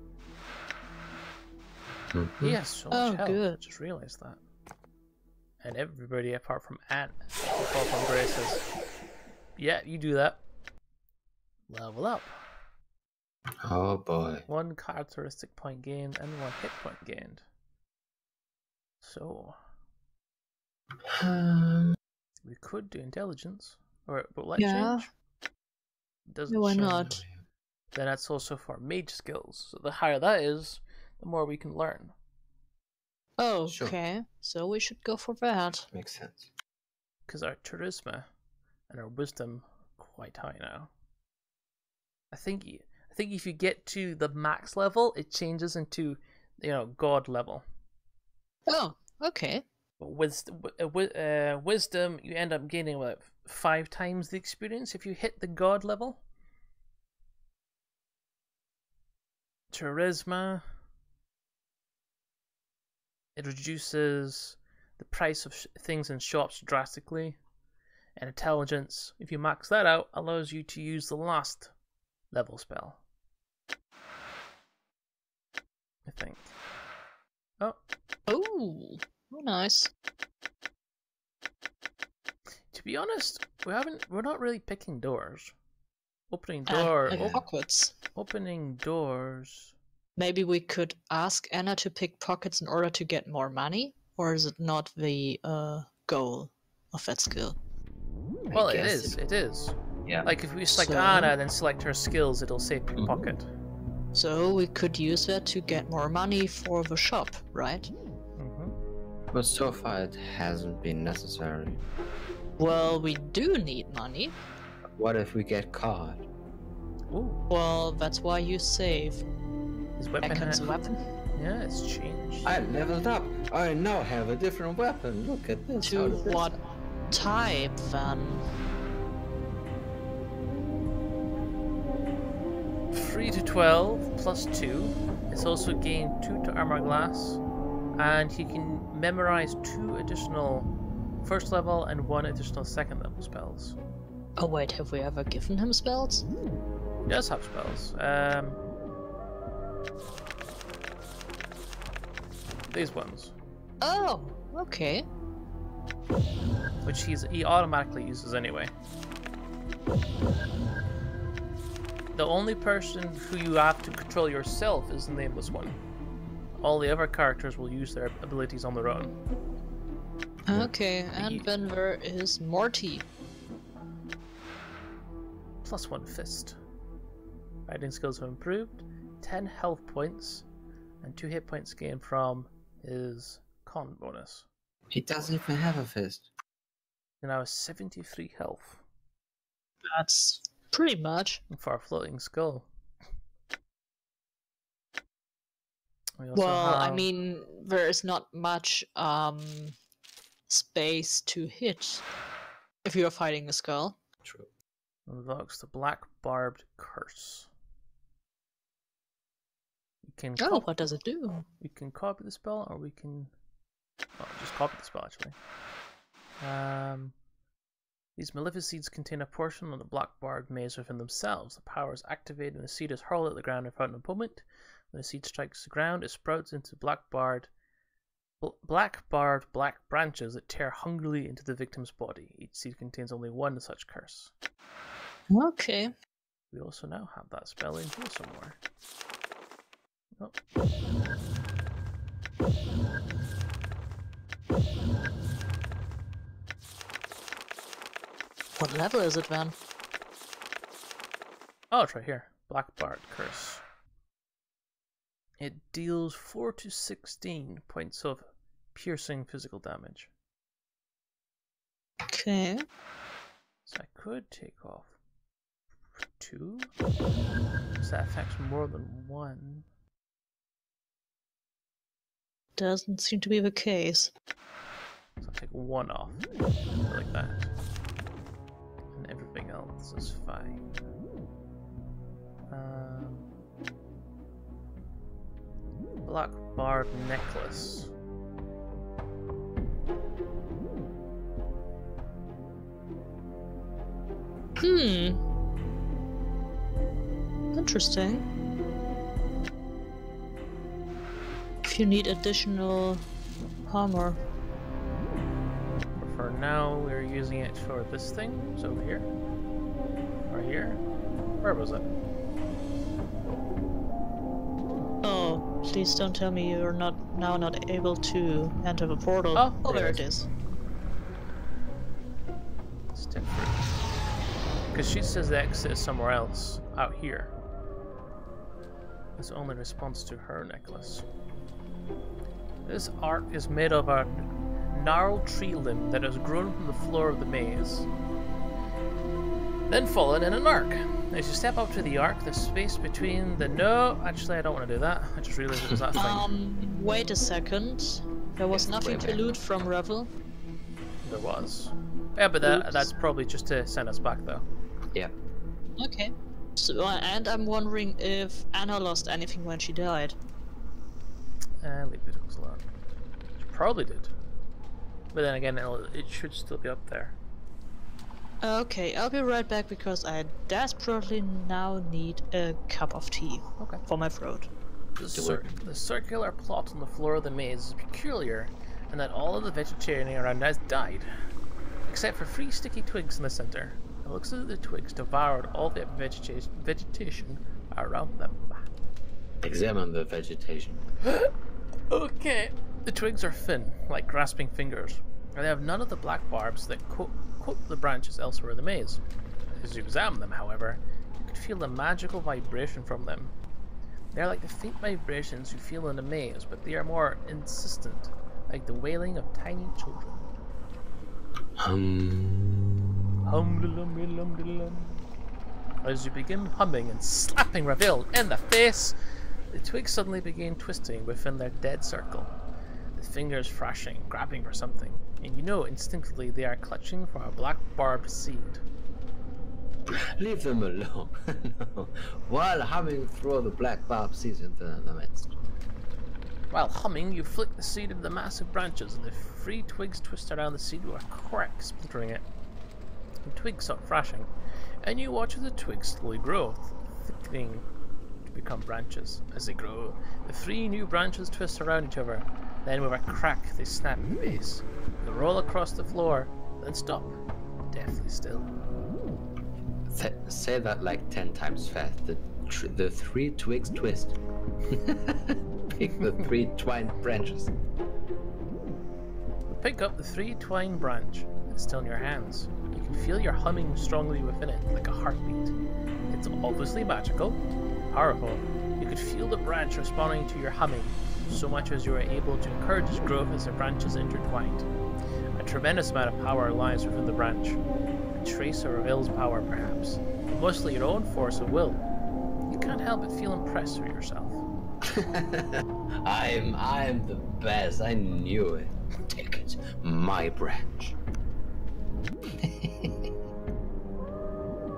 Speaker 1: Mhm.
Speaker 2: He has so much
Speaker 3: Oh,
Speaker 2: health.
Speaker 3: good.
Speaker 2: I just realized that. And everybody apart from Ant, apart from Graces. Yeah, you do that. Level up.
Speaker 1: Oh boy.
Speaker 2: 1 characteristic point gained and 1 hit point gained. So we could do intelligence, or but light
Speaker 3: Yeah.
Speaker 2: change. Doesn't
Speaker 3: Yeah, why
Speaker 2: show.
Speaker 3: not?
Speaker 2: Then that's also for mage skills. So the higher that is, the more we can learn.
Speaker 3: Oh,
Speaker 1: Sure.
Speaker 3: okay. So we should go for that.
Speaker 1: Makes sense.
Speaker 2: Because our charisma and our wisdom are quite high now. I think if you get to the max level, it changes into, god level.
Speaker 3: Oh, okay.
Speaker 2: But wisdom, you end up gaining about 5 times the experience if you hit the god level. Charisma, it reduces the price of things in shops drastically. And intelligence, if you max that out, allows you to use the last level spell. I think. Oh,
Speaker 3: Oh, nice.
Speaker 2: to be honest, we're not really picking doors. Opening
Speaker 3: Like pockets.
Speaker 2: opening doors.
Speaker 3: Maybe we could ask Anna to pick pockets in order to get more money, or is it not the goal? of that skill.
Speaker 2: Well, it
Speaker 1: guess
Speaker 2: is. It is.
Speaker 1: Yeah.
Speaker 2: Like if we select
Speaker 3: So-
Speaker 2: Anna and then select her skills, it'll say pickpocket.
Speaker 3: So we could use that to get more money for the shop, right?
Speaker 2: Mm-hmm.
Speaker 1: But so far it hasn't been necessary.
Speaker 3: Well, we do need money.
Speaker 1: What if we get caught?
Speaker 2: Ooh,
Speaker 3: Well, that's why you save.
Speaker 2: his weapon.
Speaker 3: Beckons a weapon.
Speaker 2: Yeah, it's changed.
Speaker 1: I leveled up. I now have a different weapon. Look at this.
Speaker 3: To
Speaker 1: How did this
Speaker 3: what type then?
Speaker 2: 3 to 12 plus 2. It's also gained 2 to armor class, and he can memorize 2 additional first level and 1 additional second level spells.
Speaker 3: Oh wait, have we ever given him spells?
Speaker 2: He does have spells. These ones,
Speaker 3: Oh, okay.
Speaker 2: which he automatically uses anyway. The only person who you have to control yourself is the Nameless One. All the other characters will use their abilities on their own.
Speaker 3: Okay, and then there is Morty.
Speaker 2: Plus 1 fist. Fighting skills have improved. 10 health points. And 2 hit points gained from his con bonus.
Speaker 1: He doesn't even have a fist.
Speaker 2: And now has 73 health.
Speaker 3: That's pretty much.
Speaker 2: For a floating skull. We also
Speaker 3: Well, I
Speaker 2: have-
Speaker 3: mean, there is not much space to hit if you're fighting a skull.
Speaker 1: True.
Speaker 2: unlocks the Black Barbed Curse. You can
Speaker 3: Oh, what does it do?
Speaker 2: we can copy the spell, or we can just copy the spell actually. These maleficent seeds contain a portion of the Black Barbed maze within themselves. The power is activated when the seed is hurled at the ground without an opponent. When the seed strikes the ground, it sprouts into black barbed black branches that tear hungrily into the victim's body. Each seed contains only one such curse.
Speaker 3: Okay.
Speaker 2: We also now have that spell in here somewhere. Oh.
Speaker 3: What level is it then?
Speaker 2: Oh, it's right here. Black Barbed Curse. It deals 4 to 16 points of piercing physical damage.
Speaker 3: Okay.
Speaker 2: So I could take off 2. So that affects more than 1.
Speaker 3: Doesn't seem to be the case.
Speaker 2: So I'll take 1 off. Like that. And everything else is fine. Black Barbed Necklace.
Speaker 3: Interesting. If you need additional armor.
Speaker 2: For now, we're using it for this thing. It's over here. Or here. Where was it?
Speaker 3: Oh, please don't tell me you're not able to enter the portal.
Speaker 2: Oh,
Speaker 3: there
Speaker 2: there
Speaker 3: it
Speaker 2: it
Speaker 3: is.
Speaker 2: It's different. Because she says the exit is somewhere else, out here. This only responds to her necklace. This arc is made of a gnarled tree limb that has grown from the floor of the maze, then fallen in an arc. As you step up to the arc, the space between the... No, actually I don't want to do that. I just realized it was that thing.
Speaker 3: Wait a second. There was
Speaker 1: Yes,
Speaker 3: nothing
Speaker 1: wait a
Speaker 3: to
Speaker 1: minute.
Speaker 3: loot from Revel.
Speaker 2: There was. Yeah, but that's probably just to send us back, though.
Speaker 1: Yeah.
Speaker 3: Okay. So, and I'm wondering if Anna lost anything when she died.
Speaker 2: Leave it alone. She probably did. But then again, it should still be up there.
Speaker 3: Okay, I'll be right back because I desperately now need a cup of tea
Speaker 2: Okay.
Speaker 3: for my throat.
Speaker 2: The circular plot on the floor of the maze is peculiar in that all of the vegetation around has died, except for 3 sticky twigs in the center. It looks as if the twigs devoured all the vegetation around them.
Speaker 1: Examine the vegetation.
Speaker 2: Okay. The twigs are thin, like grasping fingers, They have none of the black barbs that coat the branches elsewhere in the maze. As you examine them, however, you can feel the magical vibration from them. They are like the faint vibrations you feel in a maze, but they are more insistent, like the wailing of tiny children. Hum-de-lum-de-lum-de-lum. As you begin humming and slapping Ravel in the face, the twigs suddenly begin twisting within their dead circle, the fingers thrashing, grabbing for something, and you know instinctively they are clutching for a black barbed seed.
Speaker 1: Leave them alone. No. While humming, throw the black barb seeds into the midst.
Speaker 2: While humming, you flick the seed into the massive branches, and the free twigs twist around the seed with a crack, splintering it. The twigs start thrashing, and you watch as the twigs slowly grow, thickening to become branches. As they grow, the three new branches twist around each other. Then with a crack, they snap at the base. They roll across the floor, then stop, deathly still.
Speaker 1: Say that like 10 times fast. The three twigs twist. Pick the three twined branches.
Speaker 2: Pick up the three twined branch. It's still in your hands. You can feel your humming strongly within it, like a heartbeat. It's obviously magical, powerful. You could feel the branch responding to your humming, so much as you are able to encourage its growth as the branches intertwined. A tremendous amount of power lies within the branch. A trace of Ravel's power, perhaps. Mostly your own force of will. You can't help but feel impressed with yourself.
Speaker 1: I'm the best. I knew it. Take it, my branch.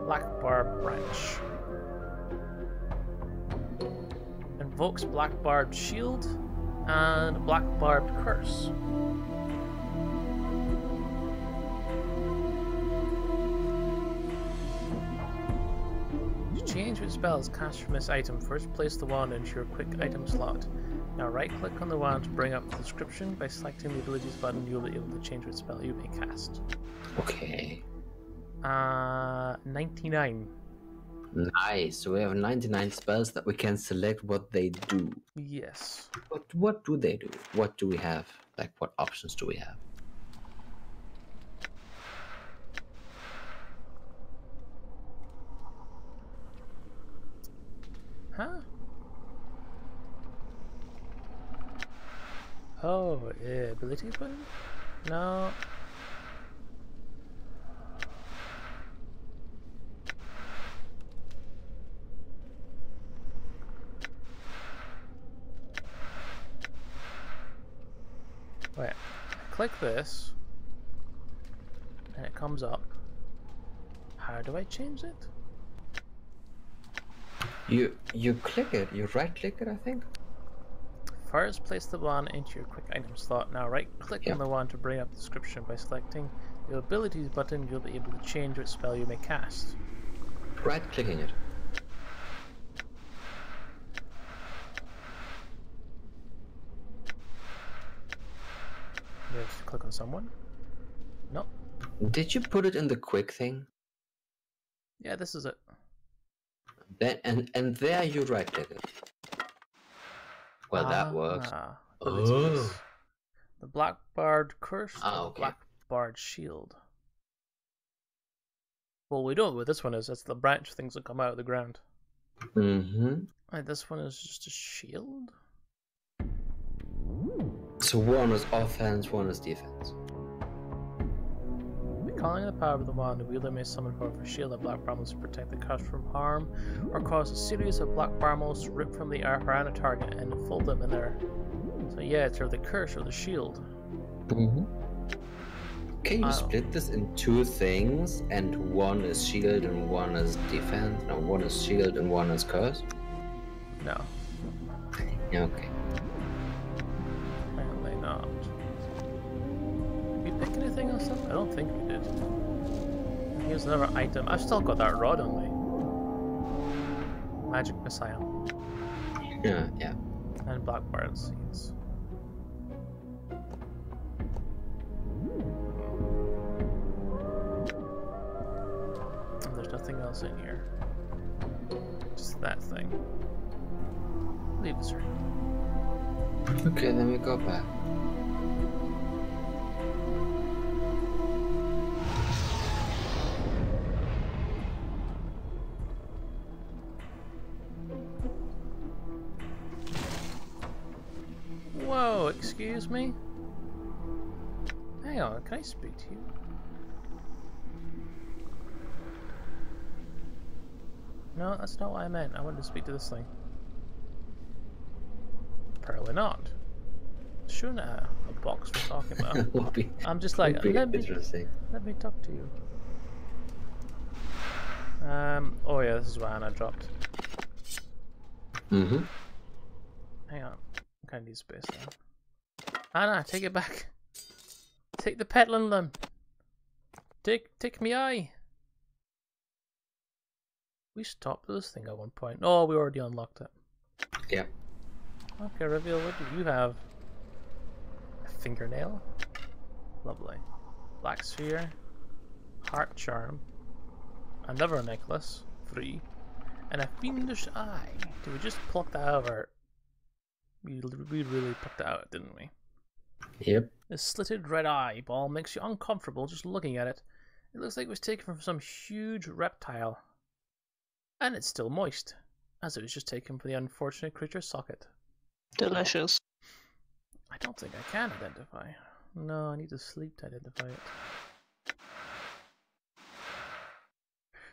Speaker 2: Black Barb Branch. Invokes Black Barbed Shield and Black Barbed Curse. To change which spells cast from this item, first place the wand into your quick item slot. Now right click on the wand to bring up the description. By selecting the abilities button, you'll be able to change which spell you may cast.
Speaker 1: Okay.
Speaker 2: 99.
Speaker 1: Nice. So we have 99 spells that we can select what they do.
Speaker 2: Yes.
Speaker 1: What do they do? What do we have? Like, what options do we have?
Speaker 2: Huh? Oh, abilities button? No. Wait, I click this, and it comes up. How do I change it?
Speaker 1: You click it. You right click it, I think.
Speaker 2: First, place the wand into your quick item slot. Now right click on the wand to bring up the description. By selecting the abilities button, you'll be able to change which spell you may cast.
Speaker 1: Right clicking it.
Speaker 2: You have to click on someone? No.
Speaker 1: Did you put it in the quick thing?
Speaker 2: Yeah, this is it.
Speaker 1: Then and there you right click it. Well, that works.
Speaker 2: Abilities. The Black Bard Curse and the
Speaker 1: Okay.
Speaker 2: Black Bard Shield. Well, we don't know what this one is. It's the branch things that come out of the ground.
Speaker 1: Mm-hmm.
Speaker 2: And this one is just a shield?
Speaker 1: So one is offense, one is defense.
Speaker 2: Calling the power of the wand, the wielder may summon powerful shield of black brambles to protect the cast from harm, or cause a series of black brambles to rip from the earth around a target and fold them in there. So yeah, it's either the curse or the shield.
Speaker 1: Mm-hmm. Can you split this in two things, and one is shield and one is defense? No, one is shield and one is curse?
Speaker 2: No.
Speaker 1: Okay.
Speaker 2: Apparently not. Did we pick anything else up? I don't think we did. Here's another item. I've still got that rod on me. Magic Missile.
Speaker 1: Yeah.
Speaker 2: And Black Bard Seeds. And there's nothing else in here. Just that thing. Leave this room.
Speaker 1: Okay, then we go back.
Speaker 2: Whoa, excuse me? Hang on, can I speak to you? No, that's not what I meant. I wanted to speak to this thing. Apparently not. Sure, a box we're talking about. I'm just like, let me talk to you. Oh yeah, this is what Anna dropped.
Speaker 1: Mm-hmm.
Speaker 2: Hang on, I kind of need space now. Anna, take it back. Take the petalon limb. Take me eye. We stopped this thing at one point. Oh, we already unlocked it.
Speaker 1: Yeah.
Speaker 2: Okay, reveal. What do you have? A fingernail. Lovely. Black sphere. Heart charm. Another necklace. 3. And a fiendish eye. Did we just pluck that out of our... We really plucked that out, didn't we?
Speaker 1: Yep.
Speaker 2: This slitted red eyeball makes you uncomfortable just looking at it. It looks like it was taken from some huge reptile. And it's still moist, as it was just taken from the unfortunate creature's socket.
Speaker 3: Delicious.
Speaker 2: I don't think I can identify. No, I need to sleep to identify it.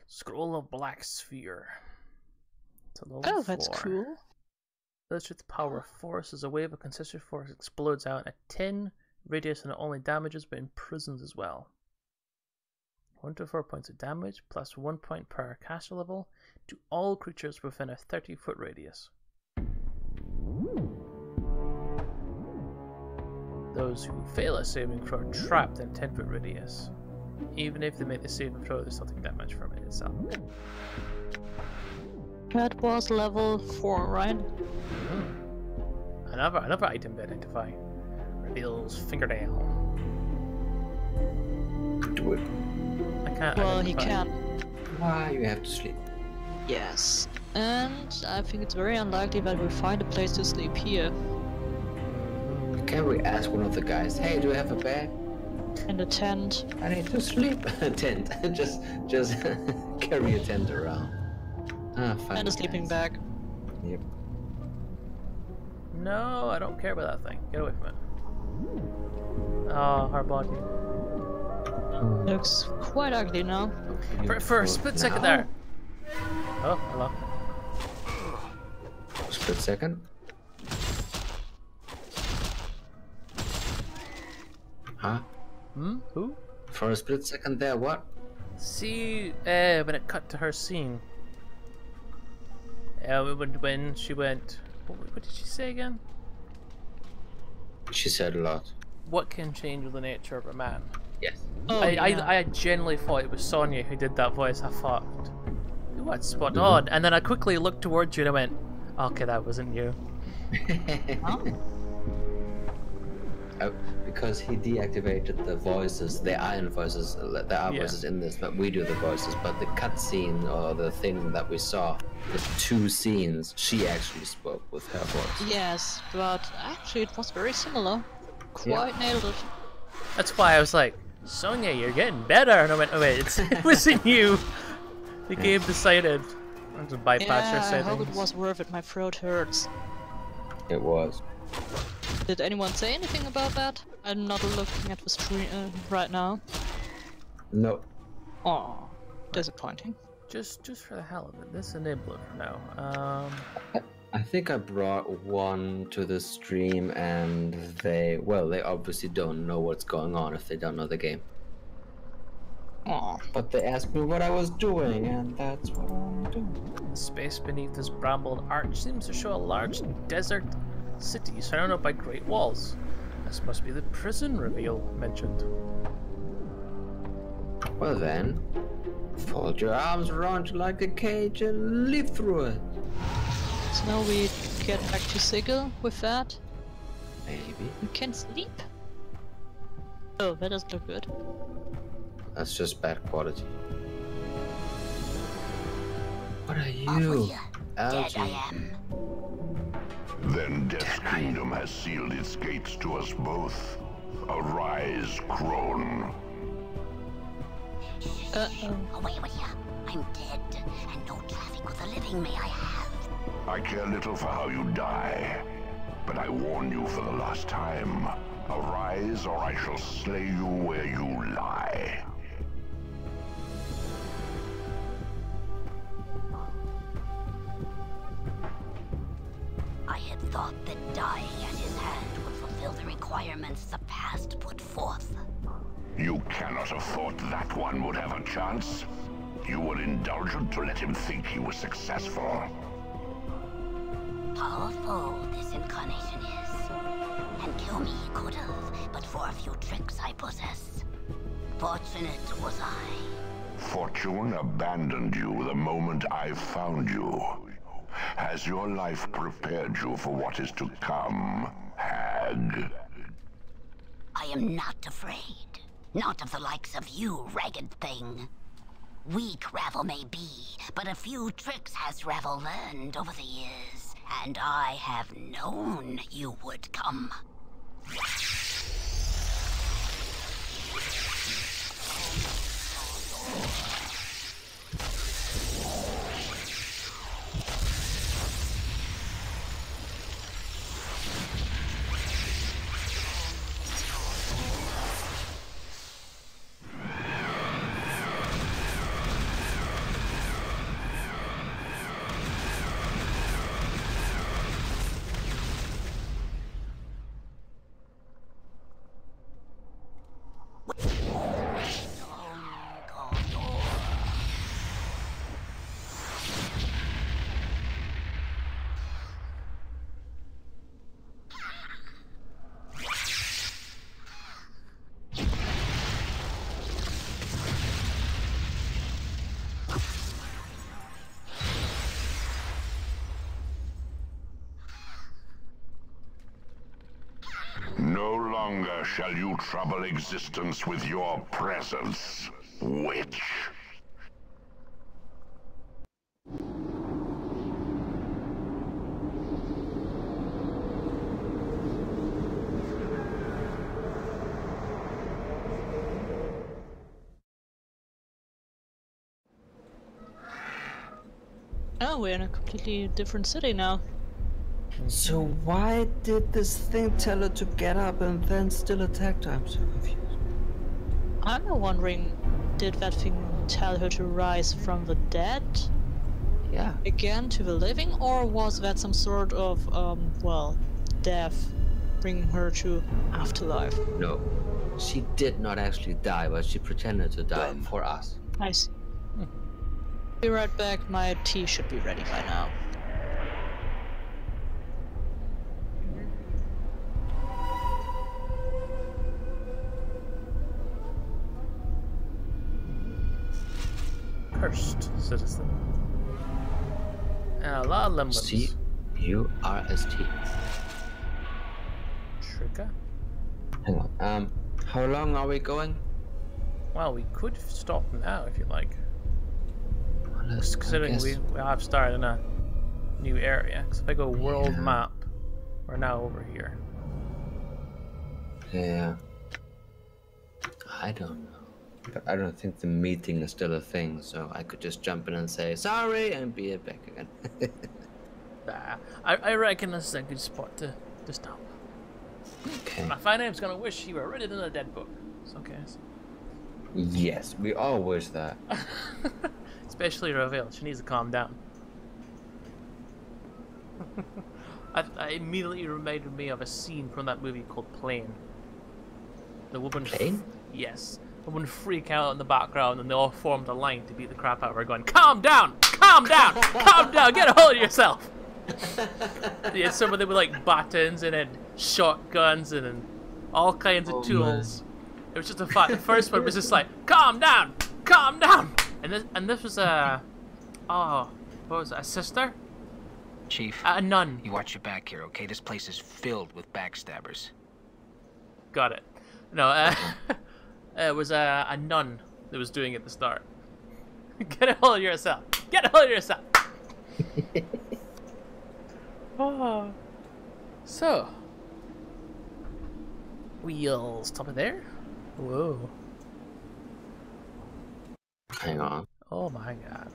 Speaker 2: Scroll of Black Sphere. It's a level 4.
Speaker 3: That's cool.
Speaker 2: Illustrates the power of force as a wave of concentric force explodes out at 10 radius and it only damages but imprisons as well. 1 to 4 points of damage plus 1 point per caster level to all creatures within a 30-foot radius. Those who fail a saving throw are trapped in a 10-foot radius. Even if they make the saving throw, they still take damage from it itself.
Speaker 3: That was level 4, right?
Speaker 2: Another item to identify. Reveals fingernail.
Speaker 1: Do it.
Speaker 2: I can't
Speaker 3: Well,
Speaker 2: identify.
Speaker 3: he can.
Speaker 1: Why you have to sleep?
Speaker 3: Yes. And I think it's very unlikely that we'll find a place to sleep here.
Speaker 1: Can we ask one of the guys, hey, do you have a bed?
Speaker 3: In the tent.
Speaker 1: I need to sleep. A tent. just carry a tent around. Fine.
Speaker 3: And a sleeping bag.
Speaker 1: Yep.
Speaker 2: No, I don't care about that thing. Get away from it. Oh, her body.
Speaker 3: Looks quite ugly now.
Speaker 2: For a split second there. Oh, hello.
Speaker 1: Split second. Huh?
Speaker 2: Who?
Speaker 1: For a split second there, what?
Speaker 2: See, when it cut to her scene. When she went... What did she say again?
Speaker 1: She said a lot.
Speaker 2: What can change the nature of a man?
Speaker 1: Yes.
Speaker 3: Oh,
Speaker 2: I genuinely thought it was Sonya who did that voice. I thought, what's spot on? And then I quickly looked towards you and I went, okay, that wasn't you.
Speaker 1: Because he deactivated the voices. There aren't voices. There are voices in this, but we do the voices. But the cutscene or the thing that we saw, the 2 scenes, she actually spoke with her voice.
Speaker 3: Yes, but actually it was very similar. Quite nailed it.
Speaker 2: That's why I was like, Sonya, you're getting better. And I went, oh wait, it wasn't you. The game decided. I'm just bypass your
Speaker 3: I
Speaker 2: settings.
Speaker 3: hope it was worth it. My throat hurts.
Speaker 1: It was.
Speaker 3: Did anyone say anything about that? I'm not looking at the stream right now.
Speaker 1: No.
Speaker 3: Aw, disappointing.
Speaker 2: Just for the hell of it, let's enable it for now.
Speaker 1: I think I brought one to the stream and they obviously don't know what's going on if they don't know the game.
Speaker 3: Aw.
Speaker 1: But they asked me what I was doing and that's what I'm doing.
Speaker 2: Space beneath this brambled arch seems to show a large desert city surrounded by great walls. This must be the prison reveal mentioned.
Speaker 1: Well then, fold your arms around you like a cage and leap through it.
Speaker 3: So now we get back to Sigil with that.
Speaker 1: Maybe.
Speaker 3: We can sleep. Oh, that doesn't look good.
Speaker 1: That's just bad quality. What are you?
Speaker 5: Dead
Speaker 1: Algae.
Speaker 5: I am.
Speaker 6: Then Death's kingdom has sealed its gates to us both. Arise, crone.
Speaker 3: Uh-oh.
Speaker 5: Oh, wait. I'm dead, and no traffic with the living may I have.
Speaker 6: I care little for how you die, but I I warn you for the last time. Arise, or I shall slay you where you lie.
Speaker 7: I had thought that dying at his hand would fulfill the requirements the past put forth.
Speaker 6: You cannot have thought that one would have a chance. You were indulgent to let him think he was successful.
Speaker 7: Powerful this incarnation is. And kill me he could have, but for a few tricks I possess. Fortunate was I.
Speaker 6: Fortune abandoned you the moment I found you. Has your life prepared you for what is to come, hag?
Speaker 7: I am not afraid. Not of the likes of you, ragged thing. Weak Ravel may be, but a few tricks has Ravel learned over the years, and I have known you would come.
Speaker 6: No longer shall you trouble existence with your presence, witch.
Speaker 3: Oh, we're in a completely different city now.
Speaker 1: So why did this thing tell her to get up and then still attack her? I'm so confused.
Speaker 3: I'm wondering, did that thing tell her to rise from the dead
Speaker 1: Yeah.
Speaker 3: again to the living, or was that some sort of, well, death bringing her to afterlife?
Speaker 1: No. She did not actually die, but she pretended to die for us.
Speaker 3: I see. Be right back, my tea should be ready by now.
Speaker 2: Cursed citizen. And a lot of lemons.
Speaker 1: C-U-R-S-T.
Speaker 2: Trigger.
Speaker 1: Hang on. How long are we going?
Speaker 2: Well, we could stop now if you like.
Speaker 1: Well, let's
Speaker 2: Considering we have started in a new area. Because if I go world map, we're now over here.
Speaker 1: Yeah. I don't know. But I don't think the meeting is still a thing, so I could just jump in and say sorry and be back again.
Speaker 2: I reckon this is a good spot to stop.
Speaker 1: Okay.
Speaker 2: My finance gonna wish he were written in a dead book. It's okay.
Speaker 1: Yes, we all wish that.
Speaker 2: Especially Ravel. She needs to calm down. I immediately reminded me of a scene from that movie called Plane. The woman.
Speaker 1: Plane?
Speaker 2: Yes. The woman freak out in the background, and they all formed a line to beat the crap out of her, going, "Calm down! Calm down! Calm down! Get a hold of yourself!" Yeah, some of them were like batons and then shotguns and then all kinds of tools. Man. It was just a fact. The first one was just like, "Calm down! Calm down!" And this was a what was it? A sister?
Speaker 8: Chief,
Speaker 2: a nun.
Speaker 8: You watch your back here, okay? This place is filled with backstabbers.
Speaker 2: Got it. No, it was a nun that was doing it at the start. Get a hold of yourself. Get a hold of yourself. Oh. So, we'll stop it there. Whoa.
Speaker 1: Hang on.
Speaker 2: Oh my god.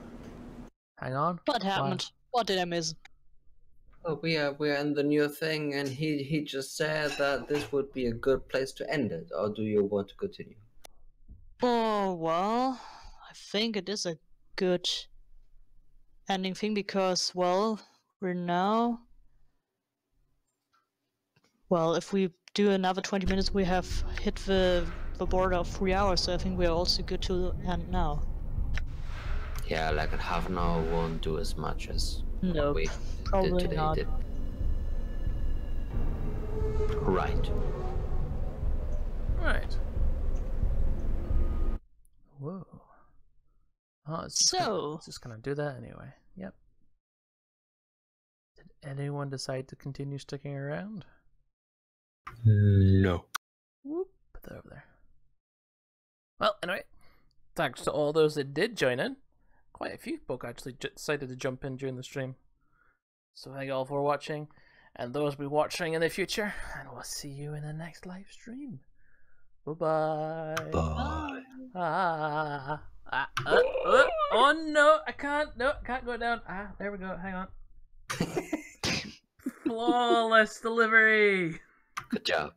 Speaker 2: Hang on.
Speaker 3: What happened? What did I miss?
Speaker 1: Oh, we are in the new thing, and he just said that this would be a good place to end it. Or do you want to continue?
Speaker 3: Oh, well, I think it is a good ending thing because, well, we're now. Well, if we do another 20 minutes, we have hit the border of 3 hours, so I think we're also good to end now.
Speaker 1: Yeah, like a half an hour won't do as much as
Speaker 3: Nope,
Speaker 1: we
Speaker 3: probably
Speaker 1: did today.
Speaker 3: not.
Speaker 1: Right.
Speaker 2: Right. Whoa. Oh, it's just gonna do that anyway. Yep. Did anyone decide to continue sticking around?
Speaker 1: No.
Speaker 2: Whoop, put that over there. Well, anyway, thanks to all those that did join in. Quite a few folk actually decided to jump in during the stream. So thank you all for watching, and those will be watching in the future, and we'll see you in the next live stream. Bye-bye.
Speaker 1: Bye.
Speaker 2: Oh no, I can't go down. There we go, hang on. Flawless delivery.
Speaker 1: Good job.